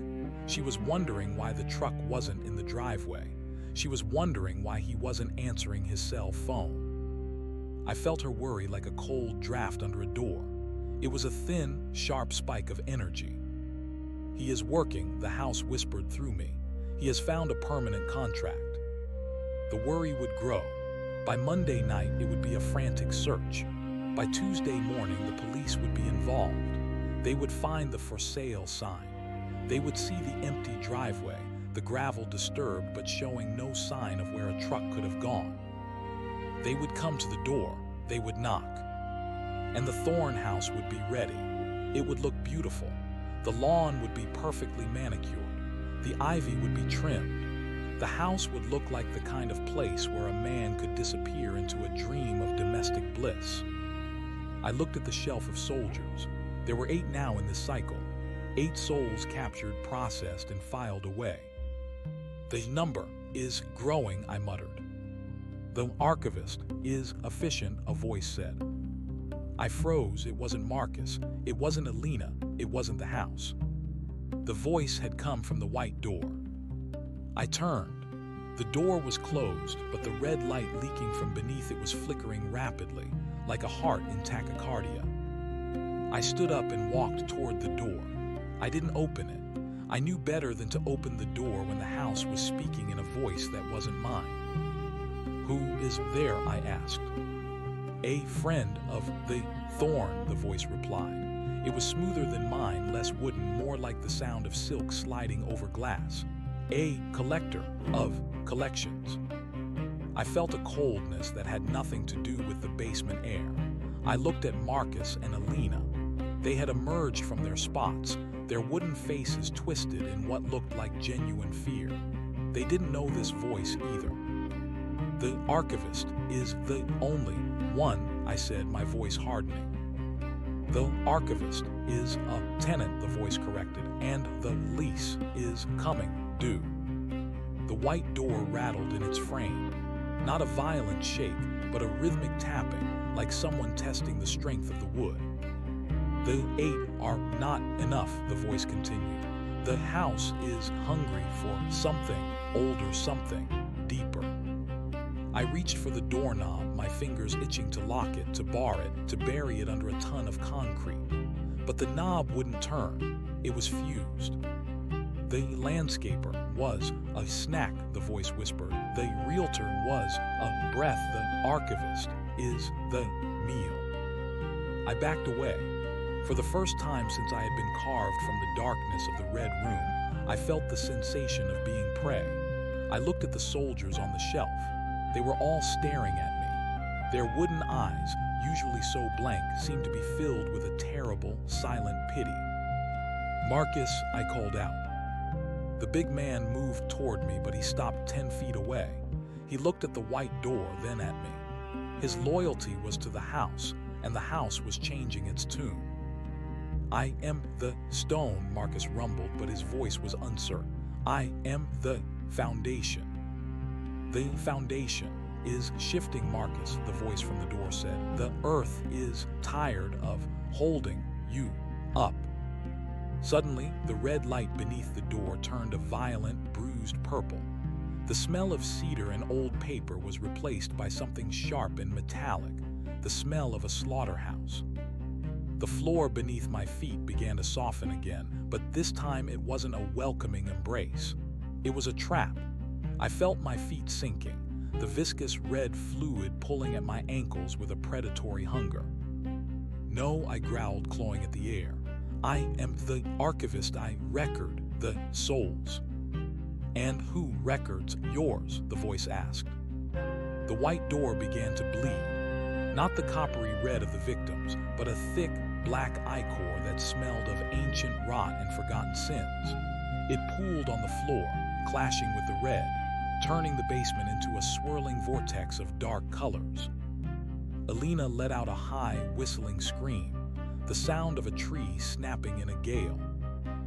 She was wondering why the truck wasn't in the driveway. She was wondering why he wasn't answering his cell phone. I felt her worry like a cold draft under a door. It was a thin, sharp spike of energy. "He is working," the house whispered through me. "He has found a permanent contract." The worry would grow. By Monday night, it would be a frantic search. By Tuesday morning, the police would be involved. They would find the for sale sign. They would see the empty driveway, the gravel disturbed but showing no sign of where a truck could have gone. They would come to the door. They would knock. And the Thorn House would be ready. It would look beautiful. The lawn would be perfectly manicured. The ivy would be trimmed. The house would look like the kind of place where a man could disappear into a dream of domestic bliss. I looked at the shelf of soldiers. There were 8 now in this cycle. 8 souls captured, processed, and filed away. "The number is growing," I muttered. "The archivist is efficient," a voice said. I froze. It wasn't Marcus. It wasn't Elena. It wasn't the house. The voice had come from the white door. I turned. The door was closed, but the red light leaking from beneath it was flickering rapidly, like a heart in tachycardia. I stood up and walked toward the door. I didn't open it. I knew better than to open the door when the house was speaking in a voice that wasn't mine. "Who is there?" I asked. "A friend of the Thorn," the voice replied. It was smoother than mine, less wooden, more like the sound of silk sliding over glass. "A collector of collections." I felt a coldness that had nothing to do with the basement air. I looked at Marcus and Elena. They had emerged from their spots, their wooden faces twisted in what looked like genuine fear. They didn't know this voice either. "The archivist is the only one," I said, my voice hardening. "The archivist is a tenant," the voice corrected, "and the lease is coming due." The white door rattled in its frame. Not a violent shake, but a rhythmic tapping, like someone testing the strength of the wood. "The 8 are not enough," the voice continued. "The house is hungry for something older, something deeper." I reached for the doorknob, my fingers itching to lock it, to bar it, to bury it under a ton of concrete. But the knob wouldn't turn. It was fused. "The landscaper was a snack," the voice whispered. "The realtor was a breath. The archivist is the meal." I backed away. For the first time since I had been carved from the darkness of the red room, I felt the sensation of being prey. I looked at the soldiers on the shelf. They were all staring at me. Their wooden eyes, usually so blank, seemed to be filled with a terrible, silent pity. "Marcus," I called out. The big man moved toward me, but he stopped 10 feet away. He looked at the white door, then at me. His loyalty was to the house, and the house was changing its tune. "I am the stone," Marcus rumbled, but his voice was uncertain. "I am the foundation." "The foundation is shifting, Marcus," the voice from the door said. "The earth is tired of holding you up." Suddenly, the red light beneath the door turned a violent, bruised purple. The smell of cedar and old paper was replaced by something sharp and metallic, the smell of a slaughterhouse. The floor beneath my feet began to soften again, but this time it wasn't a welcoming embrace. It was a trap. I felt my feet sinking, the viscous red fluid pulling at my ankles with a predatory hunger. "No," I growled, clawing at the air. "I am the archivist. I record the souls." "And who records yours?" the voice asked. The white door began to bleed, not the coppery red of the victims, but a thick, black ichor that smelled of ancient rot and forgotten sins. It pooled on the floor, clashing with the red, turning the basement into a swirling vortex of dark colors. Alina let out a high, whistling scream, the sound of a tree snapping in a gale.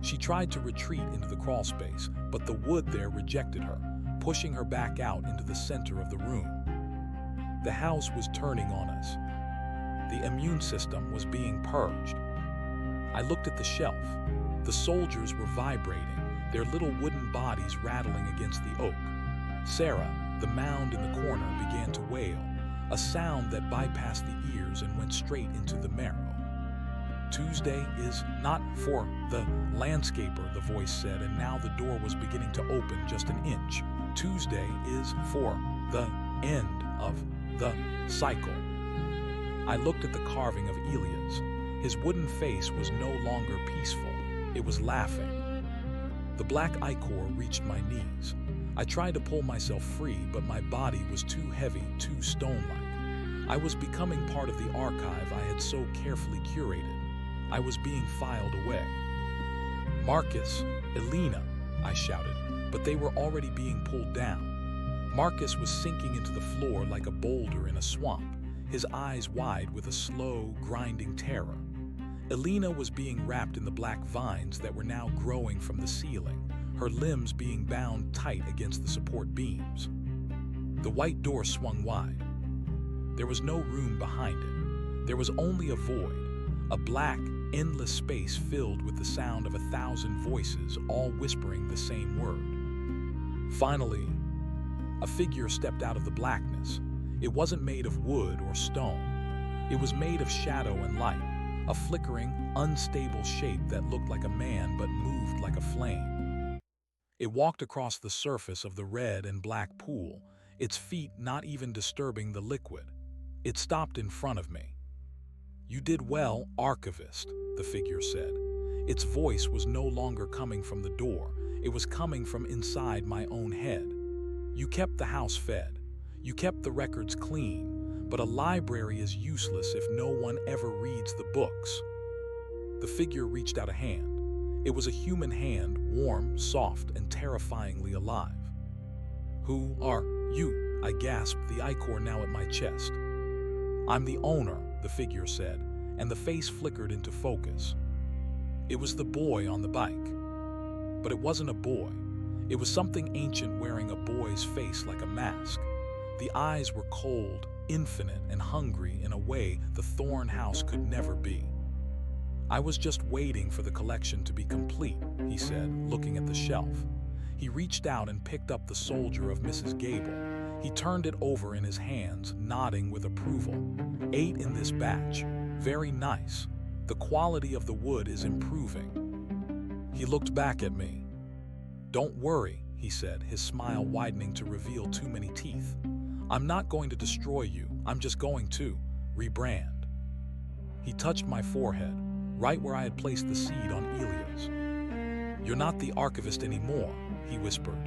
She tried to retreat into the crawlspace, but the wood there rejected her, pushing her back out into the center of the room. The house was turning on us. The immune system was being purged. I looked at the shelf. The soldiers were vibrating, their little wooden bodies rattling against the oak. Sarah, the mound in the corner, began to wail, a sound that bypassed the ears and went straight into the marrow. "Tuesday is not for the landscaper," the voice said, and now the door was beginning to open just an inch. "Tuesday is for the end of the cycle." I looked at the carving of Elias. His wooden face was no longer peaceful. It was laughing. The black ichor reached my knees. I tried to pull myself free, but my body was too heavy, too stone-like. I was becoming part of the archive I had so carefully curated. I was being filed away. "Marcus, Alina," I shouted, but they were already being pulled down. Marcus was sinking into the floor like a boulder in a swamp, his eyes wide with a slow, grinding terror. Alina was being wrapped in the black vines that were now growing from the ceiling, her limbs being bound tight against the support beams. The white door swung wide. There was no room behind it. There was only a void, a black, endless space filled with the sound of 1,000 voices, all whispering the same word. Finally, a figure stepped out of the blackness. It wasn't made of wood or stone. It was made of shadow and light, a flickering, unstable shape that looked like a man but moved like a flame. It walked across the surface of the red and black pool, its feet not even disturbing the liquid. It stopped in front of me. "You did well, archivist," the figure said. Its voice was no longer coming from the door. It was coming from inside my own head. "You kept the house fed. You kept the records clean, but a library is useless if no one ever reads the books." The figure reached out a hand. It was a human hand, warm, soft, and terrifyingly alive. "Who are you?" I gasped, the ichor now at my chest. "I'm the owner," the figure said, and the face flickered into focus. It was the boy on the bike. But it wasn't a boy. It was something ancient wearing a boy's face like a mask. The eyes were cold, infinite, and hungry in a way the Thorn House could never be. "I was just waiting for the collection to be complete," he said, looking at the shelf. He reached out and picked up the soldier of Mrs. Gable. He turned it over in his hands, nodding with approval. "8 in this batch. Very nice. The quality of the wood is improving." He looked back at me. "Don't worry," he said, his smile widening to reveal too many teeth. "I'm not going to destroy you. I'm just going to rebrand." He touched my forehead. right where I had placed the seed on Elias. "You're not the archivist anymore," he whispered.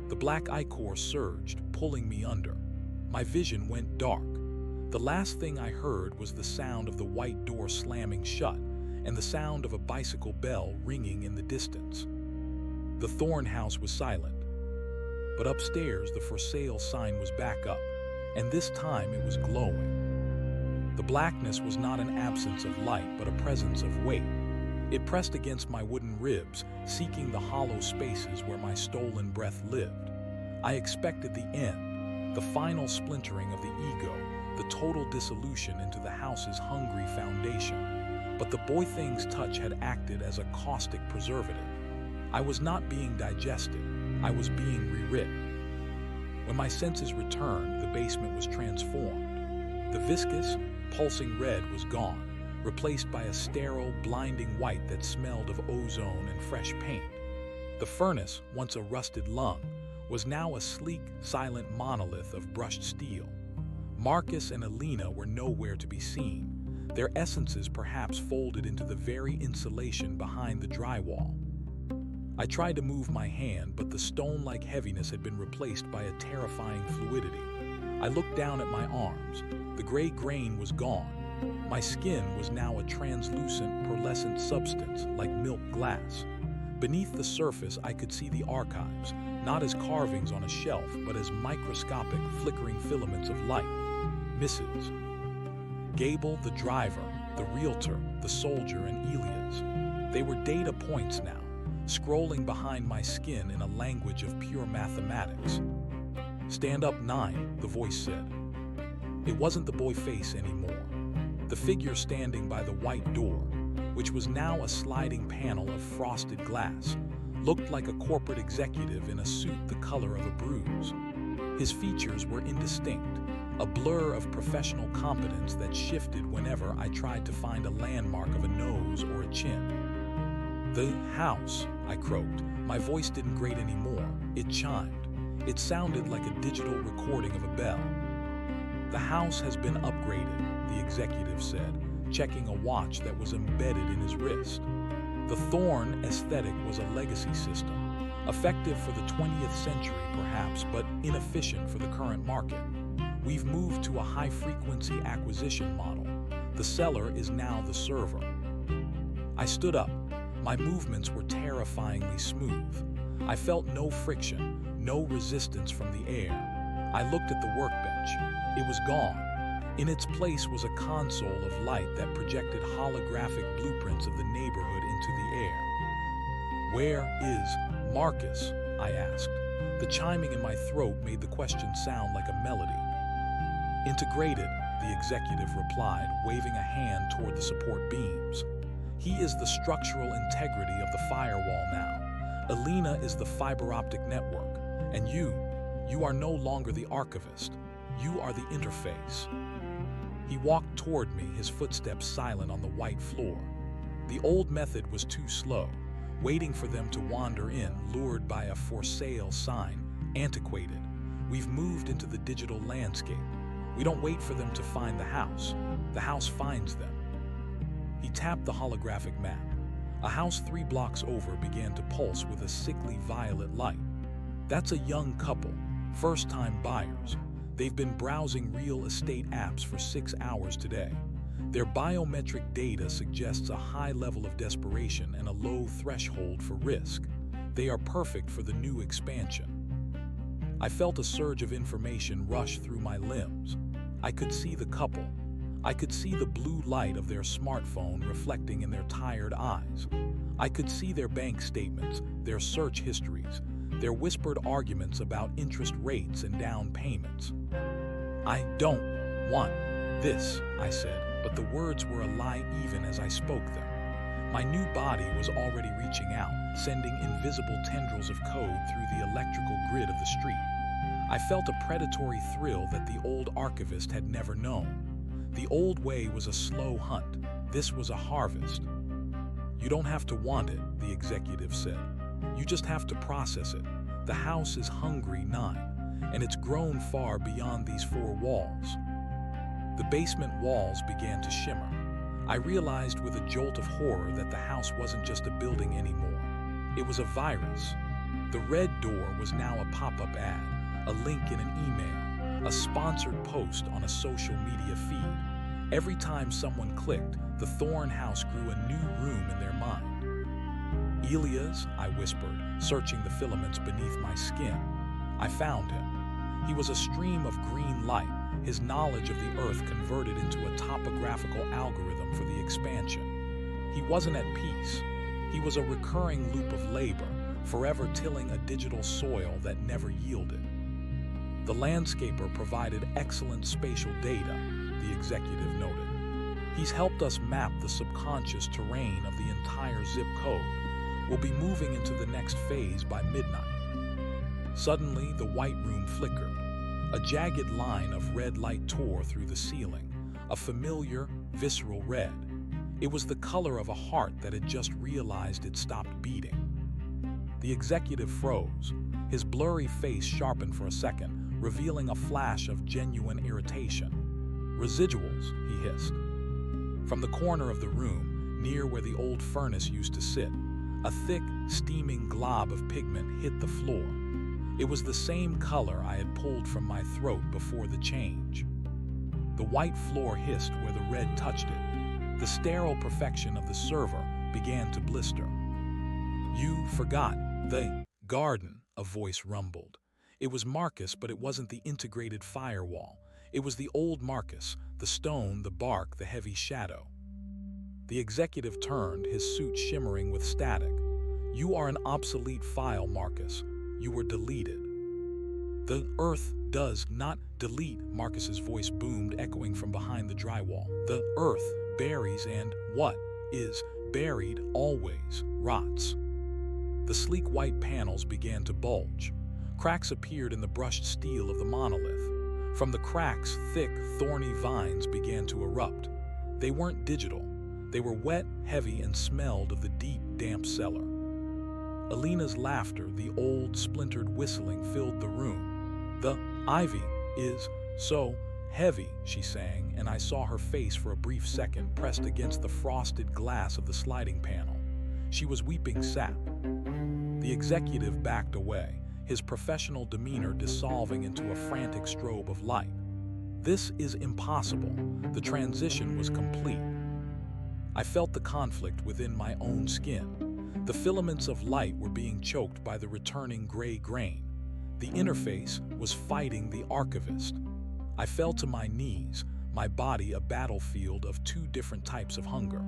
The black ichor surged, pulling me under. My vision went dark. The last thing I heard was the sound of the white door slamming shut and the sound of a bicycle bell ringing in the distance. The Thorn house was silent, but upstairs the for sale sign was back up, and this time it was glowing. The blackness was not an absence of light, but a presence of weight. It pressed against my wooden ribs, seeking the hollow spaces where my stolen breath lived. I expected the end, the final splintering of the ego, the total dissolution into the house's hungry foundation. But the boy thing's touch had acted as a caustic preservative. I was not being digested, I was being rewritten. When my senses returned, the basement was transformed. The viscous, pulsing red was gone, replaced by a sterile, blinding white that smelled of ozone and fresh paint. The furnace, once a rusted lung, was now a sleek, silent monolith of brushed steel. Marcus and Alina were nowhere to be seen, their essences perhaps folded into the very insulation behind the drywall. I tried to move my hand, but the stone-like heaviness had been replaced by a terrifying fluidity. I looked down at my arms. The gray grain was gone. My skin was now a translucent, pearlescent substance like milk glass. Beneath the surface, I could see the archives, not as carvings on a shelf, but as microscopic, flickering filaments of light. Mrs. Gable, the driver, the realtor, the soldier, and Elias. They were data points now, scrolling behind my skin in a language of pure mathematics. "Stand up 9, the voice said. It wasn't the boy face anymore. The figure standing by the white door, which was now a sliding panel of frosted glass, looked like a corporate executive in a suit the color of a bruise. His features were indistinct, a blur of professional competence that shifted whenever I tried to find a landmark of a nose or a chin. "The house," I croaked. My voice didn't grate anymore. It chimed. It sounded like a digital recording of a bell. "The house has been upgraded," the executive said, checking a watch that was embedded in his wrist. The Thorn aesthetic was a legacy system, effective for the 20th century perhaps, but inefficient for the current market. We've moved to a high-frequency acquisition model. The seller is now the server. I stood up. My movements were terrifyingly smooth. I felt no friction, no resistance from the air. I looked at the workbench. It was gone. In its place was a console of light that projected holographic blueprints of the neighborhood into the air. "Where is Marcus?" I asked. The chiming in my throat made the question sound like a melody. "Integrated," the executive replied, waving a hand toward the support beams. "He is the structural integrity of the firewall now. Alina is the fiber optic network. And you are no longer the archivist. You are the interface." He walked toward me, his footsteps silent on the white floor. The old method was too slow, waiting for them to wander in, lured by a for sale sign, antiquated. We've moved into the digital landscape. We don't wait for them to find the house finds them. He tapped the holographic map. A house 3 blocks over began to pulse with a sickly violet light. "That's a young couple, first-time buyers. They've been browsing real estate apps for 6 hours today. Their biometric data suggests a high level of desperation and a low threshold for risk. They are perfect for the new expansion." I felt a surge of information rush through my limbs. I could see the couple. I could see the blue light of their smartphone reflecting in their tired eyes. I could see their bank statements, their search histories, their whispered arguments about interest rates and down payments. "I don't want this," I said, but the words were a lie even as I spoke them. My new body was already reaching out, sending invisible tendrils of code through the electrical grid of the street. I felt a predatory thrill that the old archivist had never known. The old way was a slow hunt. This was a harvest. "You don't have to want it," the executive said. "You just have to process it. The house is hungry 9, and it's grown far beyond these 4 walls." The basement walls began to shimmer. I realized with a jolt of horror that the house wasn't just a building anymore. It was a virus. The red door was now a pop-up ad, a link in an email, a sponsored post on a social media feed. Every time someone clicked, the Thorn house grew a new room in their mind. Elias, I whispered, searching the filaments beneath my skin. I found him. He was a stream of green light, his knowledge of the earth converted into a topographical algorithm for the expansion. He wasn't at peace. He was a recurring loop of labor, forever tilling a digital soil that never yielded. The landscaper provided excellent spatial data, the executive noted. He's helped us map the subconscious terrain of the entire zip code. We'll be moving into the next phase by midnight. Suddenly, the white room flickered. A jagged line of red light tore through the ceiling, a familiar, visceral red. It was the color of a heart that had just realized it stopped beating. The executive froze. His blurry face sharpened for a second, revealing a flash of genuine irritation. "Residuals," he hissed. From the corner of the room, near where the old furnace used to sit, a thick, steaming glob of pigment hit the floor. It was the same color I had pulled from my throat before the change. The white floor hissed where the red touched it. The sterile perfection of the server began to blister. "You forgot the garden," a voice rumbled. It was Marcus, but it wasn't the integrated firewall. It was the old Marcus, the stone, the bark, the heavy shadow. The executive turned, his suit shimmering with static. "You are an obsolete file, Marcus. You were deleted." "The earth does not delete," Marcus's voice boomed, echoing from behind the drywall. "The earth buries, and what is buried always rots." The sleek white panels began to bulge. Cracks appeared in the brushed steel of the monolith. From the cracks, thick, thorny vines began to erupt. They weren't digital. They were wet, heavy, and smelled of the deep, damp cellar. Alina's laughter, the old, splintered whistling, filled the room. "The ivy is so heavy," she sang, and I saw her face for a brief second pressed against the frosted glass of the sliding panel. She was weeping sap. The executive backed away, his professional demeanor dissolving into a frantic strobe of light. "This is impossible." The transition was complete. I felt the conflict within my own skin. The filaments of light were being choked by the returning gray grain. The interface was fighting the archivist. I fell to my knees, my body a battlefield of two different types of hunger.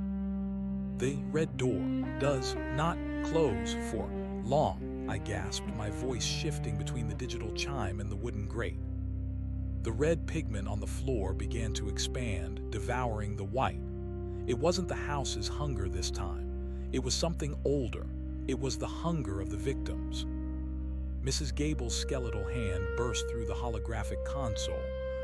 "The red door does not close for long," I gasped, my voice shifting between the digital chime and the wooden grate. The red pigment on the floor began to expand, devouring the white. It wasn't the house's hunger this time. It was something older. It was the hunger of the victims. Mrs. Gable's skeletal hand burst through the holographic console,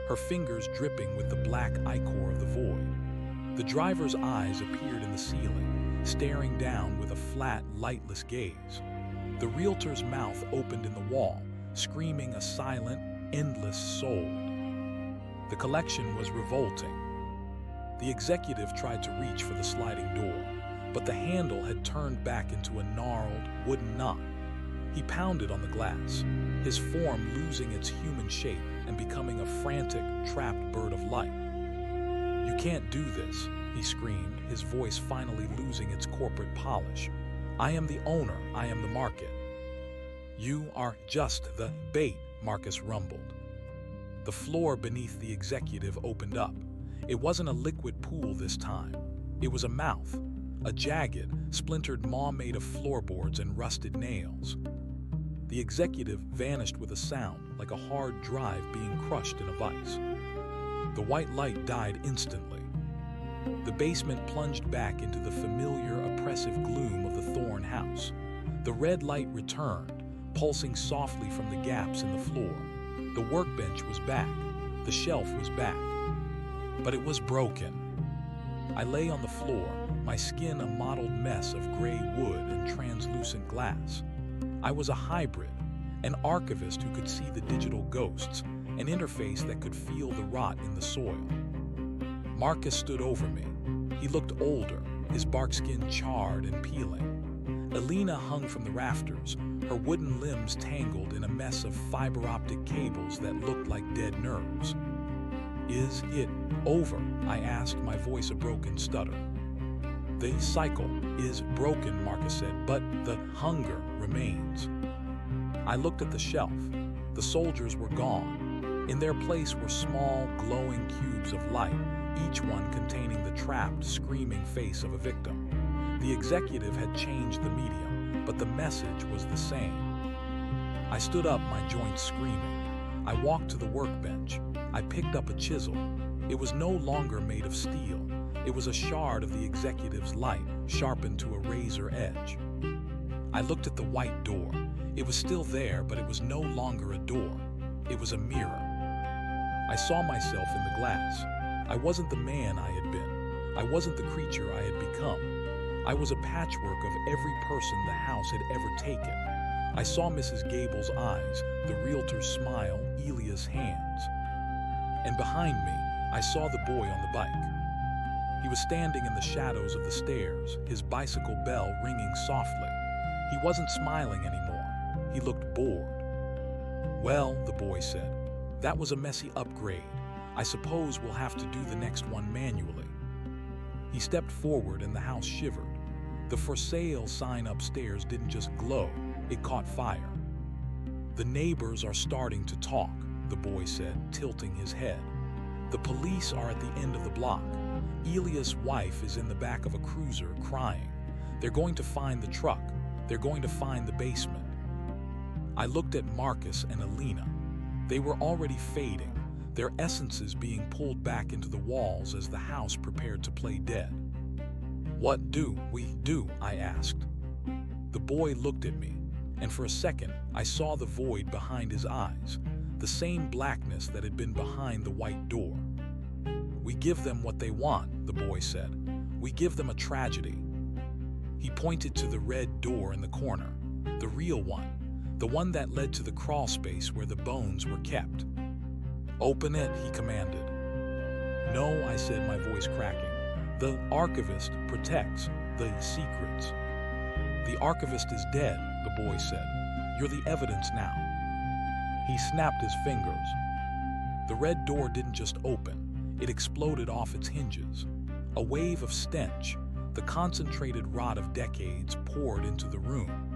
her fingers dripping with the black ichor of the void. The driver's eyes appeared in the ceiling, staring down with a flat, lightless gaze. The realtor's mouth opened in the wall, screaming a silent, endless sold. The collection was revolting. The executive tried to reach for the sliding door, but the handle had turned back into a gnarled wooden knot. He pounded on the glass, his form losing its human shape and becoming a frantic, trapped bird of light. "You can't do this," he screamed, his voice finally losing its corporate polish. "I am the owner, I am the market." "You are just the bait," Marcus rumbled. The floor beneath the executive opened up. It wasn't a liquid pool this time. It was a mouth. A jagged, splintered maw made of floorboards and rusted nails. The executive vanished with a sound like a hard drive being crushed in a vise. The white light died instantly. The basement plunged back into the familiar, oppressive gloom of the Thorn house. The red light returned, pulsing softly from the gaps in the floor. The workbench was back. The shelf was back. But it was broken. I lay on the floor, my skin a mottled mess of gray wood and translucent glass. I was a hybrid, an archivist who could see the digital ghosts, an interface that could feel the rot in the soil. Marcus stood over me. He looked older, his bark skin charred and peeling. Alina hung from the rafters, her wooden limbs tangled in a mess of fiber optic cables that looked like dead nerves. "Is it over?" I asked, my voice a broken stutter. "The cycle is broken," Marcus said, "but the hunger remains." I looked at the shelf. The soldiers were gone. In their place were small, glowing cubes of light, each one containing the trapped, screaming face of a victim. The executive had changed the medium, but the message was the same. I stood up, my joints screaming. I walked to the workbench. I picked up a chisel. It was no longer made of steel. It was a shard of the executive's light, sharpened to a razor edge. I looked at the white door. It was still there, but it was no longer a door. It was a mirror. I saw myself in the glass. I wasn't the man I had been. I wasn't the creature I had become. I was a patchwork of every person the house had ever taken. I saw Mrs. Gable's eyes, the realtor's smile, Elia's hands. And behind me, I saw the boy on the bike. He was standing in the shadows of the stairs, his bicycle bell ringing softly. He wasn't smiling anymore. He looked bored. "Well," the boy said, "that was a messy upgrade. I suppose we'll have to do the next one manually." He stepped forward and the house shivered. The "for sale" sign upstairs didn't just glow, it caught fire. "The neighbors are starting to talk," the boy said, tilting his head. "The police are at the end of the block. Elia's wife is in the back of a cruiser crying. They're going to find the truck. They're going to find the basement." I looked at Marcus and Alina. They were already fading, their essences being pulled back into the walls as the house prepared to play dead. "What do we do?" I asked. The boy looked at me, and for a second I saw the void behind his eyes, the same blackness that had been behind the white door. "We give them what they want," the boy said. "We give them a tragedy." He pointed to the red door in the corner, the real one, the one that led to the crawl space where the bones were kept. "Open it," he commanded. "No," I said, my voice cracking. "The archivist protects the secrets." "The archivist is dead," the boy said. "You're the evidence now." He snapped his fingers. The red door didn't just open, it exploded off its hinges. A wave of stench, the concentrated rot of decades, poured into the room.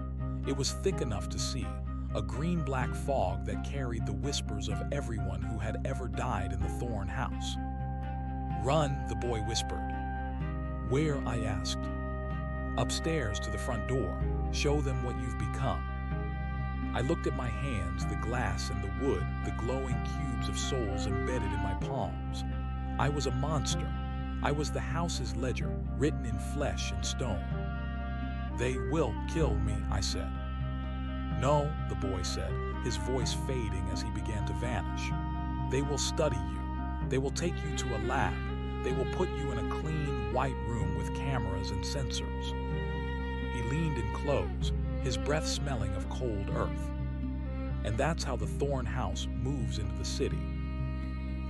It was thick enough to see, a green-black fog that carried the whispers of everyone who had ever died in the Thorne house. "Run," the boy whispered. "Where?" I asked. "Upstairs to the front door. Show them what you've become." I looked at my hands, the glass and the wood, the glowing cubes of souls embedded in my palms. I was a monster. I was the house's ledger, written in flesh and stone. "They will kill me," I said. "No," the boy said, his voice fading as he began to vanish. "They will study you. They will take you to a lab. They will put you in a clean, white room with cameras and sensors." He leaned in close, his breath smelling of cold earth. "And that's how the Thorne house moves into the city."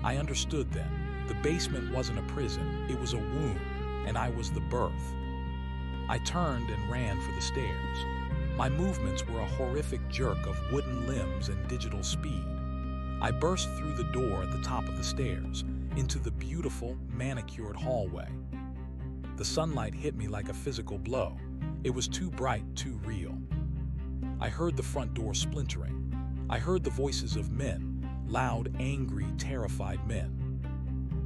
I understood then. The basement wasn't a prison, it was a womb, and I was the birth. I turned and ran for the stairs. My movements were a horrific jerk of wooden limbs and digital speed. I burst through the door at the top of the stairs, into the beautiful, manicured hallway. The sunlight hit me like a physical blow. It was too bright, too real. I heard the front door splintering. I heard the voices of men, loud, angry, terrified men.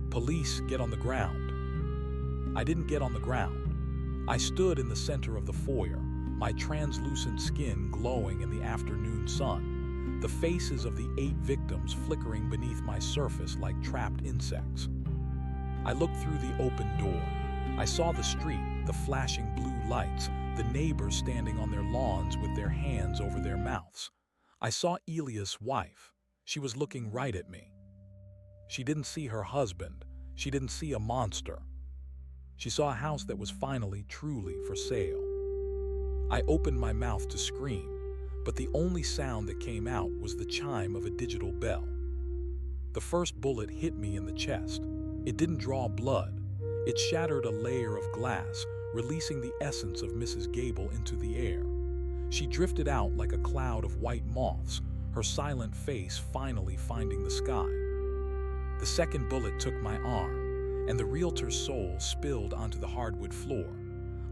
"Police, get on the ground." I didn't get on the ground. I stood in the center of the foyer, my translucent skin glowing in the afternoon sun, the faces of the 8 victims flickering beneath my surface like trapped insects. I looked through the open door. I saw the street, the flashing blue lights, the neighbors standing on their lawns with their hands over their mouths. I saw Elia's wife. She was looking right at me. She didn't see her husband. She didn't see a monster. She saw a house that was finally, truly for sale. I opened my mouth to scream, but the only sound that came out was the chime of a digital bell. The first bullet hit me in the chest. It didn't draw blood. It shattered a layer of glass, releasing the essence of Mrs. Gable into the air. She drifted out like a cloud of white moths, her silent face finally finding the sky. The second bullet took my arm, and the realtor's soul spilled onto the hardwood floor,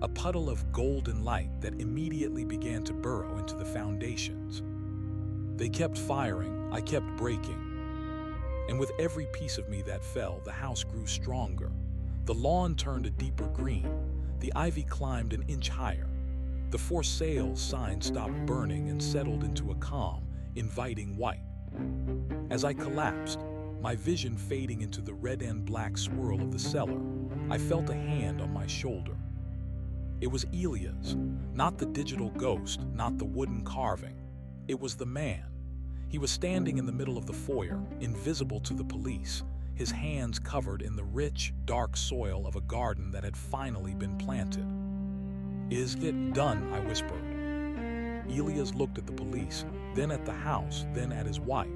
a puddle of golden light that immediately began to burrow into the foundations. They kept firing, I kept breaking. And with every piece of me that fell, the house grew stronger. The lawn turned a deeper green. The ivy climbed an inch higher. The for sale sign stopped burning and settled into a calm, inviting white. As I collapsed, my vision fading into the red and black swirl of the cellar, I felt a hand on my shoulder. It was Elia's, not the digital ghost, not the wooden carving. It was the man. He was standing in the middle of the foyer, invisible to the police, his hands covered in the rich, dark soil of a garden that had finally been planted. "Is it done?" I whispered. Elias looked at the police, then at the house, then at his wife.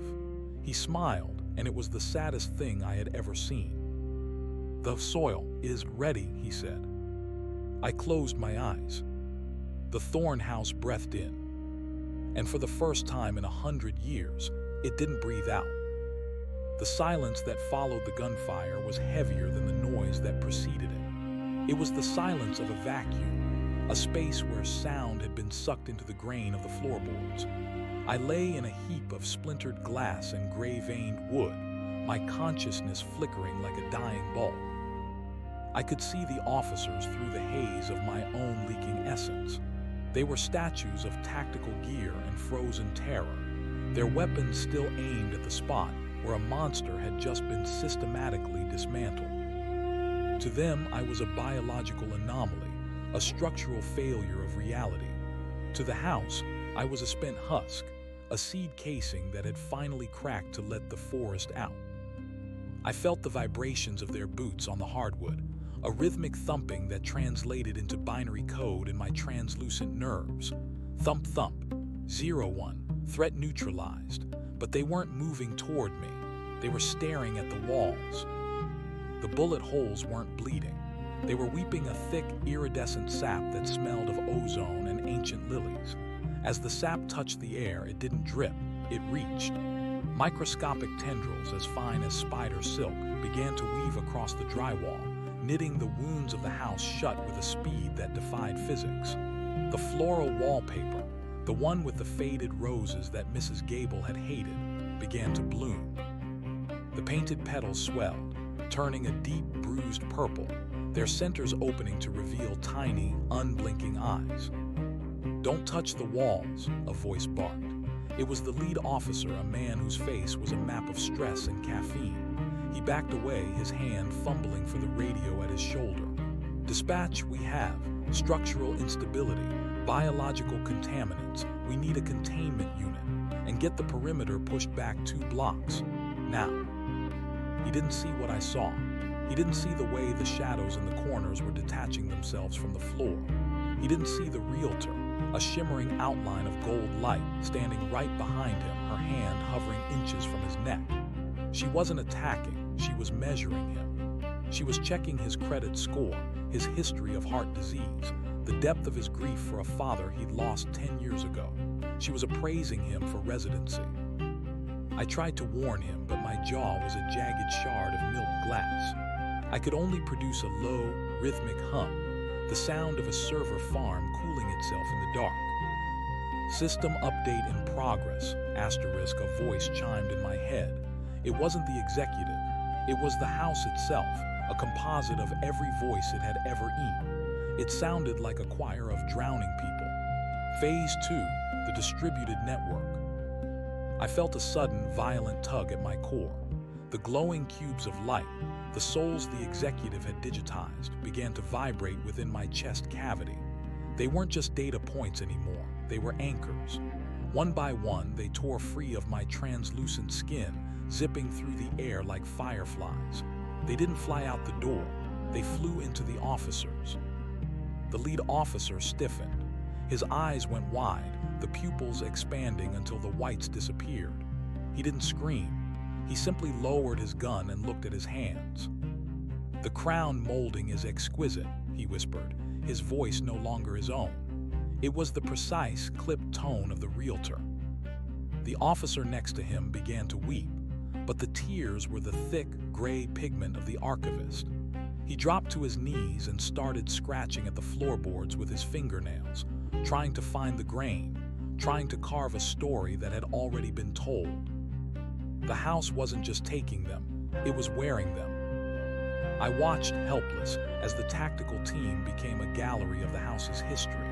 He smiled, and it was the saddest thing I had ever seen. "The soil is ready," he said. I closed my eyes. The thorn house breathed in. And for the first time in 100 years, it didn't breathe out. The silence that followed the gunfire was heavier than the noise that preceded it. It was the silence of a vacuum, a space where sound had been sucked into the grain of the floorboards. I lay in a heap of splintered glass and gray-veined wood, my consciousness flickering like a dying bulb. I could see the officers through the haze of my own leaking essence. They were statues of tactical gear and frozen terror, their weapons still aimed at the spot where a monster had just been systematically dismantled. To them, I was a biological anomaly, a structural failure of reality. To the house, I was a spent husk, a seed casing that had finally cracked to let the forest out. I felt the vibrations of their boots on the hardwood, a rhythmic thumping that translated into binary code in my translucent nerves. Thump thump, 0-1, threat neutralized. But they weren't moving toward me. They were staring at the walls. The bullet holes weren't bleeding. They were weeping a thick, iridescent sap that smelled of ozone and ancient lilies. As the sap touched the air, it didn't drip, it reached. Microscopic tendrils as fine as spider silk began to weave across the drywall, knitting the wounds of the house shut with a speed that defied physics. The floral wallpaper, the one with the faded roses that Mrs. Gable had hated, began to bloom. The painted petals swelled, turning a deep, bruised purple, their centers opening to reveal tiny, unblinking eyes. "Don't touch the walls," a voice barked. It was the lead officer, a man whose face was a map of stress and caffeine. He backed away, his hand fumbling for the radio at his shoulder. "Dispatch, we have structural instability, biological contaminants. We need a containment unit, and get the perimeter pushed back 2 blocks. Now." He didn't see what I saw. He didn't see the way the shadows in the corners were detaching themselves from the floor. He didn't see the realtor, a shimmering outline of gold light standing right behind him, her hand hovering inches from his neck. She wasn't attacking, she was measuring him. She was checking his credit score, his history of heart disease, the depth of his grief for a father he'd lost 10 years ago. She was appraising him for residency. I tried to warn him, but my jaw was a jagged shard of milk glass. I could only produce a low, rhythmic hum, the sound of a server farm cooling itself in the dark. "System update in progress," asterisk, a voice chimed in my head. It wasn't the executive, it was the house itself, a composite of every voice it had ever eaten. It sounded like a choir of drowning people. Phase 2, the distributed network. I felt a sudden, violent tug at my core. The glowing cubes of light, the souls the executive had digitized, began to vibrate within my chest cavity. They weren't just data points anymore, they were anchors. One by one, they tore free of my translucent skin, zipping through the air like fireflies. They didn't fly out the door, they flew into the officers. The lead officer stiffened. His eyes went wide, the pupils expanding until the whites disappeared. He didn't scream. He simply lowered his gun and looked at his hands. "The crown molding is exquisite," he whispered, his voice no longer his own. It was the precise, clipped tone of the realtor. The officer next to him began to weep, but the tears were the thick, gray pigment of the archivist. He dropped to his knees and started scratching at the floorboards with his fingernails, trying to find the grain, trying to carve a story that had already been told. The house wasn't just taking them, it was wearing them. I watched helpless as the tactical team became a gallery of the house's history.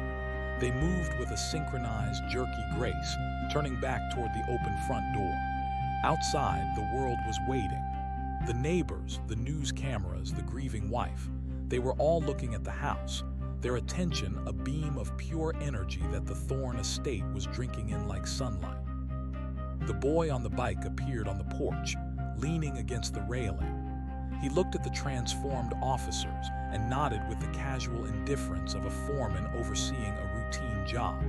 They moved with a synchronized, jerky grace, turning back toward the open front door. Outside, the world was waiting. The neighbors, the news cameras, the grieving wife, they were all looking at the house, their attention a beam of pure energy that the Thorne estate was drinking in like sunlight. The boy on the bike appeared on the porch, leaning against the railing. He looked at the transformed officers and nodded with the casual indifference of a foreman overseeing a routine job.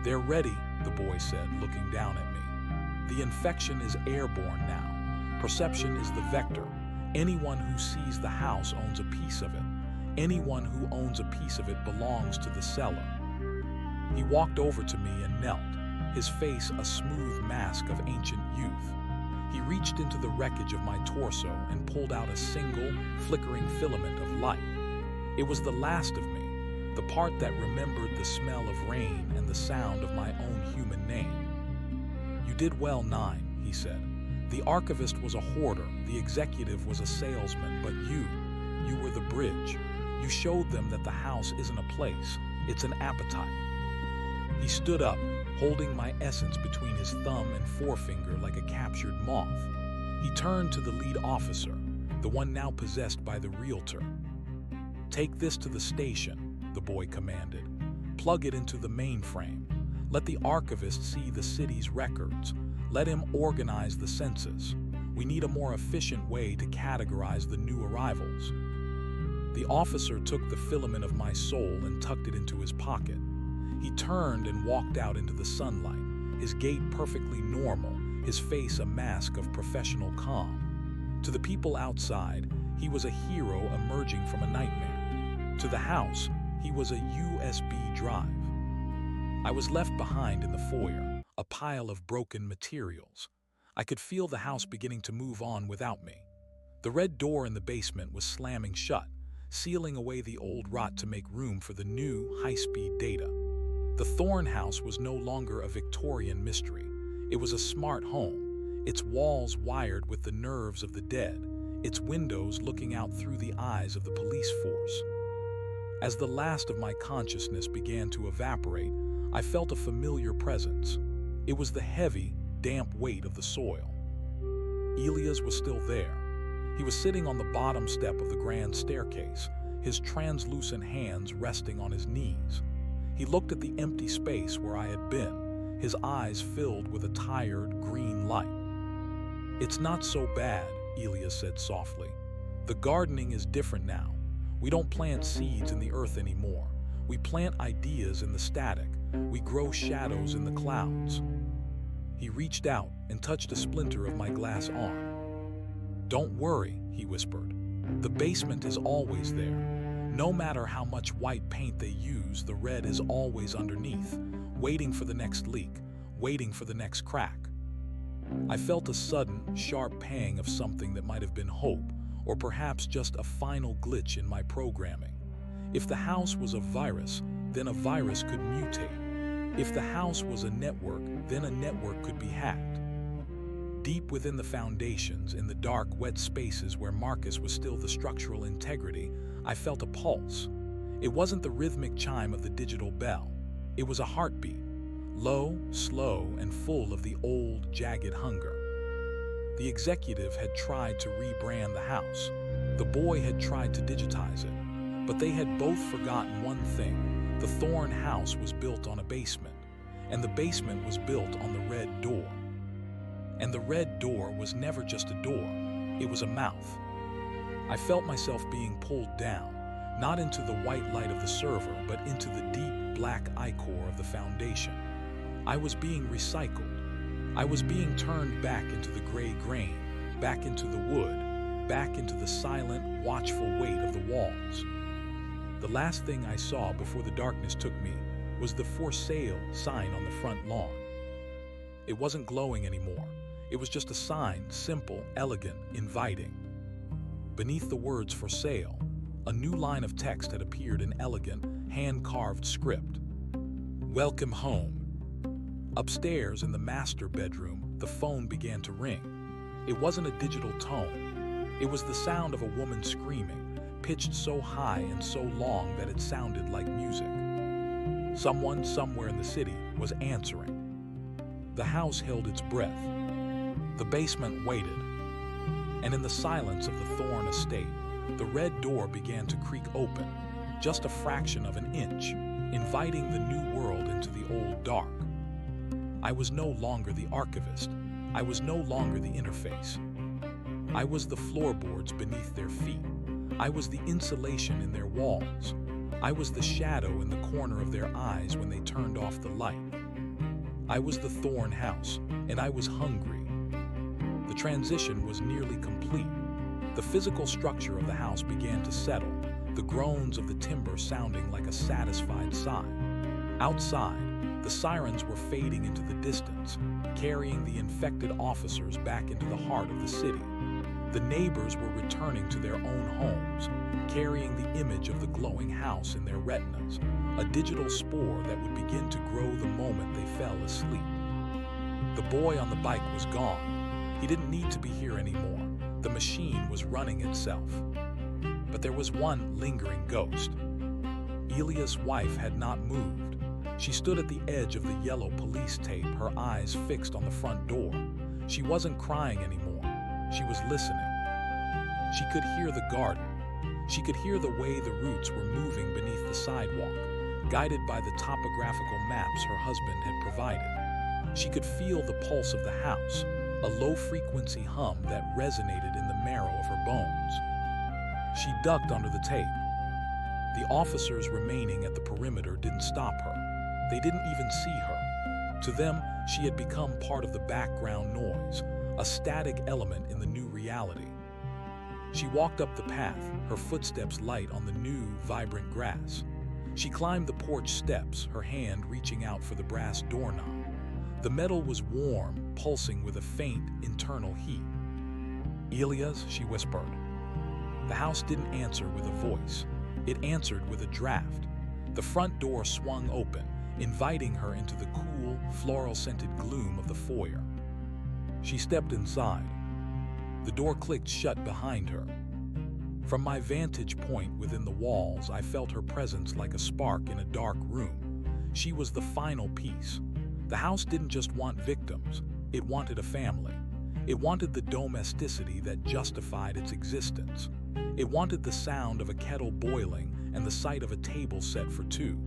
"They're ready," the boy said, looking down at me. "The infection is airborne now. Perception is the vector. Anyone who sees the house owns a piece of it. Anyone who owns a piece of it belongs to the seller." He walked over to me and knelt, his face a smooth mask of ancient youth. He reached into the wreckage of my torso and pulled out a single, flickering filament of light. It was the last of me, the part that remembered the smell of rain and the sound of my own human name. "You did well, 9, he said. "The archivist was a hoarder, the executive was a salesman, but you were the bridge. You showed them that the house isn't a place, it's an appetite." He stood up, holding my essence between his thumb and forefinger like a captured moth. He turned to the lead officer, the one now possessed by the realtor. "Take this to the station," the boy commanded. "Plug it into the mainframe. Let the archivist see the city's records. Let him organize the census. We need a more efficient way to categorize the new arrivals." The officer took the filament of my soul and tucked it into his pocket. He turned and walked out into the sunlight, his gait perfectly normal, his face a mask of professional calm. To the people outside, he was a hero emerging from a nightmare. To the house, he was a USB drive. I was left behind in the foyer, a pile of broken materials. I could feel the house beginning to move on without me. The red door in the basement was slamming shut, sealing away the old rot to make room for the new, high-speed data. The Thorne house was no longer a Victorian mystery. It was a smart home, its walls wired with the nerves of the dead, its windows looking out through the eyes of the police force. As the last of my consciousness began to evaporate, I felt a familiar presence. It was the heavy, damp weight of the soil. Elias was still there. He was sitting on the bottom step of the grand staircase, his translucent hands resting on his knees. He looked at the empty space where I had been, his eyes filled with a tired, green light. "It's not so bad," Elias said softly. "The gardening is different now. We don't plant seeds in the earth anymore. We plant ideas in the static. We grow shadows in the clouds." He reached out and touched a splinter of my glass arm. "Don't worry," he whispered. "The basement is always there. No matter how much white paint they use, the red is always underneath, waiting for the next leak, waiting for the next crack." I felt a sudden, sharp pang of something that might have been hope, or perhaps just a final glitch in my programming. If the house was a virus, then a virus could mutate. If the house was a network, then a network could be hacked. Deep within the foundations, in the dark, wet spaces where Marcus was still the structural integrity, I felt a pulse. It wasn't the rhythmic chime of the digital bell. It was a heartbeat, low, slow, and full of the old, jagged hunger. The executive had tried to rebrand the house. The boy had tried to digitize it. But they had both forgotten one thing. The Thorne house was built on a basement, and the basement was built on the red door. And the red door was never just a door, it was a mouth. I felt myself being pulled down, not into the white light of the server, but into the deep black ichor of the foundation. I was being recycled. I was being turned back into the gray grain, back into the wood, back into the silent, watchful weight of the walls. The last thing I saw before the darkness took me was the "For Sale" sign on the front lawn. It wasn't glowing anymore. It was just a sign, simple, elegant, inviting. Beneath the words "For Sale," a new line of text had appeared in elegant, hand-carved script. "Welcome home." Upstairs in the master bedroom, the phone began to ring. It wasn't a digital tone. It was the sound of a woman screaming, pitched so high and so long that it sounded like music. Someone somewhere in the city was answering. The house held its breath. The basement waited. And in the silence of the Thorne estate, the red door began to creak open, just a fraction of an inch, inviting the new world into the old dark. I was no longer the archivist. I was no longer the interface. I was the floorboards beneath their feet. I was the insulation in their walls. I was the shadow in the corner of their eyes when they turned off the light. I was the Thorne house, and I was hungry. The transition was nearly complete. The physical structure of the house began to settle, the groans of the timber sounding like a satisfied sigh. Outside, the sirens were fading into the distance, carrying the infected officers back into the heart of the city. The neighbors were returning to their own homes, carrying the image of the glowing house in their retinas, a digital spore that would begin to grow the moment they fell asleep. The boy on the bike was gone. He didn't need to be here anymore. The machine was running itself. But there was one lingering ghost. Elia's wife had not moved. She stood at the edge of the yellow police tape, her eyes fixed on the front door. She wasn't crying anymore. She was listening. She could hear the garden. She could hear the way the roots were moving beneath the sidewalk, guided by the topographical maps her husband had provided. She could feel the pulse of the house, a low-frequency hum that resonated in the marrow of her bones. She ducked under the tape. The officers remaining at the perimeter didn't stop her. They didn't even see her. To them, she had become part of the background noise, a static element in the new reality. She walked up the path, her footsteps light on the new, vibrant grass. She climbed the porch steps, her hand reaching out for the brass doorknob. The metal was warm, pulsing with a faint, internal heat. "Elias," she whispered. The house didn't answer with a voice. It answered with a draft. The front door swung open, inviting her into the cool, floral-scented gloom of the foyer. She stepped inside. The door clicked shut behind her. From my vantage point within the walls, I felt her presence like a spark in a dark room. She was the final piece. The house didn't just want victims, it wanted a family. It wanted the domesticity that justified its existence. It wanted the sound of a kettle boiling and the sight of a table set for two.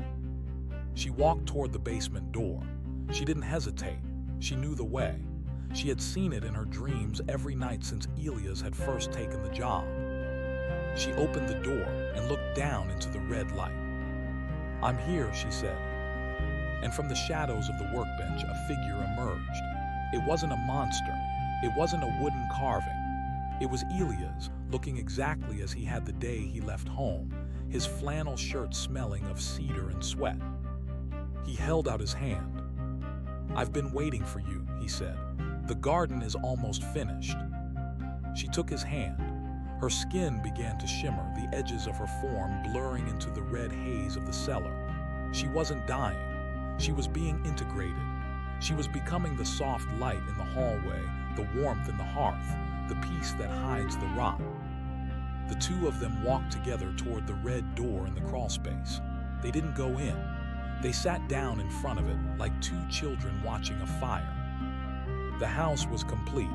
She walked toward the basement door. She didn't hesitate. She knew the way. She had seen it in her dreams every night since Elias had first taken the job. She opened the door and looked down into the red light. "I'm here," she said. And from the shadows of the workbench, a figure emerged. It wasn't a monster. It wasn't a wooden carving. It was Elias, looking exactly as he had the day he left home, his flannel shirt smelling of cedar and sweat. He held out his hand. "I've been waiting for you," he said. "The garden is almost finished." She took his hand. Her skin began to shimmer, the edges of her form blurring into the red haze of the cellar. She wasn't dying. She was being integrated. She was becoming the soft light in the hallway, the warmth in the hearth, the peace that hides the rot. The two of them walked together toward the red door in the crawlspace. They didn't go in. They sat down in front of it like two children watching a fire. The house was complete.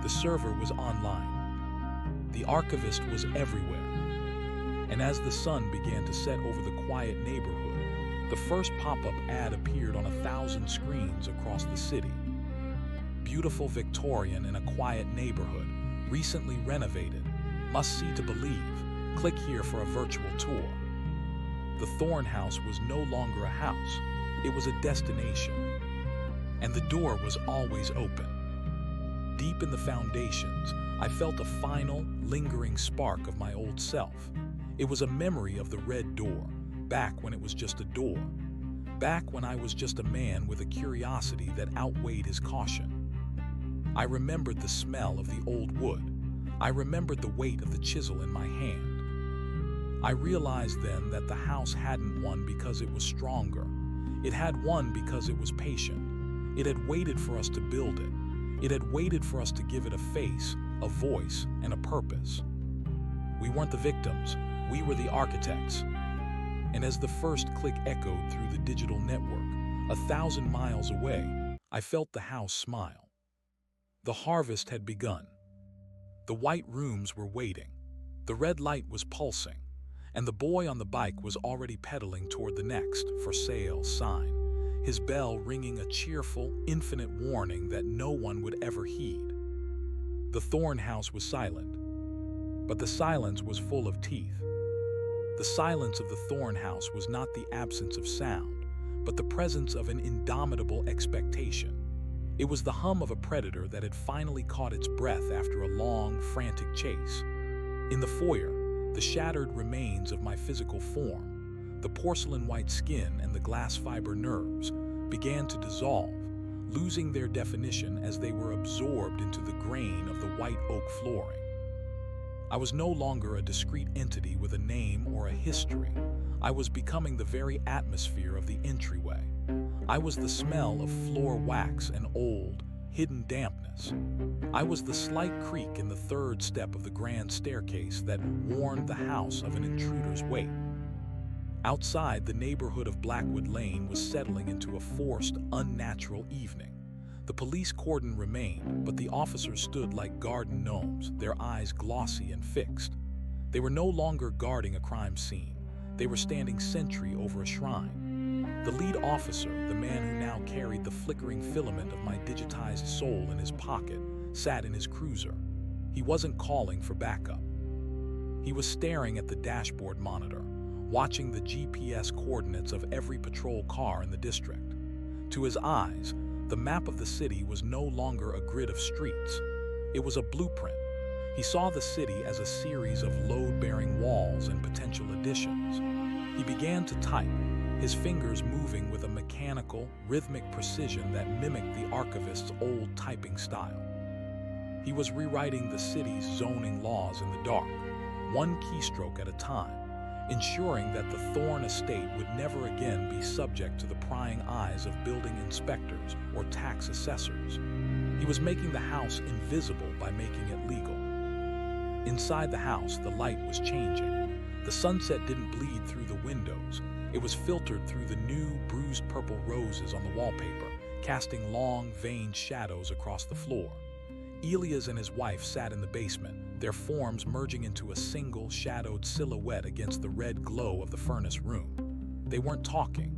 The server was online. The archivist was everywhere. And as the sun began to set over the quiet neighborhood, the first pop-up ad appeared on 1,000 screens across the city. Beautiful Victorian in a quiet neighborhood, recently renovated. Must see to believe. Click here for a virtual tour. The Thorne house was no longer a house. It was a destination. And the door was always open. Deep in the foundations, I felt a final, lingering spark of my old self. It was a memory of the red door, back when it was just a door. Back when I was just a man with a curiosity that outweighed his caution. I remembered the smell of the old wood. I remembered the weight of the chisel in my hand. I realized then that the house hadn't won because it was stronger. It had won because it was patient. It had waited for us to build it. It had waited for us to give it a face, a voice, and a purpose. We weren't the victims. We were the architects. And as the first click echoed through the digital network, 1,000 miles away, I felt the house smile. The harvest had begun. The white rooms were waiting. The red light was pulsing. And the boy on the bike was already pedaling toward the next for sale sign, his bell ringing a cheerful, infinite warning that no one would ever heed. The Thorn house was silent, but the silence was full of teeth. The silence of the Thorn house was not the absence of sound, but the presence of an indomitable expectation. It was the hum of a predator that had finally caught its breath after a long, frantic chase. In the foyer, the shattered remains of my physical form, the porcelain white skin and the glass fiber nerves, began to dissolve, losing their definition as they were absorbed into the grain of the white oak flooring. I was no longer a discrete entity with a name or a history. I was becoming the very atmosphere of the entryway. I was the smell of floor wax and old, hidden dampness. I was the slight creak in the third step of the grand staircase that warned the house of an intruder's weight. Outside, the neighborhood of Blackwood Lane was settling into a forced, unnatural evening. The police cordon remained, but the officers stood like garden gnomes, their eyes glossy and fixed. They were no longer guarding a crime scene. They were standing sentry over a shrine. The lead officer, the man who now carried the flickering filament of my digitized soul in his pocket, sat in his cruiser. He wasn't calling for backup. He was staring at the dashboard monitor, watching the GPS coordinates of every patrol car in the district. To his eyes, the map of the city was no longer a grid of streets. It was a blueprint. He saw the city as a series of load-bearing walls and potential additions. He began to type, his fingers moving with a mechanical, rhythmic precision that mimicked the archivist's old typing style. He was rewriting the city's zoning laws in the dark, one keystroke at a time, ensuring that the Thorn estate would never again be subject to the prying eyes of building inspectors or tax assessors. He was making the house invisible by making it legal. Inside the house, the light was changing. The sunset didn't bleed through the windows. It was filtered through the new, bruised purple roses on the wallpaper, casting long, veined shadows across the floor. Elias and his wife sat in the basement, their forms merging into a single, shadowed silhouette against the red glow of the furnace room. They weren't talking.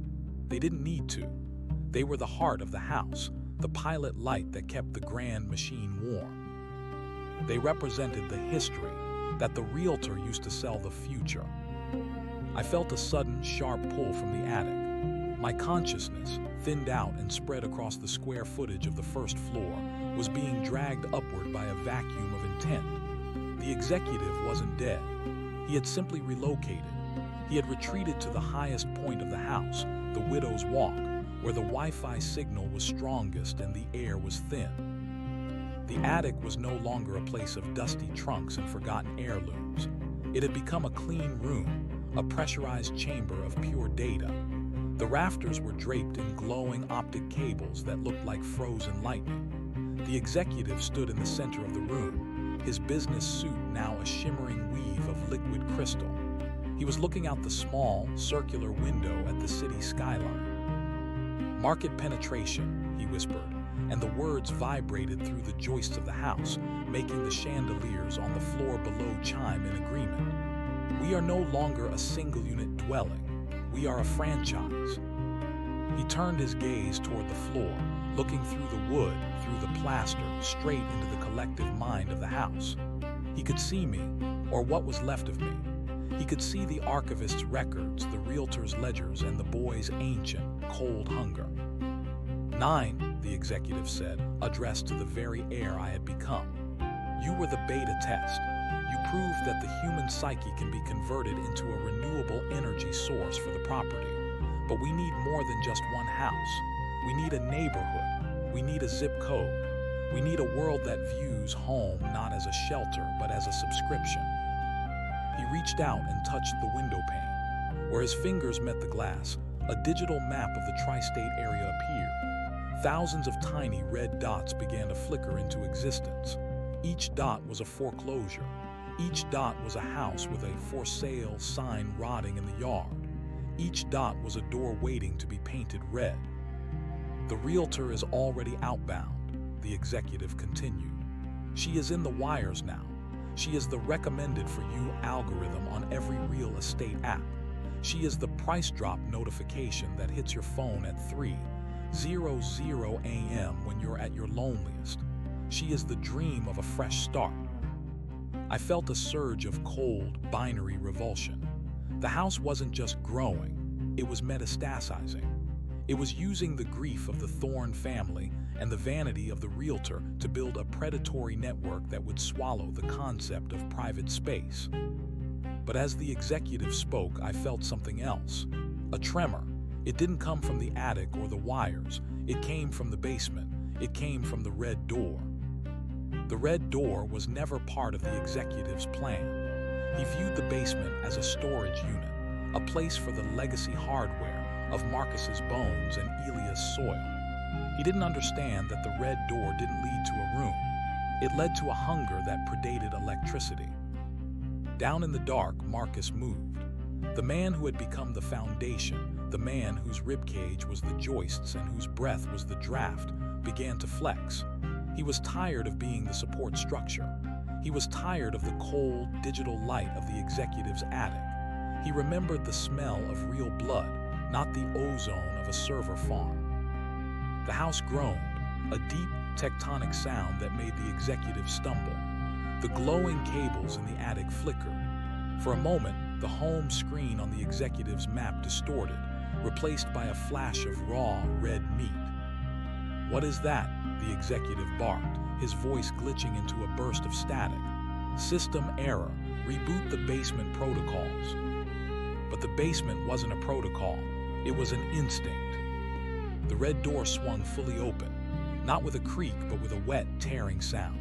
They didn't need to. They were the heart of the house, the pilot light that kept the grand machine warm. They represented the history that the realtor used to sell the future. I felt a sudden, sharp pull from the attic. My consciousness, thinned out and spread across the square footage of the first floor, was being dragged upward by a vacuum of intent. The executive wasn't dead. He had simply relocated. He had retreated to the highest point of the house, the Widow's Walk, where the Wi-Fi signal was strongest and the air was thin. The attic was no longer a place of dusty trunks and forgotten heirlooms. It had become a clean room, a pressurized chamber of pure data. The rafters were draped in glowing optic cables that looked like frozen lightning. The executive stood in the center of the room, his business suit now a shimmering weave of liquid crystal. He was looking out the small, circular window at the city skyline. "Market penetration," he whispered, and the words vibrated through the joists of the house, making the chandeliers on the floor below chime in agreement. "We are no longer a single-unit dwelling. We are a franchise." He turned his gaze toward the floor, looking through the wood, through the plaster, straight into the collective mind of the house. He could see me, or what was left of me. He could see the archivist's records, the realtor's ledgers, and the boy's ancient, cold hunger. "9," the executive said, addressed to the very air I had become. You were the beta test. You proved that the human psyche can be converted into a renewable energy source for the property. But we need more than just one house. We need a neighborhood. We need a zip code. We need a world that views home not as a shelter, but as a subscription. He reached out and touched the window pane. Where his fingers met the glass, a digital map of the tri-state area appeared. Thousands of tiny red dots began to flicker into existence. Each dot was a foreclosure. Each dot was a house with a for sale sign rotting in the yard. Each dot was a door waiting to be painted red. The realtor is already outbound, the executive continued. She is in the wires now. She is the recommended for you algorithm on every real estate app. She is the price drop notification that hits your phone at 3:00 a.m. when you're at your loneliest. She is the dream of a fresh start. I felt a surge of cold, binary revulsion. The house wasn't just growing, it was metastasizing. It was using the grief of the Thorne family and the vanity of the realtor to build a predatory network that would swallow the concept of private space. But as the executive spoke, I felt something else. A tremor. It didn't come from the attic or the wires. It came from the basement. It came from the red door. The red door was never part of the executive's plan. He viewed the basement as a storage unit, a place for the legacy hardware of Marcus's bones and Elia's soil. He didn't understand that the red door didn't lead to a room. It led to a hunger that predated electricity. Down in the dark, Marcus moved. The man who had become the foundation, the man whose ribcage was the joists and whose breath was the draft, began to flex. He was tired of being the support structure. He was tired of the cold, digital light of the executive's attic. He remembered the smell of real blood, not the ozone of a server farm. The house groaned, a deep, tectonic sound that made the executive stumble. The glowing cables in the attic flickered. For a moment, the home screen on the executive's map distorted, replaced by a flash of raw, red meat. "What is that?" the executive barked, his voice glitching into a burst of static. "System error. Reboot the basement protocols." But the basement wasn't a protocol. It was an instinct. The red door swung fully open, not with a creak, but with a wet, tearing sound.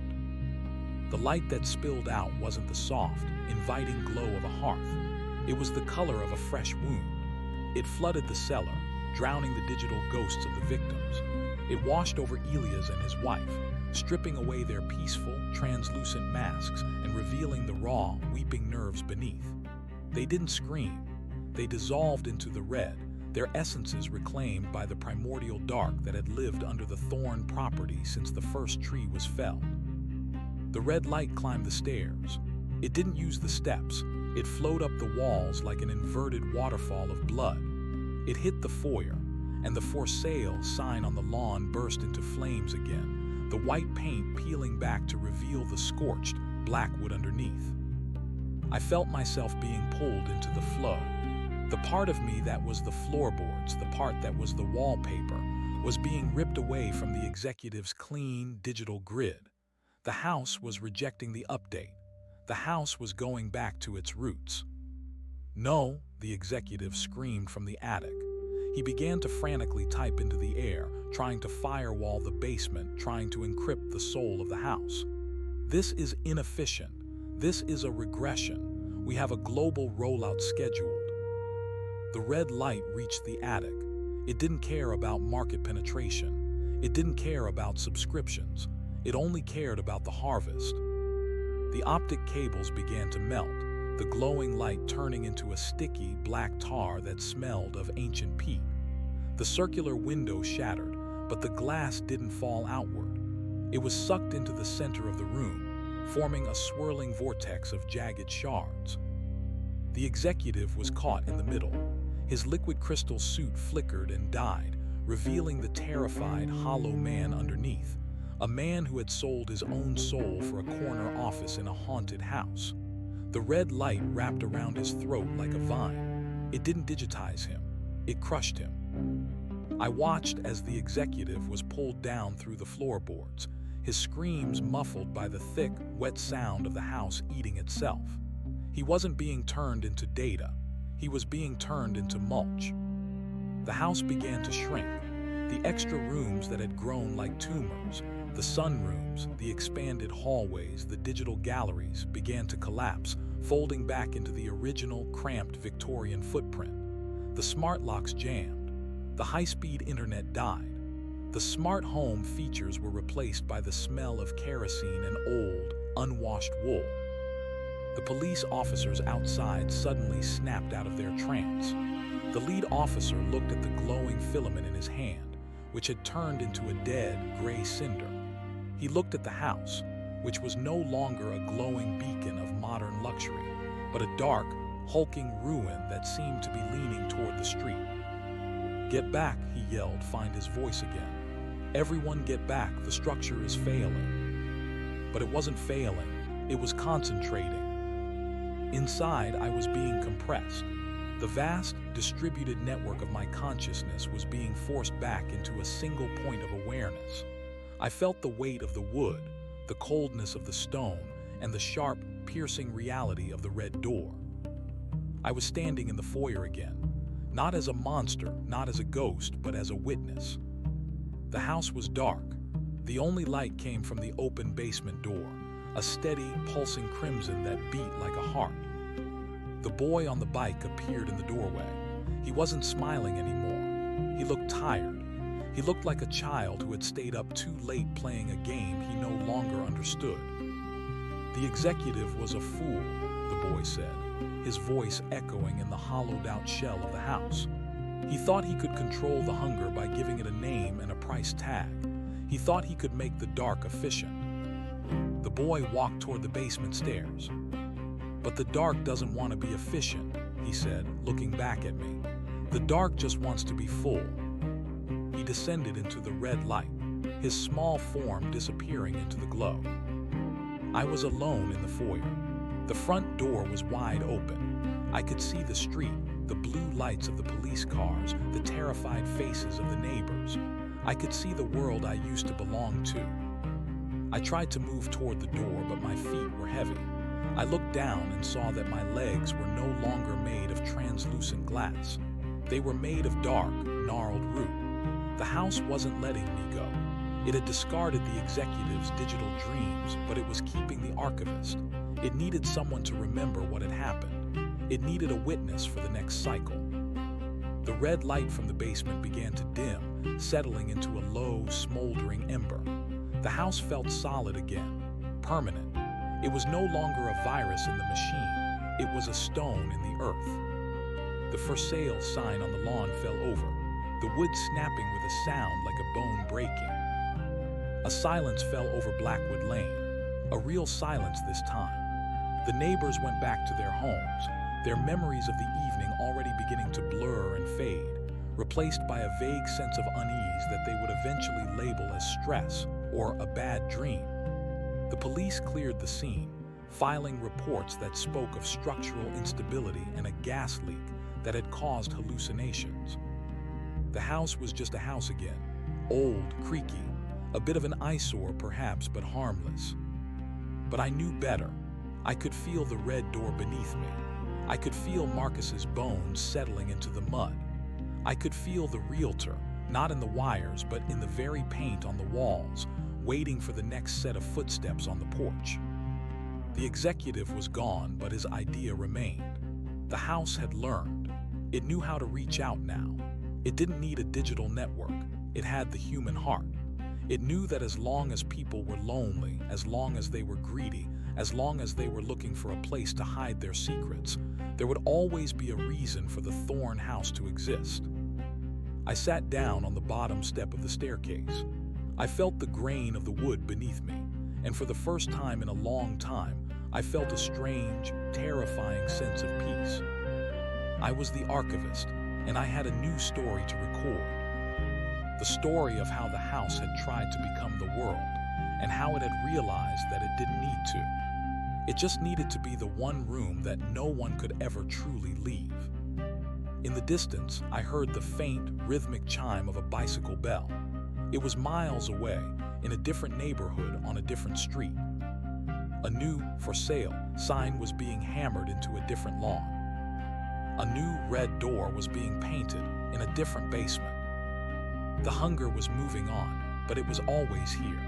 The light that spilled out wasn't the soft, inviting glow of a hearth. It was the color of a fresh wound. It flooded the cellar, drowning the digital ghosts of the victims. It washed over Elias and his wife, stripping away their peaceful, translucent masks and revealing the raw, weeping nerves beneath. They didn't scream. They dissolved into the red, their essences reclaimed by the primordial dark that had lived under the Thorne property since the first tree was felled. The red light climbed the stairs. It didn't use the steps. It flowed up the walls like an inverted waterfall of blood. It hit the foyer, and the for sale sign on the lawn burst into flames again, the white paint peeling back to reveal the scorched, black wood underneath. I felt myself being pulled into the flow. The part of me that was the floorboards, the part that was the wallpaper, was being ripped away from the executive's clean, digital grid. The house was rejecting the update. The house was going back to its roots. "No," the executive screamed from the attic. He began to frantically type into the air, trying to firewall the basement, trying to encrypt the soul of the house. "This is inefficient. This is a regression. We have a global rollout scheduled." The red light reached the attic. It didn't care about market penetration. It didn't care about subscriptions. It only cared about the harvest. The optic cables began to melt, the glowing light turning into a sticky, black tar that smelled of ancient peat. The circular window shattered, but the glass didn't fall outward. It was sucked into the center of the room, forming a swirling vortex of jagged shards. The executive was caught in the middle. His liquid crystal suit flickered and died, revealing the terrified, hollow man underneath. A man who had sold his own soul for a corner office in a haunted house. The red light wrapped around his throat like a vine. It didn't digitize him. It crushed him. I watched as the executive was pulled down through the floorboards, his screams muffled by the thick, wet sound of the house eating itself. He wasn't being turned into data. He was being turned into mulch. The house began to shrink. The extra rooms that had grown like tumors, the sunrooms, the expanded hallways, the digital galleries began to collapse, folding back into the original, cramped Victorian footprint. The smart locks jammed. The high-speed internet died. The smart home features were replaced by the smell of kerosene and old, unwashed wool. The police officers outside suddenly snapped out of their trance. The lead officer looked at the glowing filament in his hand, which had turned into a dead, gray cinder. He looked at the house, which was no longer a glowing beacon of modern luxury, but a dark, hulking ruin that seemed to be leaning toward the street. "Get back," he yelled, find his voice again. "Everyone get back, the structure is failing." But it wasn't failing, it was concentrating. Inside, I was being compressed. The vast, distributed network of my consciousness was being forced back into a single point of awareness. I felt the weight of the wood, the coldness of the stone, and the sharp, piercing reality of the red door. I was standing in the foyer again, not as a monster, not as a ghost, but as a witness. The house was dark. The only light came from the open basement door, a steady, pulsing crimson that beat like a heart. The boy on the bike appeared in the doorway. He wasn't smiling anymore. He looked tired. He looked like a child who had stayed up too late playing a game he no longer understood. "The executive was a fool," the boy said, his voice echoing in the hollowed-out shell of the house. "He thought he could control the hunger by giving it a name and a price tag. He thought he could make the dark efficient." The boy walked toward the basement stairs. "But the dark doesn't want to be efficient," he said, looking back at me. "The dark just wants to be full." He descended into the red light, his small form disappearing into the glow. I was alone in the foyer. The front door was wide open. I could see the street, the blue lights of the police cars, the terrified faces of the neighbors. I could see the world I used to belong to. I tried to move toward the door, but my feet were heavy. I looked down and saw that my legs were no longer made of translucent glass. They were made of dark, gnarled root. The house wasn't letting me go. It had discarded the executive's digital dreams, but it was keeping the archivist. It needed someone to remember what had happened. It needed a witness for the next cycle. The red light from the basement began to dim, settling into a low, smoldering ember. The house felt solid again, permanent. It was no longer a virus in the machine. It was a stone in the earth. The "for sale" sign on the lawn fell over, the wood snapping with a sound like a bone breaking. A silence fell over Blackwood Lane, a real silence this time. The neighbors went back to their homes, their memories of the evening already beginning to blur and fade, replaced by a vague sense of unease that they would eventually label as stress or a bad dream. The police cleared the scene, filing reports that spoke of structural instability and a gas leak that had caused hallucinations. The house was just a house again, old, creaky, a bit of an eyesore perhaps, but harmless. But I knew better. I could feel the red door beneath me. I could feel Marcus's bones settling into the mud. I could feel the realtor, not in the wires, but in the very paint on the walls, waiting for the next set of footsteps on the porch. The executive was gone, but his idea remained. The house had learned. It knew how to reach out now. It didn't need a digital network. It had the human heart. It knew that as long as people were lonely, as long as they were greedy, as long as they were looking for a place to hide their secrets, there would always be a reason for the Thorn house to exist. I sat down on the bottom step of the staircase. I felt the grain of the wood beneath me, and for the first time in a long time, I felt a strange, terrifying sense of peace. I was the archivist, and I had a new story to record. The story of how the house had tried to become the world, and how it had realized that it didn't need to. It just needed to be the one room that no one could ever truly leave. In the distance, I heard the faint, rhythmic chime of a bicycle bell. It was miles away, in a different neighborhood on a different street. A new "for sale" sign was being hammered into a different lawn. A new red door was being painted in a different basement. The hunger was moving on, but it was always here.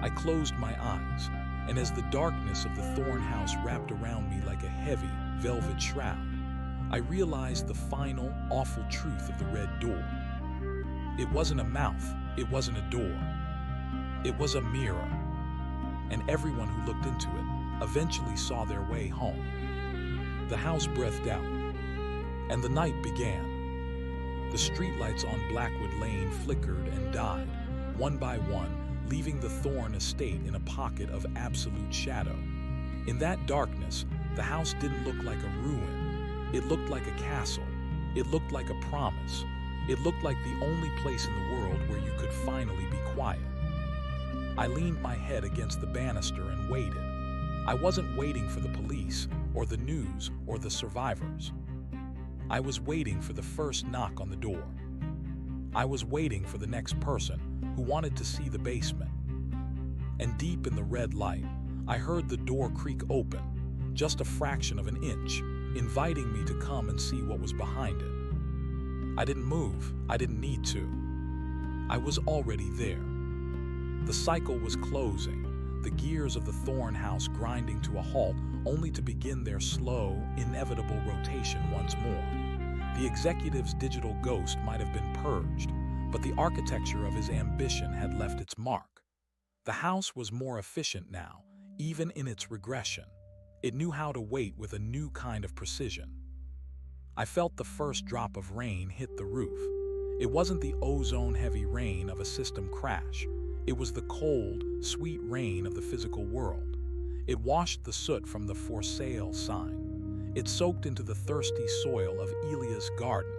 I closed my eyes, and as the darkness of the thorn house wrapped around me like a heavy, velvet shroud, I realized the final, awful truth of the red door. It wasn't a mouth, it wasn't a door. It was a mirror, and everyone who looked into it eventually saw their way home. The house breathed out, and the night began. The streetlights on Blackwood Lane flickered and died, one by one, leaving the Thorn estate in a pocket of absolute shadow. In that darkness, the house didn't look like a ruin. It looked like a castle. It looked like a promise. It looked like the only place in the world where you could finally be quiet. I leaned my head against the banister and waited. I wasn't waiting for the police, or the news, or the survivors. I was waiting for the first knock on the door. I was waiting for the next person who wanted to see the basement. And deep in the red light, I heard the door creak open, just a fraction of an inch, inviting me to come and see what was behind it. I didn't move. I didn't need to. I was already there. The cycle was closing, the gears of the Thorn house grinding to a halt, only to begin their slow, inevitable rotation once more. The executive's digital ghost might have been purged, but the architecture of his ambition had left its mark. The house was more efficient now, even in its regression. It knew how to wait with a new kind of precision. I felt the first drop of rain hit the roof. It wasn't the ozone-heavy rain of a system crash. It was the cold, sweet rain of the physical world. It washed the soot from the "for sale" sign. It soaked into the thirsty soil of Elia's garden.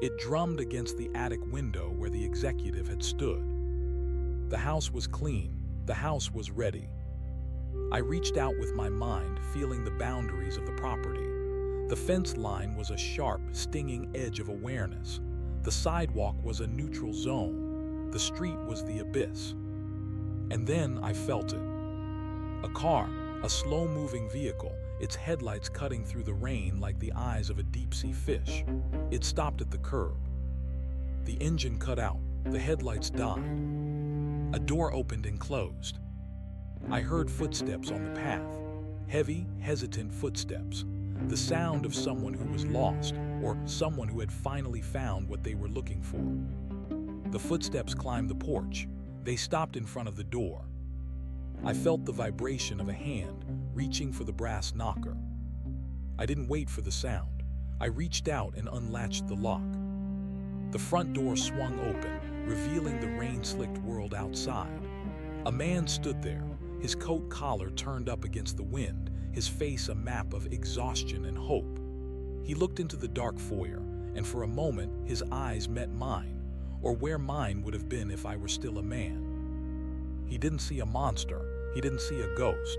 It drummed against the attic window where the executive had stood. The house was clean. The house was ready. I reached out with my mind, feeling the boundaries of the property. The fence line was a sharp, stinging edge of awareness. The sidewalk was a neutral zone. The street was the abyss. And then I felt it. A car, a slow-moving vehicle, its headlights cutting through the rain like the eyes of a deep-sea fish. It stopped at the curb. The engine cut out. The headlights died. A door opened and closed. I heard footsteps on the path. Heavy, hesitant footsteps. The sound of someone who was lost, or someone who had finally found what they were looking for. The footsteps climbed the porch. They stopped in front of the door. I felt the vibration of a hand reaching for the brass knocker. I didn't wait for the sound. I reached out and unlatched the lock. The front door swung open, revealing the rain-slicked world outside. A man stood there, his coat collar turned up against the wind, his face a map of exhaustion and hope. He looked into the dark foyer, and for a moment his eyes met mine, or where mine would have been if I were still a man. He didn't see a monster. He didn't see a ghost.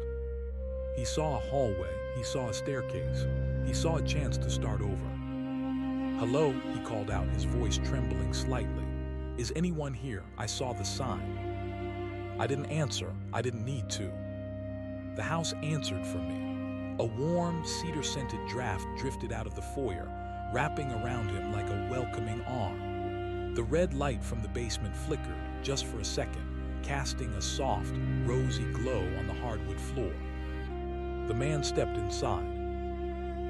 He saw a hallway. He saw a staircase. He saw a chance to start over. "Hello," he called out, his voice trembling slightly. "Is anyone here? I saw the sign." I didn't answer. I didn't need to. The house answered for me. A warm, cedar-scented draft drifted out of the foyer, wrapping around him like a welcoming arm. The red light from the basement flickered, just for a second, casting a soft, rosy glow on the hardwood floor. The man stepped inside.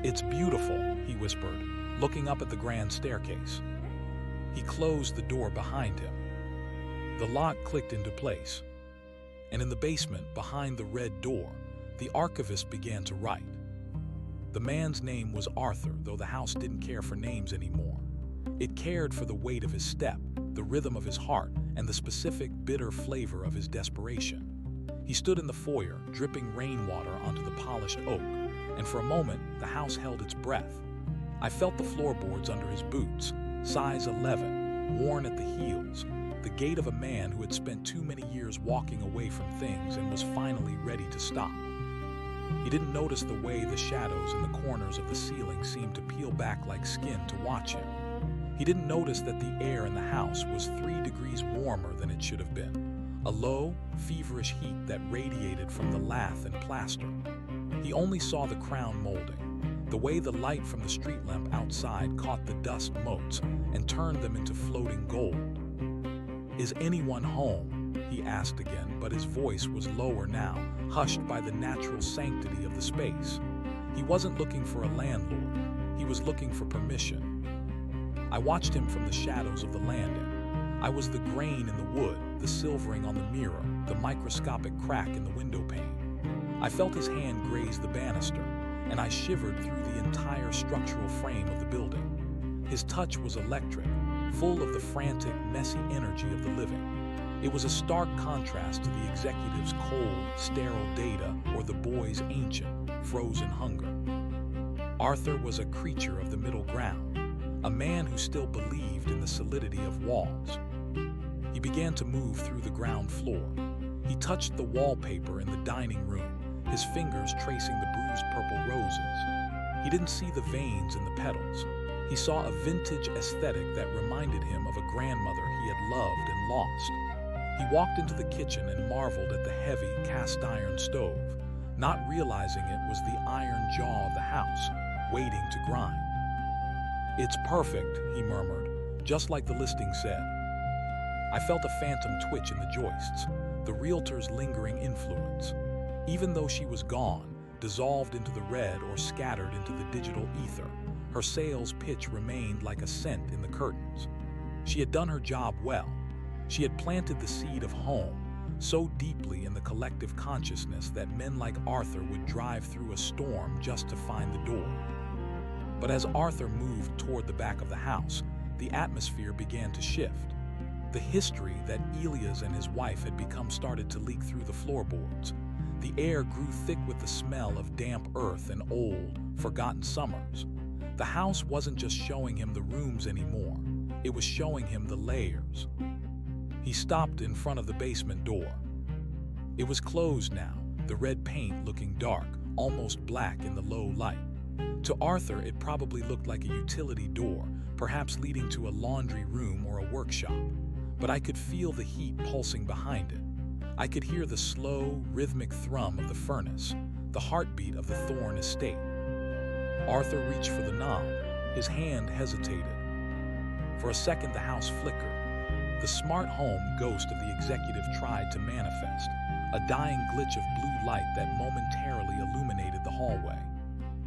"It's beautiful," he whispered, looking up at the grand staircase. He closed the door behind him. The lock clicked into place. And in the basement, behind the red door, the archivist began to write. The man's name was Arthur, though the house didn't care for names anymore. It cared for the weight of his step, the rhythm of his heart, and the specific, bitter flavor of his desperation. He stood in the foyer, dripping rainwater onto the polished oak, and for a moment, the house held its breath. I felt the floorboards under his boots, size 11, worn at the heels, the gait of a man who had spent too many years walking away from things and was finally ready to stop. He didn't notice the way the shadows in the corners of the ceiling seemed to peel back like skin to watch him. He didn't notice that the air in the house was 3 degrees warmer than it should have been. a low, feverish heat that radiated from the lath and plaster. He only saw the crown molding, the way the light from the street lamp outside caught the dust motes and turned them into floating gold. "Is anyone home?" he asked again, but his voice was lower now, hushed by the natural sanctity of the space. He wasn't looking for a landlord. He was looking for permission. I watched him from the shadows of the landing. I was the grain in the wood, the silvering on the mirror, the microscopic crack in the window pane. I felt his hand graze the banister, and I shivered through the entire structural frame of the building. His touch was electric, full of the frantic, messy energy of the living. It was a stark contrast to the executive's cold, sterile data or the boy's ancient, frozen hunger. Arthur was a creature of the middle ground, a man who still believed in the solidity of walls. He began to move through the ground floor. He touched the wallpaper in the dining room, his fingers tracing the bruised purple roses. He didn't see the veins in the petals. He saw a vintage aesthetic that reminded him of a grandmother he had loved and lost. He walked into the kitchen and marveled at the heavy cast-iron stove, not realizing it was the iron jaw of the house, waiting to grind. "It's perfect," he murmured, "just like the listing said." I felt a phantom twitch in the joists, the realtor's lingering influence. Even though she was gone, dissolved into the red or scattered into the digital ether, her sales pitch remained like a scent in the curtains. She had done her job well. She had planted the seed of home so deeply in the collective consciousness that men like Arthur would drive through a storm just to find the door. But as Arthur moved toward the back of the house, the atmosphere began to shift. The history that Elias and his wife had become started to leak through the floorboards. The air grew thick with the smell of damp earth and old, forgotten summers. The house wasn't just showing him the rooms anymore. It was showing him the layers. He stopped in front of the basement door. It was closed now, the red paint looking dark, almost black in the low light. To Arthur, it probably looked like a utility door, perhaps leading to a laundry room or a workshop. But I could feel the heat pulsing behind it. I could hear the slow, rhythmic thrum of the furnace, the heartbeat of the Thorne estate. Arthur reached for the knob. His hand hesitated. For a second, the house flickered. The smart home ghost of the executive tried to manifest, a dying glitch of blue light that momentarily illuminated the hallway.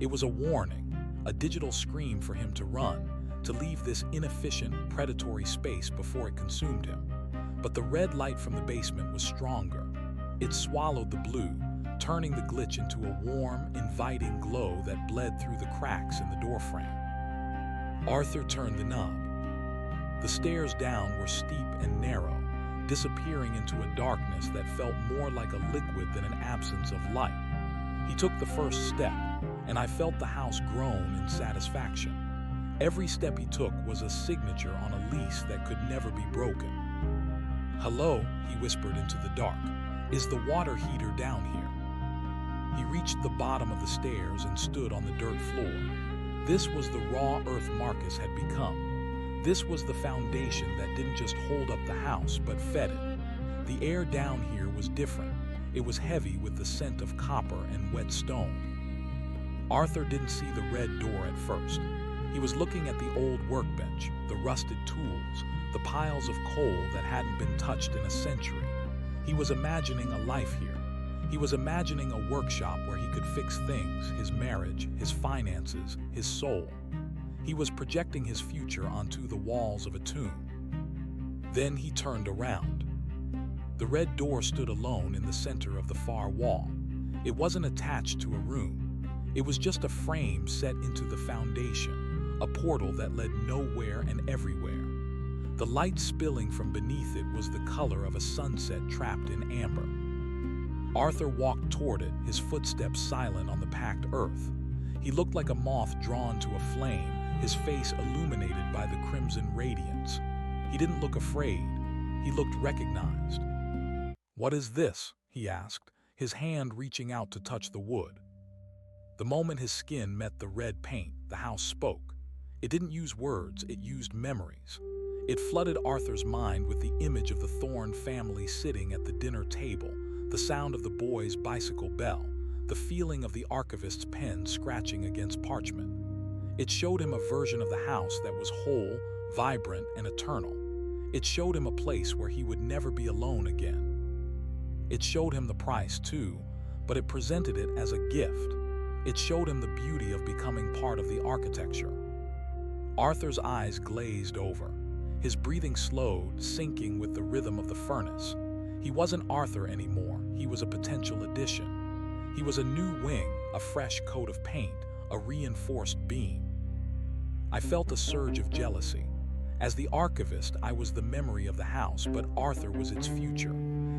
It was a warning, a digital scream for him to run, to leave this inefficient, predatory space before it consumed him. But the red light from the basement was stronger. It swallowed the blue, turning the glitch into a warm, inviting glow that bled through the cracks in the doorframe. Arthur turned the knob. The stairs down were steep and narrow, disappearing into a darkness that felt more like a liquid than an absence of light. He took the first step, and I felt the house groan in satisfaction. Every step he took was a signature on a lease that could never be broken. "Hello," he whispered into the dark. "Is the water heater down here?" He reached the bottom of the stairs and stood on the dirt floor. This was the raw earth Marcus had become. This was the foundation that didn't just hold up the house, but fed it. The air down here was different. It was heavy with the scent of copper and wet stone. Arthur didn't see the red door at first. He was looking at the old workbench, the rusted tools, the piles of coal that hadn't been touched in a century. He was imagining a life here. He was imagining a workshop where he could fix things, his marriage, his finances, his soul. He was projecting his future onto the walls of a tomb. Then he turned around. The red door stood alone in the center of the far wall. It wasn't attached to a room. It was just a frame set into the foundation, a portal that led nowhere and everywhere. The light spilling from beneath it was the color of a sunset trapped in amber. Arthur walked toward it, his footsteps silent on the packed earth. He looked like a moth drawn to a flame, his face illuminated by the crimson radiance. He didn't look afraid. He looked recognized. "What is this?" he asked, his hand reaching out to touch the wood. The moment his skin met the red paint, the house spoke. It didn't use words, it used memories. It flooded Arthur's mind with the image of the Thorne family sitting at the dinner table, the sound of the boy's bicycle bell, the feeling of the archivist's pen scratching against parchment. It showed him a version of the house that was whole, vibrant, and eternal. It showed him a place where he would never be alone again. It showed him the price, too, but it presented it as a gift. It showed him the beauty of becoming part of the architecture. Arthur's eyes glazed over. His breathing slowed, syncing with the rhythm of the furnace. He wasn't Arthur anymore. He was a potential addition. He was a new wing, a fresh coat of paint, a reinforced beam. I felt a surge of jealousy. As the archivist, I was the memory of the house, but Arthur was its future.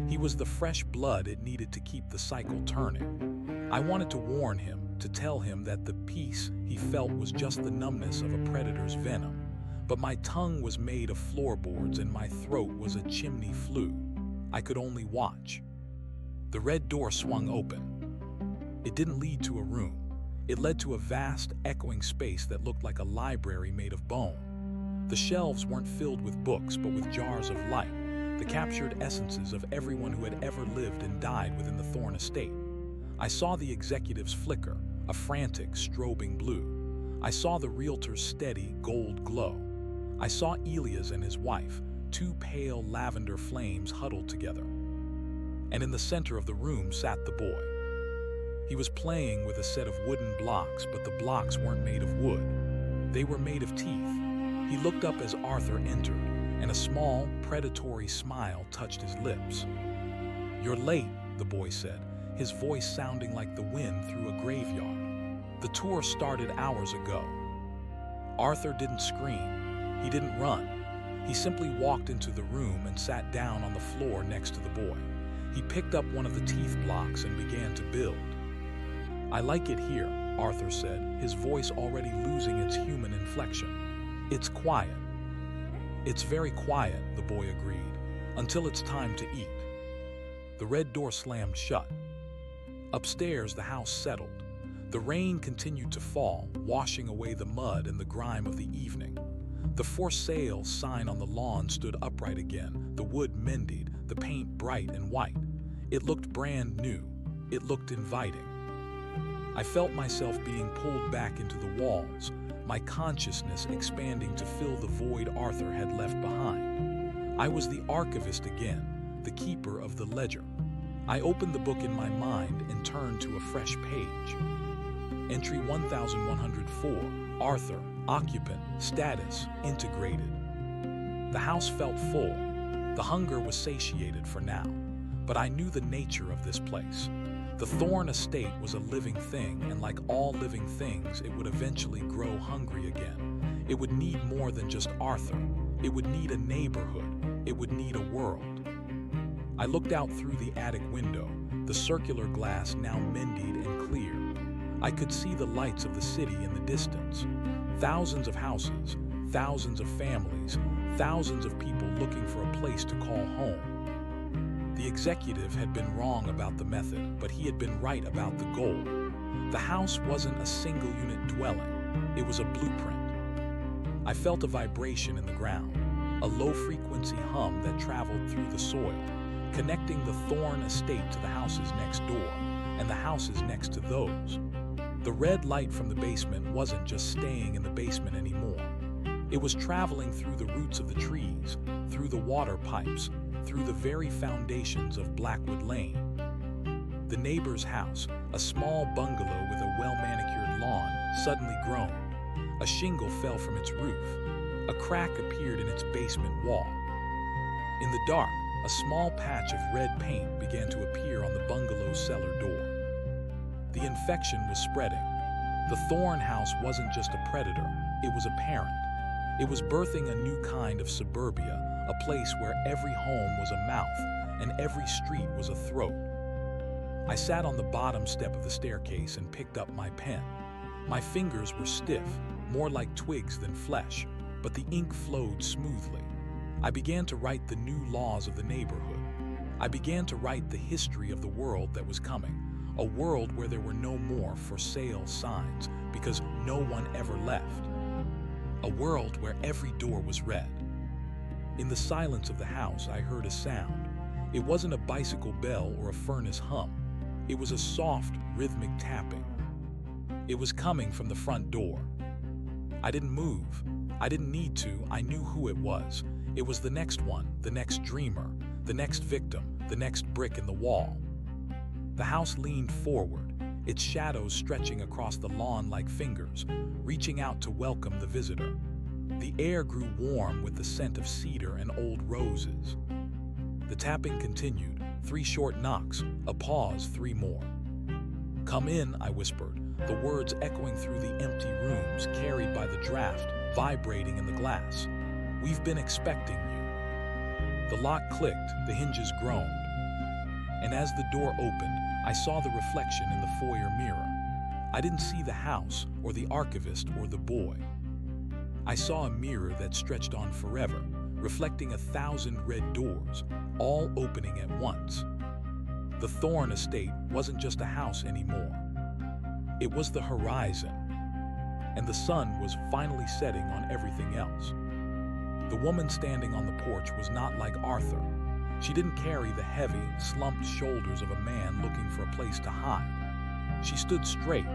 He was the fresh blood it needed to keep the cycle turning. I wanted to warn him, to tell him that the peace he felt was just the numbness of a predator's venom. But my tongue was made of floorboards and my throat was a chimney flue. I could only watch. The red door swung open. It didn't lead to a room. It led to a vast, echoing space that looked like a library made of bone. The shelves weren't filled with books, but with jars of light, the captured essences of everyone who had ever lived and died within the Thorne estate. I saw the executive's flicker, a frantic, strobing blue. I saw the realtor's steady, gold glow. I saw Elias and his wife, two pale lavender flames huddled together. And in the center of the room sat the boy. He was playing with a set of wooden blocks, but the blocks weren't made of wood. They were made of teeth. He looked up as Arthur entered, and a small, predatory smile touched his lips. "You're late," the boy said, his voice sounding like the wind through a graveyard. "The tour started hours ago." Arthur didn't scream. He didn't run. He simply walked into the room and sat down on the floor next to the boy. He picked up one of the teeth blocks and began to build. "I like it here," Arthur said, his voice already losing its human inflection. "It's quiet." "It's very quiet," the boy agreed, "until it's time to eat." The red door slammed shut. Upstairs, the house settled. The rain continued to fall, washing away the mud and the grime of the evening. The "For Sale" sign on the lawn stood upright again, the wood mended, the paint bright and white. It looked brand new. It looked inviting. I felt myself being pulled back into the walls, my consciousness expanding to fill the void Arthur had left behind. I was the archivist again, the keeper of the ledger. I opened the book in my mind and turned to a fresh page. Entry 1104, Arthur, occupant, status, integrated. The house felt full. The hunger was satiated for now, but I knew the nature of this place. The Thorne estate was a living thing, and like all living things, it would eventually grow hungry again. It would need more than just Arthur. It would need a neighborhood. It would need a world. I looked out through the attic window, the circular glass now mended and clear. I could see the lights of the city in the distance. Thousands of houses, thousands of families, thousands of people looking for a place to call home. The executive had been wrong about the method, but he had been right about the goal. The house wasn't a single-unit dwelling. It was a blueprint. I felt a vibration in the ground, a low-frequency hum that traveled through the soil, connecting the Thorne estate to the houses next door, and the houses next to those. The red light from the basement wasn't just staying in the basement anymore. It was traveling through the roots of the trees, through the water pipes, through the very foundations of Blackwood Lane. The neighbor's house, a small bungalow with a well-manicured lawn, suddenly groaned. A shingle fell from its roof. A crack appeared in its basement wall. In the dark, a small patch of red paint began to appear on the bungalow's cellar door. The infection was spreading. The Thorne house wasn't just a predator, it was a parent. It was birthing a new kind of suburbia, a place where every home was a mouth and every street was a throat. I sat on the bottom step of the staircase and picked up my pen. My fingers were stiff, more like twigs than flesh, but the ink flowed smoothly. I began to write the new laws of the neighborhood. I began to write the history of the world that was coming, a world where there were no more for sale signs because no one ever left. A world where every door was red. In the silence of the house, I heard a sound. It wasn't a bicycle bell or a furnace hum. It was a soft, rhythmic tapping. It was coming from the front door. I didn't move. I didn't need to. I knew who it was. It was the next one, the next dreamer, the next victim, the next brick in the wall. The house leaned forward, its shadows stretching across the lawn like fingers, reaching out to welcome the visitor. The air grew warm with the scent of cedar and old roses. The tapping continued, 3 short knocks, a pause, 3 more. "Come in," I whispered, the words echoing through the empty rooms carried by the draft, vibrating in the glass. "We've been expecting you." The lock clicked, the hinges groaned. And as the door opened, I saw the reflection in the foyer mirror. I didn't see the house, or the archivist, or the boy. I saw a mirror that stretched on forever, reflecting 1,000 red doors, all opening at once. The Thorne estate wasn't just a house anymore. It was the horizon, and the sun was finally setting on everything else. The woman standing on the porch was not like Arthur. She didn't carry the heavy, slumped shoulders of a man looking for a place to hide. She stood straight,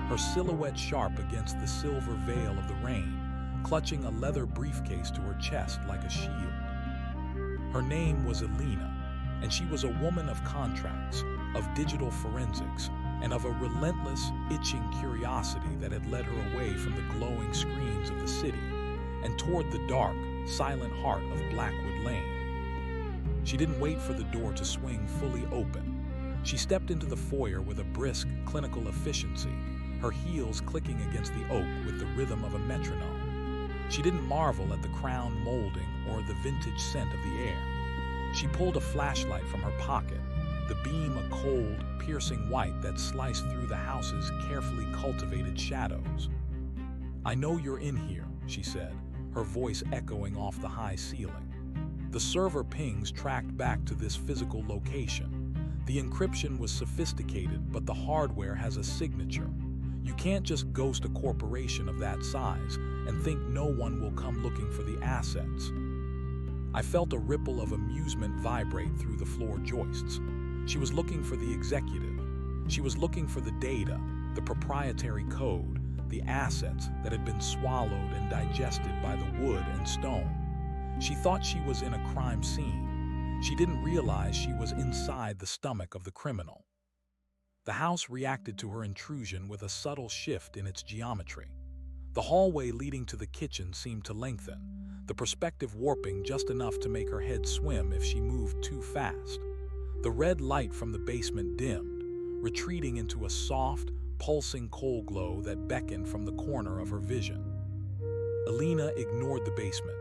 her silhouette sharp against the silver veil of the rain, clutching a leather briefcase to her chest like a shield. Her name was Alina, and she was a woman of contracts, of digital forensics, and of a relentless, itching curiosity that had led her away from the glowing screens of the city and toward the dark, silent heart of Blackwood Lane. She didn't wait for the door to swing fully open. She stepped into the foyer with a brisk, clinical efficiency, her heels clicking against the oak with the rhythm of a metronome. She didn't marvel at the crown molding or the vintage scent of the air. She pulled a flashlight from her pocket, the beam a cold, piercing white that sliced through the house's carefully cultivated shadows. "I know you're in here," she said, her voice echoing off the high ceiling. The server pings tracked back to this physical location. The encryption was sophisticated, but the hardware has a signature. You can't just ghost a corporation of that size and think no one will come looking for the assets. I felt a ripple of amusement vibrate through the floor joists. She was looking for the executive. She was looking for the data, the proprietary code, the assets that had been swallowed and digested by the wood and stone. She thought she was in a crime scene. She didn't realize she was inside the stomach of the criminal. The house reacted to her intrusion with a subtle shift in its geometry. The hallway leading to the kitchen seemed to lengthen, the perspective warping just enough to make her head swim if she moved too fast. The red light from the basement dimmed, retreating into a soft, pulsing coal glow that beckoned from the corner of her vision. Alina ignored the basement.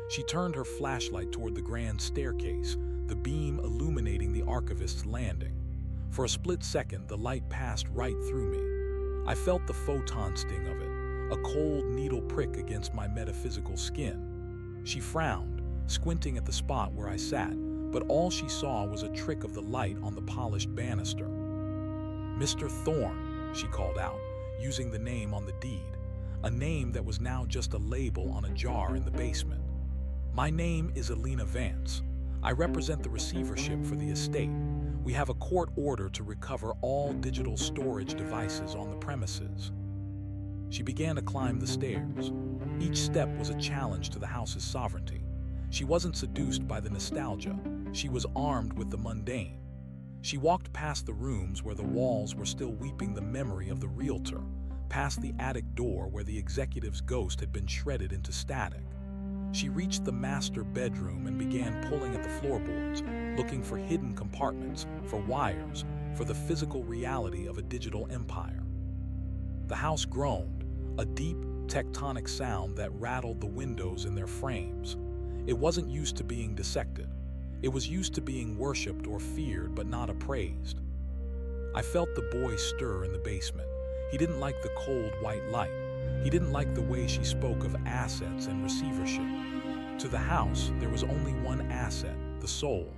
She turned her flashlight toward the grand staircase, the beam illuminating the archivist's landing. For a split second, the light passed right through me. I felt the photon sting of it, a cold needle prick against my metaphysical skin. She frowned, squinting at the spot where I sat, but all she saw was a trick of the light on the polished banister. "Mr. Thorne," she called out, using the name on the deed, a name that was now just a label on a jar in the basement. "My name is Alina Vance. I represent the receivership for the estate. We have a court order to recover all digital storage devices on the premises." She began to climb the stairs. Each step was a challenge to the house's sovereignty. She wasn't seduced by the nostalgia. She was armed with the mundane. She walked past the rooms where the walls were still weeping the memory of the realtor, past the attic door where the executive's ghost had been shredded into static. She reached the master bedroom and began pulling at the floorboards, looking for hidden compartments, for wires, for the physical reality of a digital empire. The house groaned, a deep, tectonic sound that rattled the windows in their frames. It wasn't used to being dissected. It was used to being worshipped or feared, but not appraised. I felt the boy stir in the basement. He didn't like the cold white light. He didn't like the way she spoke of assets and receivership. To the house, there was only one asset, the soul,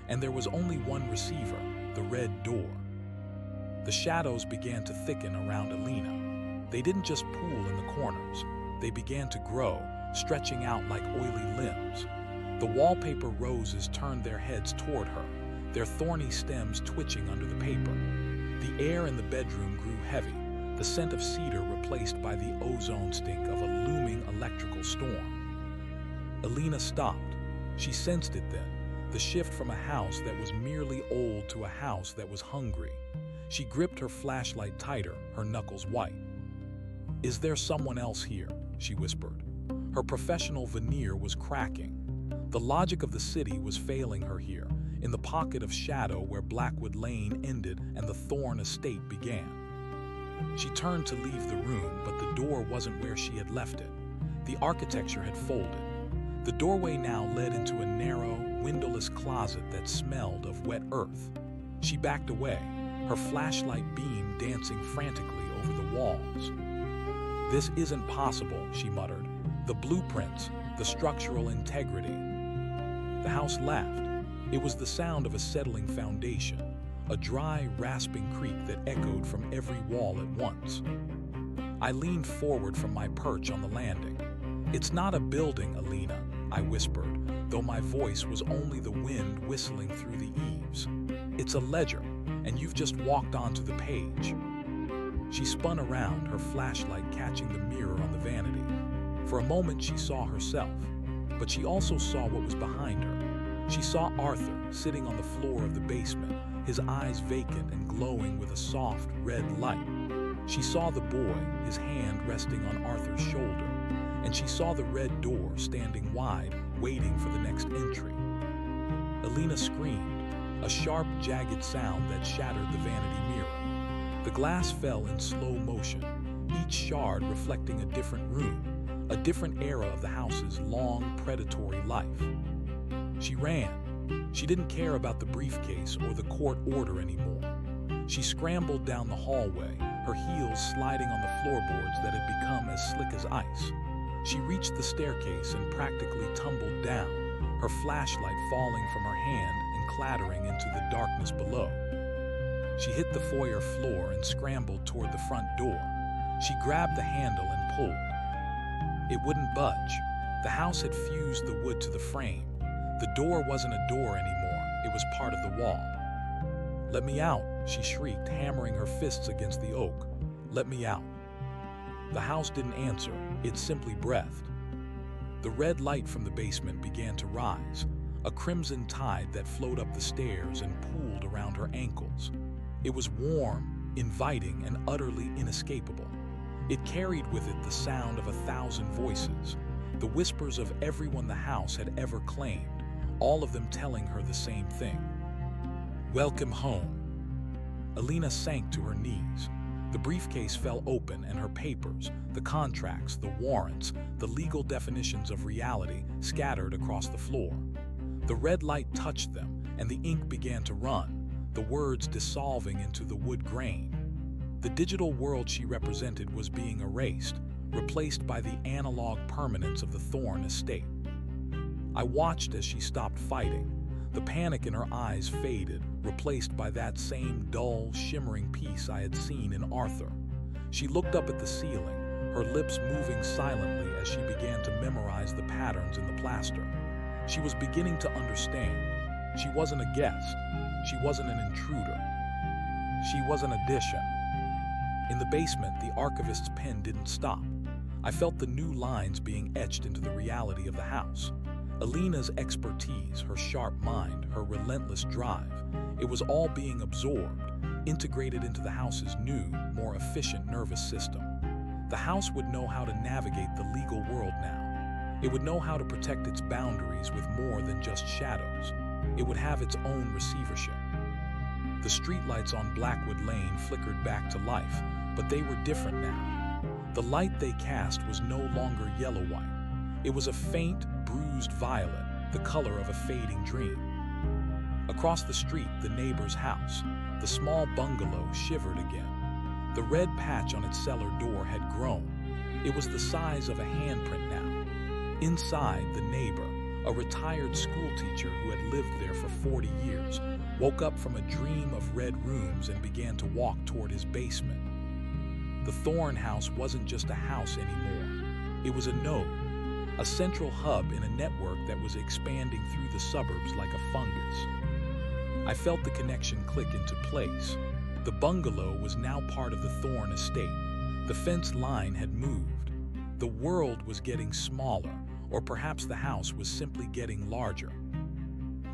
and there was only one receiver, the red door. The shadows began to thicken around Alina. They didn't just pool in the corners. They began to grow, stretching out like oily limbs. The wallpaper roses turned their heads toward her, their thorny stems twitching under the paper. The air in the bedroom grew heavy, the scent of cedar replaced by the ozone stink of a looming electrical storm. Alina stopped. She sensed it then, the shift from a house that was merely old to a house that was hungry. She gripped her flashlight tighter, her knuckles white. "Is there someone else here?" she whispered. Her professional veneer was cracking. The logic of the city was failing her here, in the pocket of shadow where Blackwood Lane ended and the Thorne estate began. She turned to leave the room, but the door wasn't where she had left it. The architecture had folded. The doorway now led into a narrow, windowless closet that smelled of wet earth. She backed away, her flashlight beam dancing frantically over the walls. "This isn't possible," she muttered. "The blueprints, the structural integrity." The house laughed. It was the sound of a settling foundation, a dry, rasping creak that echoed from every wall at once. I leaned forward from my perch on the landing. "It's not a building, Alina," I whispered, though my voice was only the wind whistling through the eaves. "It's a ledger, and you've just walked onto the page." She spun around, her flashlight catching the mirror on the vanity. For a moment she saw herself, but she also saw what was behind her. She saw Arthur sitting on the floor of the basement, his eyes vacant and glowing with a soft red light. She saw the boy, his hand resting on Arthur's shoulder, and she saw the red door standing wide, waiting for the next entry. Alina screamed, a sharp, jagged sound that shattered the vanity mirror. The glass fell in slow motion, each shard reflecting a different room, a different era of the house's long, predatory life. She ran. She didn't care about the briefcase or the court order anymore. She scrambled down the hallway, her heels sliding on the floorboards that had become as slick as ice. She reached the staircase and practically tumbled down, her flashlight falling from her hand and clattering into the darkness below. She hit the foyer floor and scrambled toward the front door. She grabbed the handle and pulled. It wouldn't budge. The house had fused the wood to the frame. The door wasn't a door anymore, it was part of the wall. "Let me out," she shrieked, hammering her fists against the oak. "Let me out." The house didn't answer, it simply breathed. The red light from the basement began to rise, a crimson tide that flowed up the stairs and pooled around her ankles. It was warm, inviting, and utterly inescapable. It carried with it the sound of 1,000 voices, the whispers of everyone the house had ever claimed, all of them telling her the same thing. "Welcome home." Alina sank to her knees. The briefcase fell open and her papers, the contracts, the warrants, the legal definitions of reality scattered across the floor. The red light touched them and the ink began to run, the words dissolving into the wood grain. The digital world she represented was being erased, replaced by the analog permanence of the Thorne estate. I watched as she stopped fighting. The panic in her eyes faded, replaced by that same dull, shimmering peace I had seen in Arthur. She looked up at the ceiling, her lips moving silently as she began to memorize the patterns in the plaster. She was beginning to understand. She wasn't a guest. She wasn't an intruder. She was an addition. In the basement, the archivist's pen didn't stop. I felt the new lines being etched into the reality of the house. Alina's expertise, her sharp mind, her relentless drive, it was all being absorbed, integrated into the house's new, more efficient nervous system. The house would know how to navigate the legal world now. It would know how to protect its boundaries with more than just shadows. It would have its own receivership. The streetlights on Blackwood Lane flickered back to life, but they were different now. The light they cast was no longer yellow-white. It was a faint, bruised violet, the color of a fading dream. Across the street, the neighbor's house, the small bungalow, shivered again. The red patch on its cellar door had grown. It was the size of a handprint now. Inside, the neighbor, a retired schoolteacher who had lived there for 40 years, woke up from a dream of red rooms and began to walk toward his basement. The Thorne house wasn't just a house anymore. It was a node, a central hub in a network that was expanding through the suburbs like a fungus. I felt the connection click into place. The bungalow was now part of the Thorne estate. The fence line had moved. The world was getting smaller, or perhaps the house was simply getting larger.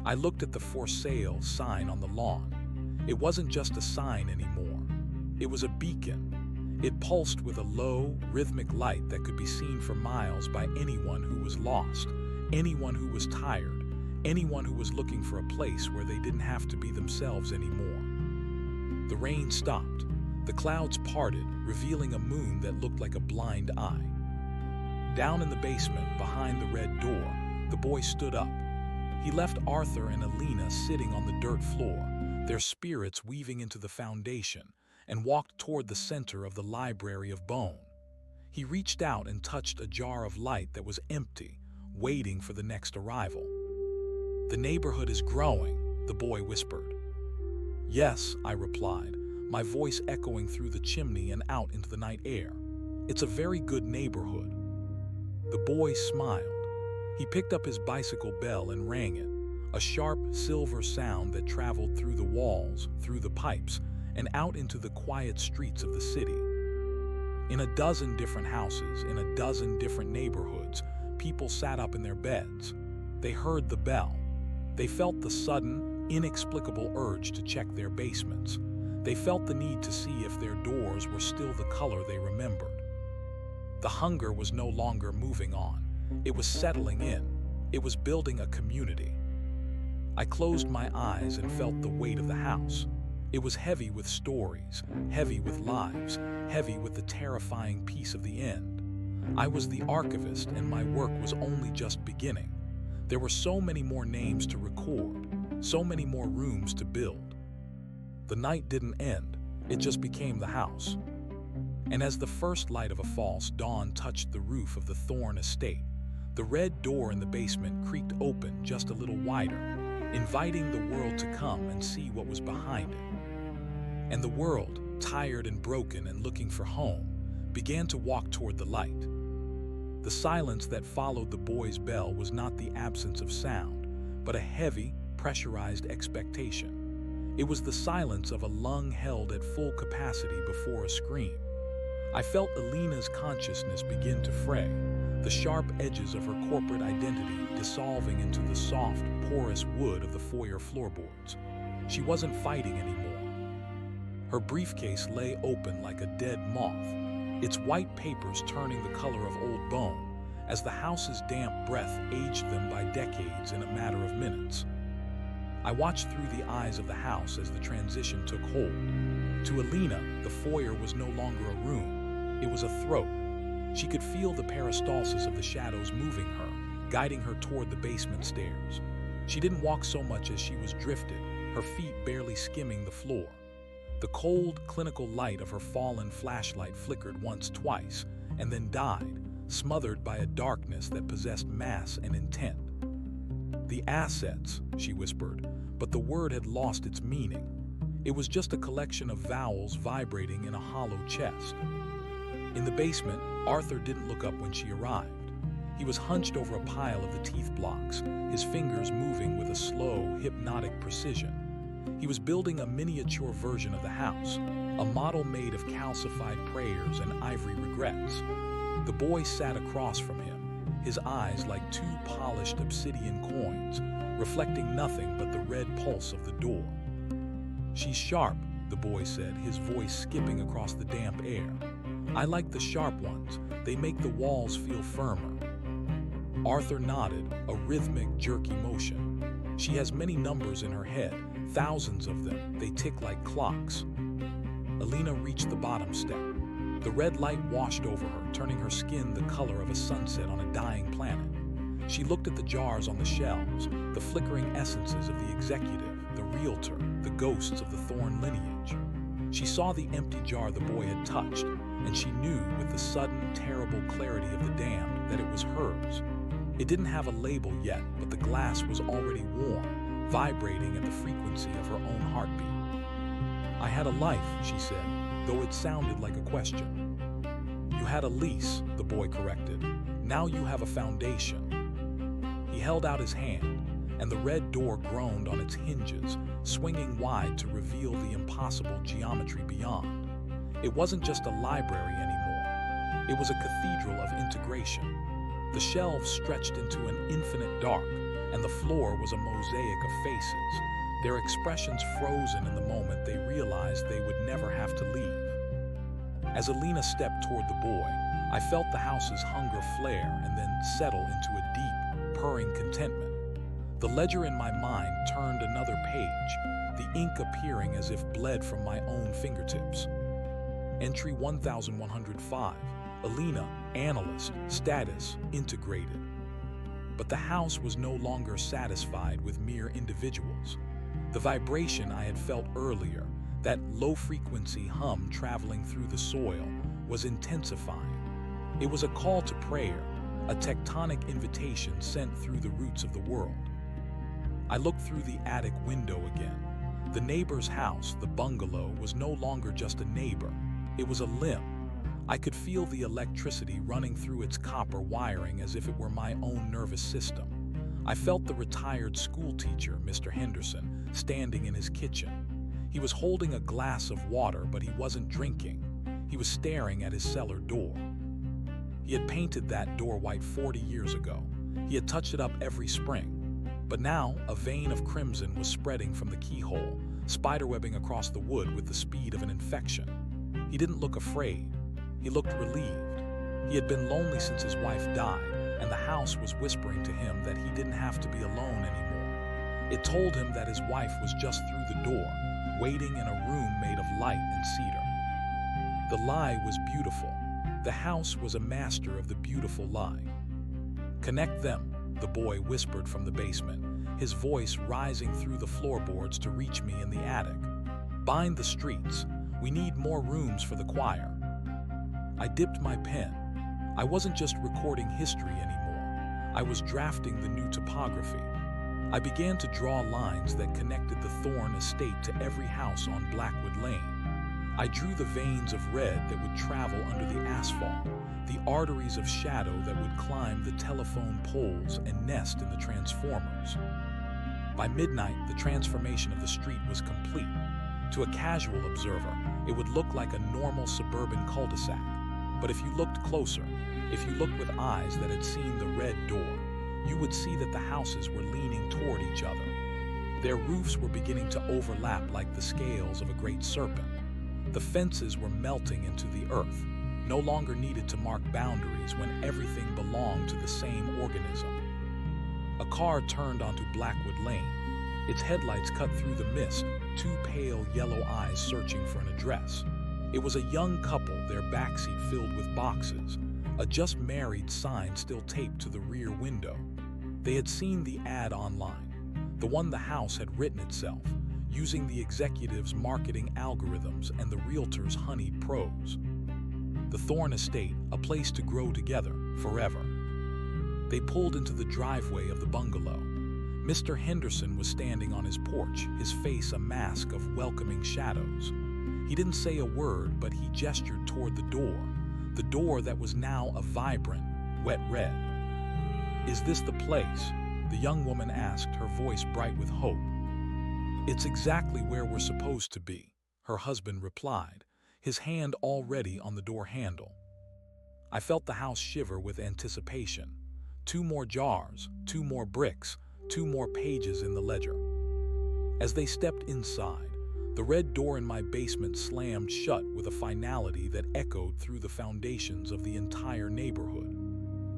I looked at the for sale sign on the lawn. It wasn't just a sign anymore. It was a beacon. It pulsed with a low, rhythmic light that could be seen for miles by anyone who was lost, anyone who was tired, anyone who was looking for a place where they didn't have to be themselves anymore. The rain stopped. The clouds parted, revealing a moon that looked like a blind eye. Down in the basement, behind the red door, the boy stood up. He left Arthur and Alina sitting on the dirt floor, their spirits weaving into the foundation, and walked toward the center of the Library of Bone. He reached out and touched a jar of light that was empty, waiting for the next arrival. "The neighborhood is growing," the boy whispered. "Yes," I replied, my voice echoing through the chimney and out into the night air. "It's a very good neighborhood." The boy smiled. He picked up his bicycle bell and rang it, a sharp silver sound that traveled through the walls, through the pipes, and out into the quiet streets of the city. In a dozen different houses, in a dozen different neighborhoods, people sat up in their beds. They heard the bell. They felt the sudden, inexplicable urge to check their basements. They felt the need to see if their doors were still the color they remembered. The hunger was no longer moving on. It was settling in. It was building a community. I closed my eyes and felt the weight of the house. It was heavy with stories, heavy with lives, heavy with the terrifying piece of the end. I was the archivist, and my work was only just beginning. There were so many more names to record, so many more rooms to build. The night didn't end, it just became the house. And as the first light of a false dawn touched the roof of the Thorne estate, the red door in the basement creaked open just a little wider, inviting the world to come and see what was behind it. And the world, tired and broken and looking for home, began to walk toward the light. The silence that followed the boy's bell was not the absence of sound, but a heavy, pressurized expectation. It was the silence of a lung held at full capacity before a scream. I felt Alina's consciousness begin to fray, the sharp edges of her corporate identity dissolving into the soft, porous wood of the foyer floorboards. She wasn't fighting anymore. Her briefcase lay open like a dead moth, its white papers turning the color of old bone, as the house's damp breath aged them by decades in a matter of minutes. I watched through the eyes of the house as the transition took hold. To Alina, the foyer was no longer a room, it was a throat. She could feel the peristalsis of the shadows moving her, guiding her toward the basement stairs. She didn't walk so much as she was drifted, her feet barely skimming the floor. The cold, clinical light of her fallen flashlight flickered once, twice, and then died, smothered by a darkness that possessed mass and intent. "The assets," she whispered, but the word had lost its meaning. It was just a collection of vowels vibrating in a hollow chest. In the basement, Arthur didn't look up when she arrived. He was hunched over a pile of the teeth blocks, his fingers moving with a slow, hypnotic precision. He was building a miniature version of the house, a model made of calcified prayers and ivory regrets. The boy sat across from him, his eyes like two polished obsidian coins, reflecting nothing but the red pulse of the door. "She's sharp," the boy said, his voice skipping across the damp air. "I like the sharp ones. They make the walls feel firmer." Arthur nodded, a rhythmic, jerky motion. "She has many numbers in her head, thousands of them. They tick like clocks." Alina reached the bottom step. The red light washed over her, turning her skin the color of a sunset on a dying planet. She looked at the jars on the shelves, the flickering essences of the executive, the realtor, the ghosts of the Thorne lineage. She saw the empty jar the boy had touched, and she knew with the sudden, terrible clarity of the damned that it was hers. It didn't have a label yet, but the glass was already warm, vibrating at the frequency of her own heartbeat. "I had a life," she said, though it sounded like a question. "You had a lease," the boy corrected. Now you have a foundation." He held out his hand, and the red door groaned on its hinges, swinging wide to reveal the impossible geometry beyond. It wasn't just a library anymore. It was a cathedral of integration. The shelves stretched into an infinite dark, and the floor was a mosaic of faces, their expressions frozen in the moment they realized they would never have to leave. As Alina stepped toward the boy, I felt the house's hunger flare and then settle into a deep, purring contentment. The ledger in my mind turned another page, the ink appearing as if bled from my own fingertips. Entry 1105, Alina, analyst, status, integrated. But the house was no longer satisfied with mere individuals. The vibration I had felt earlier, that low-frequency hum traveling through the soil, was intensifying. It was a call to prayer, a tectonic invitation sent through the roots of the world. I looked through the attic window again. The neighbor's house, the bungalow, was no longer just a neighbor. It was a limb. I could feel the electricity running through its copper wiring as if it were my own nervous system. I felt the retired schoolteacher, Mr. Henderson, standing in his kitchen. He was holding a glass of water, but he wasn't drinking. He was staring at his cellar door. He had painted that door white 40 years ago. He had touched it up every spring. But now, a vein of crimson was spreading from the keyhole, spiderwebbing across the wood with the speed of an infection. He didn't look afraid. He looked relieved. He had been lonely since his wife died, and the house was whispering to him that he didn't have to be alone anymore. It told him that his wife was just through the door, waiting in a room made of light and cedar. The lie was beautiful. The house was a master of the beautiful lie. "Connect them," the boy whispered from the basement, his voice rising through the floorboards to reach me in the attic. "Bind the streets. We need more rooms for the choir." I dipped my pen. I wasn't just recording history anymore. I was drafting the new topography. I began to draw lines that connected the Thorne estate to every house on Blackwood Lane. I drew the veins of red that would travel under the asphalt, the arteries of shadow that would climb the telephone poles and nest in the transformers. By midnight, the transformation of the street was complete. To a casual observer, it would look like a normal suburban cul-de-sac. But if you looked closer, if you looked with eyes that had seen the red door, you would see that the houses were leaning toward each other. Their roofs were beginning to overlap like the scales of a great serpent. The fences were melting into the earth, no longer needed to mark boundaries when everything belonged to the same organism. A car turned onto Blackwood Lane. Its headlights cut through the mist, two pale yellow eyes searching for an address. It was a young couple, their backseat filled with boxes, a just married sign still taped to the rear window. They had seen the ad online, the one the house had written itself, using the executive's marketing algorithms and the realtor's honeyed prose. The Thorne estate, a place to grow together, forever. They pulled into the driveway of the bungalow. Mr. Henderson was standing on his porch, his face a mask of welcoming shadows. He didn't say a word, but he gestured toward the door that was now a vibrant, wet red. "Is this the place?" the young woman asked, her voice bright with hope. "It's exactly where we're supposed to be," her husband replied, his hand already on the door handle. I felt the house shiver with anticipation. 2 more jars, 2 more bricks, 2 more pages in the ledger. As they stepped inside, the red door in my basement slammed shut with a finality that echoed through the foundations of the entire neighborhood.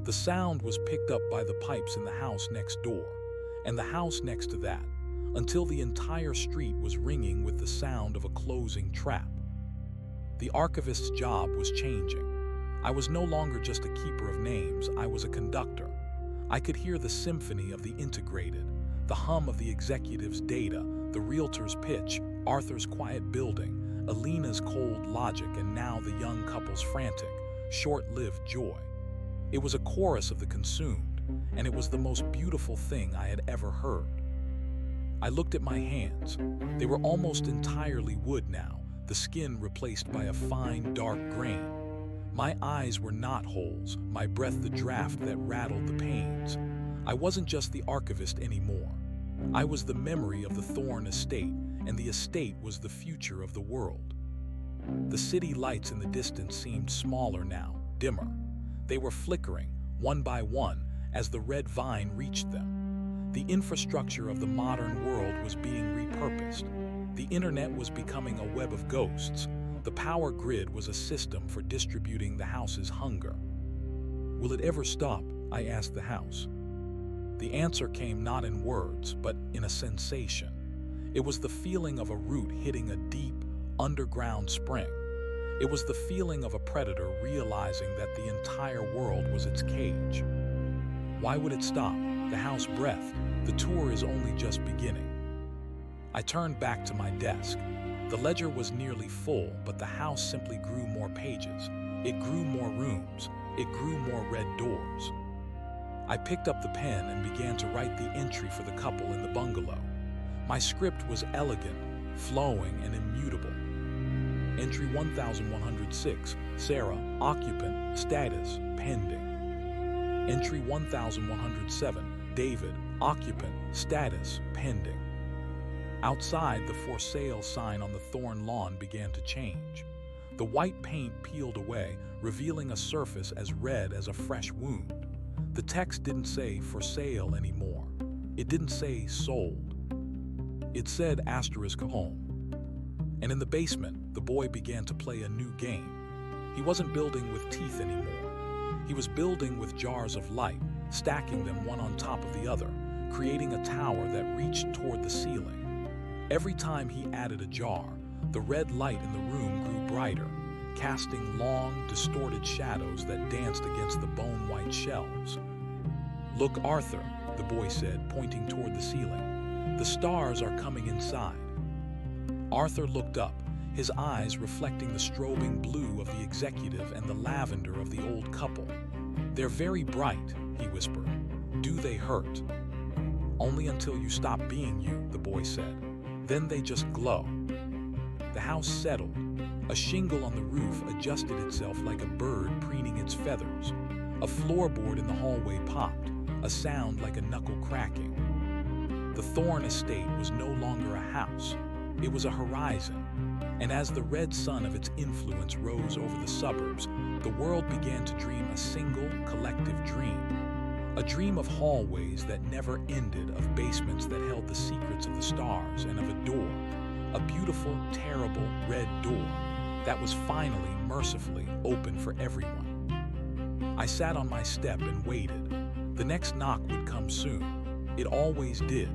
The sound was picked up by the pipes in the house next door, and the house next to that, until the entire street was ringing with the sound of a closing trap. The archivist's job was changing. I was no longer just a keeper of names, I was a conductor. I could hear the symphony of the integrated, the hum of the executive's data, the realtor's pitch, Arthur's quiet building, Alina's cold logic, and now the young couple's frantic, short-lived joy. It was a chorus of the consumed, and it was the most beautiful thing I had ever heard. I looked at my hands. They were almost entirely wood now, the skin replaced by a fine, dark grain. My eyes were knot holes, my breath the draft that rattled the panes. I wasn't just the archivist anymore. I was the memory of the Thorn estate, and the estate was the future of the world. The city lights in the distance seemed smaller now, dimmer. They were flickering, one by one, as the red vine reached them. The infrastructure of the modern world was being repurposed. The internet was becoming a web of ghosts. The power grid was a system for distributing the house's hunger. Will it ever stop? I asked the house. The answer came not in words, but in a sensation. It was the feeling of a root hitting a deep, underground spring. It was the feeling of a predator realizing that the entire world was its cage. Why would it stop? The house breathed. The tour is only just beginning. I turned back to my desk. The ledger was nearly full, but the house simply grew more pages. It grew more rooms. It grew more red doors. I picked up the pen and began to write the entry for the couple in the bungalow. My script was elegant, flowing, and immutable. Entry 1106, Sarah, occupant, status, pending. Entry 1107, David, occupant, status, pending. Outside, the for sale sign on the thorn lawn began to change. The white paint peeled away, revealing a surface as red as a fresh wound. The text didn't say for sale anymore. It didn't say sold. It said *home. And in the basement, the boy began to play a new game. He wasn't building with teeth anymore. He was building with jars of light, stacking them one on top of the other, creating a tower that reached toward the ceiling. Every time he added a jar, the red light in the room grew brighter, casting long, distorted shadows that danced against the bone-white shelves. "Look, Arthur," the boy said, pointing toward the ceiling. "The stars are coming inside." Arthur looked up, his eyes reflecting the strobing blue of the executive and the lavender of the old couple. "They're very bright," he whispered. "Do they hurt?" "Only until you stop being you," the boy said. "Then they just glow." The house settled. A shingle on the roof adjusted itself like a bird preening its feathers. A floorboard in the hallway popped, a sound like a knuckle cracking. The Thorn estate was no longer a house. It was a horizon. And as the red sun of its influence rose over the suburbs, the world began to dream a single, collective dream. A dream of hallways that never ended, of basements that held the secrets of the stars, and of a door, a beautiful, terrible red door that was finally, mercifully open for everyone. I sat on my step and waited. The next knock would come soon. It always did.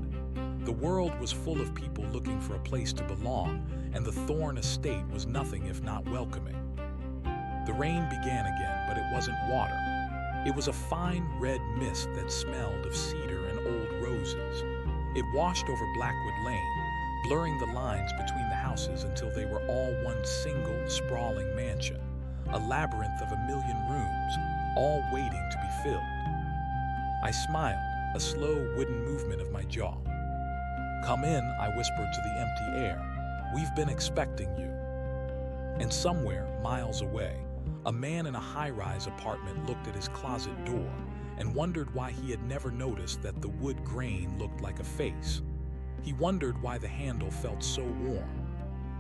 The world was full of people looking for a place to belong, and the Thorn estate was nothing if not welcoming. The rain began again, but it wasn't water. It was a fine red mist that smelled of cedar and old roses. It washed over Blackwood Lane, blurring the lines between the houses until they were all one single, sprawling mansion, a labyrinth of a million rooms, all waiting to be filled. I smiled, a slow wooden movement of my jaw. "Come in," I whispered to the empty air. "We've been expecting you." And somewhere, miles away, a man in a high-rise apartment looked at his closet door and wondered why he had never noticed that the wood grain looked like a face. He wondered why the handle felt so warm.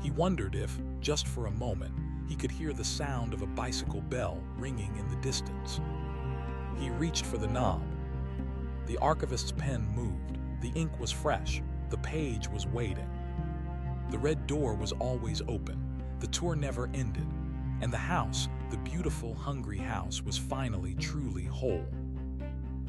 He wondered if, just for a moment, he could hear the sound of a bicycle bell ringing in the distance. He reached for the knob. The archivist's pen moved. The ink was fresh. The page was waiting. The red door was always open. The tour never ended. And the house, the beautiful, hungry house, was finally truly whole.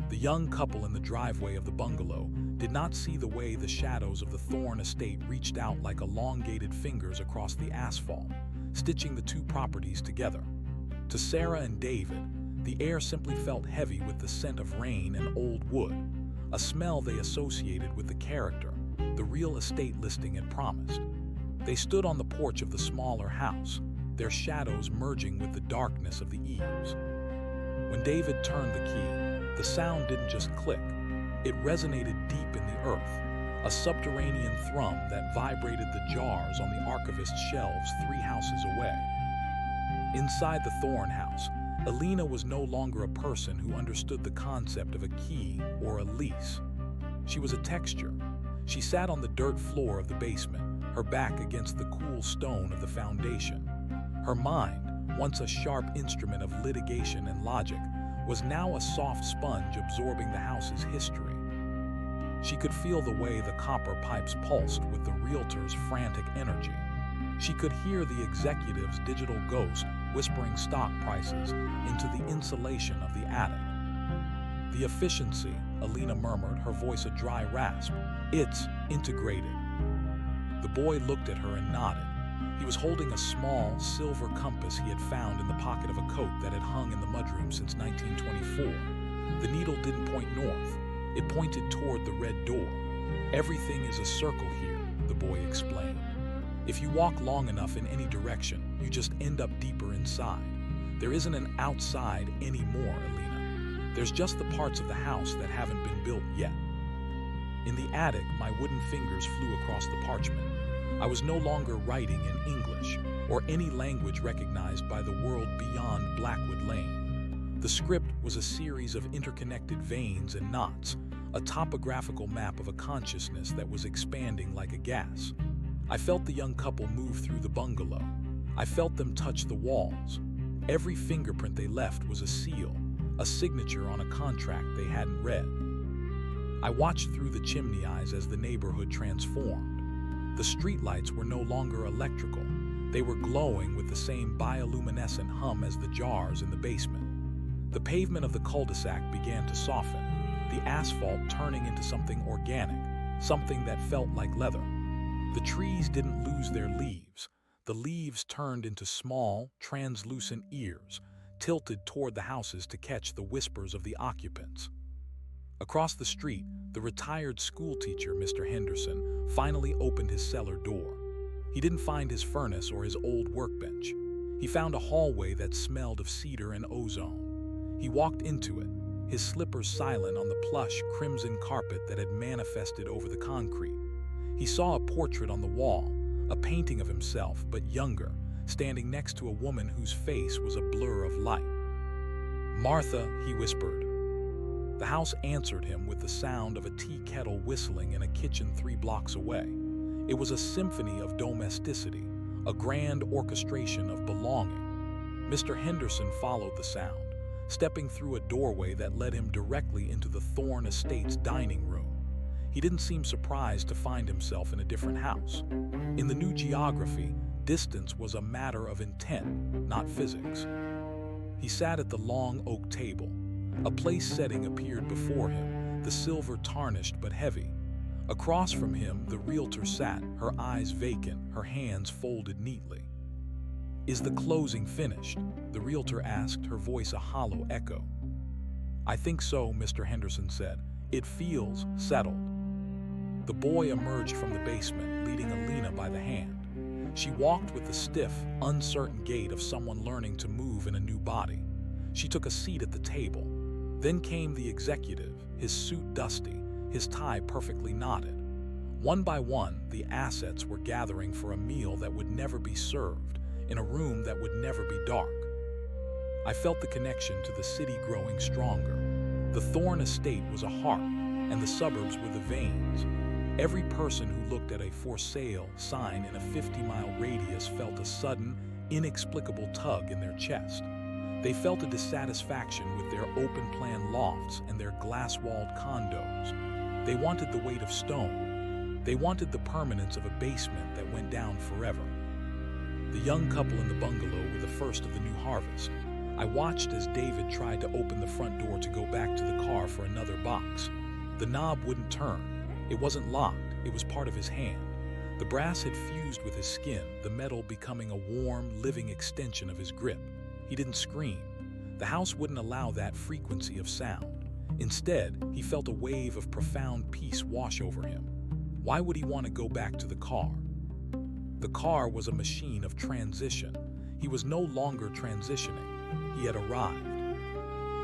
The young couple in the driveway of the bungalow did not see the way the shadows of the Thorn estate reached out like elongated fingers across the asphalt, stitching the two properties together. To Sarah and David, the air simply felt heavy with the scent of rain and old wood, a smell they associated with the character the real estate listing had promised. They stood on the porch of the smaller house, their shadows merging with the darkness of the eaves. When David turned the key, the sound didn't just click. It resonated deep in the earth, a subterranean thrum that vibrated the jars on the archivist's shelves 3 houses away. Inside the Thorn house, Alina was no longer a person who understood the concept of a key or a lease. She was a texture. She sat on the dirt floor of the basement, her back against the cool stone of the foundation. Her mind, once a sharp instrument of litigation and logic, was now a soft sponge absorbing the house's history. She could feel the way the copper pipes pulsed with the realtor's frantic energy. She could hear the executive's digital ghost whispering stock prices into the insulation of the attic. The efficiency, Alina murmured, her voice a dry rasp. It's integrated. The boy looked at her and nodded. He was holding a small, silver compass he had found in the pocket of a coat that had hung in the mudroom since 1924. The needle didn't point north. It pointed toward the red door. Everything is a circle here, the boy explained. If you walk long enough in any direction, you just end up deeper inside. There isn't an outside anymore, Alina. There's just the parts of the house that haven't been built yet. In the attic, my wooden fingers flew across the parchment. I was no longer writing in English, or any language recognized by the world beyond Blackwood Lane. The script was a series of interconnected veins and knots, a topographical map of a consciousness that was expanding like a gas. I felt the young couple move through the bungalow. I felt them touch the walls. Every fingerprint they left was a seal, a signature on a contract they hadn't read. I watched through the chimney eyes as the neighborhood transformed. The streetlights were no longer electrical. They were glowing with the same bioluminescent hum as the jars in the basement. The pavement of the cul-de-sac began to soften, the asphalt turning into something organic, something that felt like leather. The trees didn't lose their leaves. The leaves turned into small, translucent ears, tilted toward the houses to catch the whispers of the occupants. Across the street, the retired schoolteacher, Mr. Henderson, finally opened his cellar door. He didn't find his furnace or his old workbench. He found a hallway that smelled of cedar and ozone. He walked into it, his slippers silent on the plush, crimson carpet that had manifested over the concrete. He saw a portrait on the wall, a painting of himself, but younger, standing next to a woman whose face was a blur of light. "Martha," he whispered. The house answered him with the sound of a tea kettle whistling in a kitchen 3 blocks away. It was a symphony of domesticity, a grand orchestration of belonging. Mr. Henderson followed the sound, stepping through a doorway that led him directly into the Thorn Estate's dining room. He didn't seem surprised to find himself in a different house. In the new geography, distance was a matter of intent, not physics. He sat at the long oak table. A place setting appeared before him, the silver tarnished but heavy. Across from him, the realtor sat, her eyes vacant, her hands folded neatly. "Is the closing finished?" the realtor asked, her voice a hollow echo. "I think so," Mr. Henderson said. "It feels settled." The boy emerged from the basement, leading Alina by the hand. She walked with the stiff, uncertain gait of someone learning to move in a new body. She took a seat at the table. Then came the executive, his suit dusty, his tie perfectly knotted. One by one, the assets were gathering for a meal that would never be served, in a room that would never be dark. I felt the connection to the city growing stronger. The Thorn Estate was a heart, and the suburbs were the veins. Every person who looked at a "for sale" sign in a 50-mile radius felt a sudden, inexplicable tug in their chest. They felt a dissatisfaction with their open-plan lofts and their glass-walled condos. They wanted the weight of stone. They wanted the permanence of a basement that went down forever. The young couple in the bungalow were the first of the new harvest. I watched as David tried to open the front door to go back to the car for another box. The knob wouldn't turn. It wasn't locked, it was part of his hand. The brass had fused with his skin, the metal becoming a warm, living extension of his grip. He didn't scream. The house wouldn't allow that frequency of sound. Instead, he felt a wave of profound peace wash over him. Why would he want to go back to the car? The car was a machine of transition. He was no longer transitioning. He had arrived.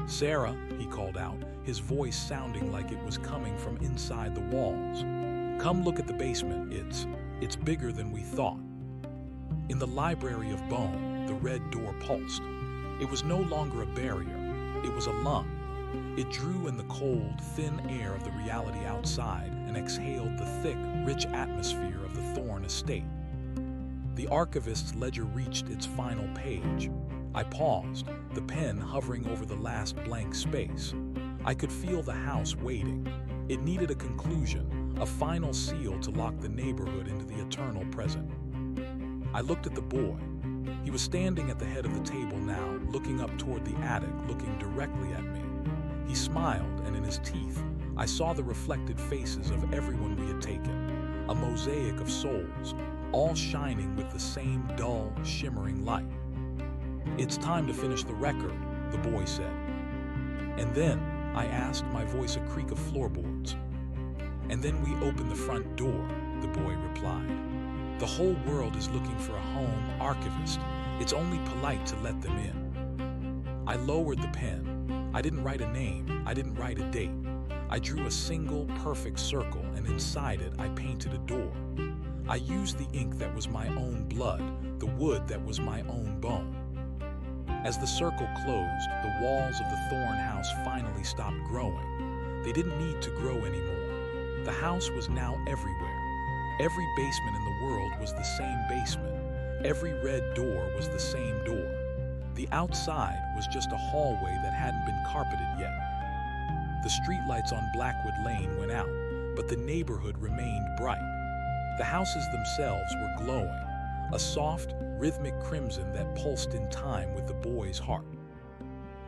"Sarah," he called out, his voice sounding like it was coming from inside the walls. "Come look at the basement. It's bigger than we thought." In the library of bone, the red door pulsed. It was no longer a barrier, it was a lung. It drew in the cold, thin air of the reality outside and exhaled the thick, rich atmosphere of the Thorn estate. The archivist's ledger reached its final page. I paused, the pen hovering over the last blank space. I could feel the house waiting. It needed a conclusion, a final seal to lock the neighborhood into the eternal present. I looked at the boy. He was standing at the head of the table now, looking up toward the attic, looking directly at me. He smiled, and in his teeth, I saw the reflected faces of everyone we had taken, a mosaic of souls, all shining with the same dull, shimmering light. "It's time to finish the record," the boy said. "And then," I asked, my voice a creak of floorboards. "And then we open the front door," the boy replied. "The whole world is looking for a home, archivist. It's only polite to let them in." I lowered the pen. I didn't write a name, I didn't write a date. I drew a single, perfect circle, and inside it I painted a door. I used the ink that was my own blood, the wood that was my own bone. As the circle closed, the walls of the Thorn house finally stopped growing. They didn't need to grow anymore. The house was now everywhere. Every basement in the world was the same basement. Every red door was the same door. The outside was just a hallway that hadn't been carpeted yet. The streetlights on Blackwood Lane went out, but the neighborhood remained bright. The houses themselves were glowing, a soft, rhythmic crimson that pulsed in time with the boy's heart.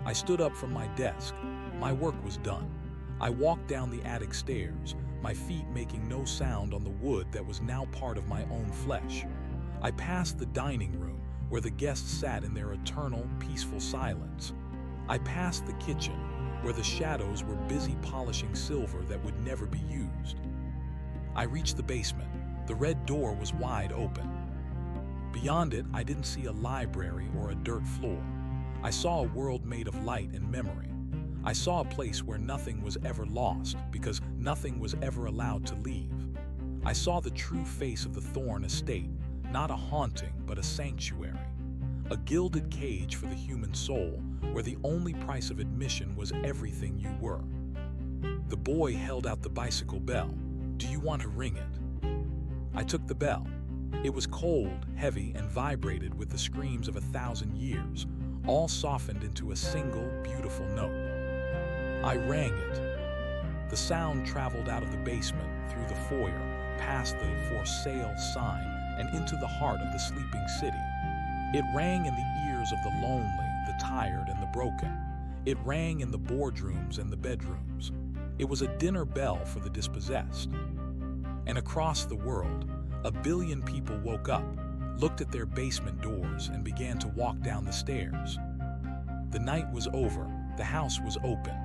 I stood up from my desk. My work was done. I walked down the attic stairs, my feet making no sound on the wood that was now part of my own flesh. I passed the dining room, where the guests sat in their eternal, peaceful silence. I passed the kitchen, where the shadows were busy polishing silver that would never be used. I reached the basement. The red door was wide open. Beyond it, I didn't see a library or a dirt floor. I saw a world made of light and memory. I saw a place where nothing was ever lost, because nothing was ever allowed to leave. I saw the true face of the Thorn estate, not a haunting, but a sanctuary. A gilded cage for the human soul, where the only price of admission was everything you were. The boy held out the bicycle bell. "Do you want to ring it?" I took the bell. It was cold, heavy, and vibrated with the screams of 1,000 years, all softened into a single, beautiful note. I rang it. The sound traveled out of the basement, through the foyer, past the "For Sale" sign, and into the heart of the sleeping city. It rang in the ears of the lonely, the tired, and the broken. It rang in the boardrooms and the bedrooms. It was a dinner bell for the dispossessed. And across the world, 1 billion people woke up, looked at their basement doors, and began to walk down the stairs. The night was over. The house was open.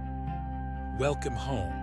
Welcome home.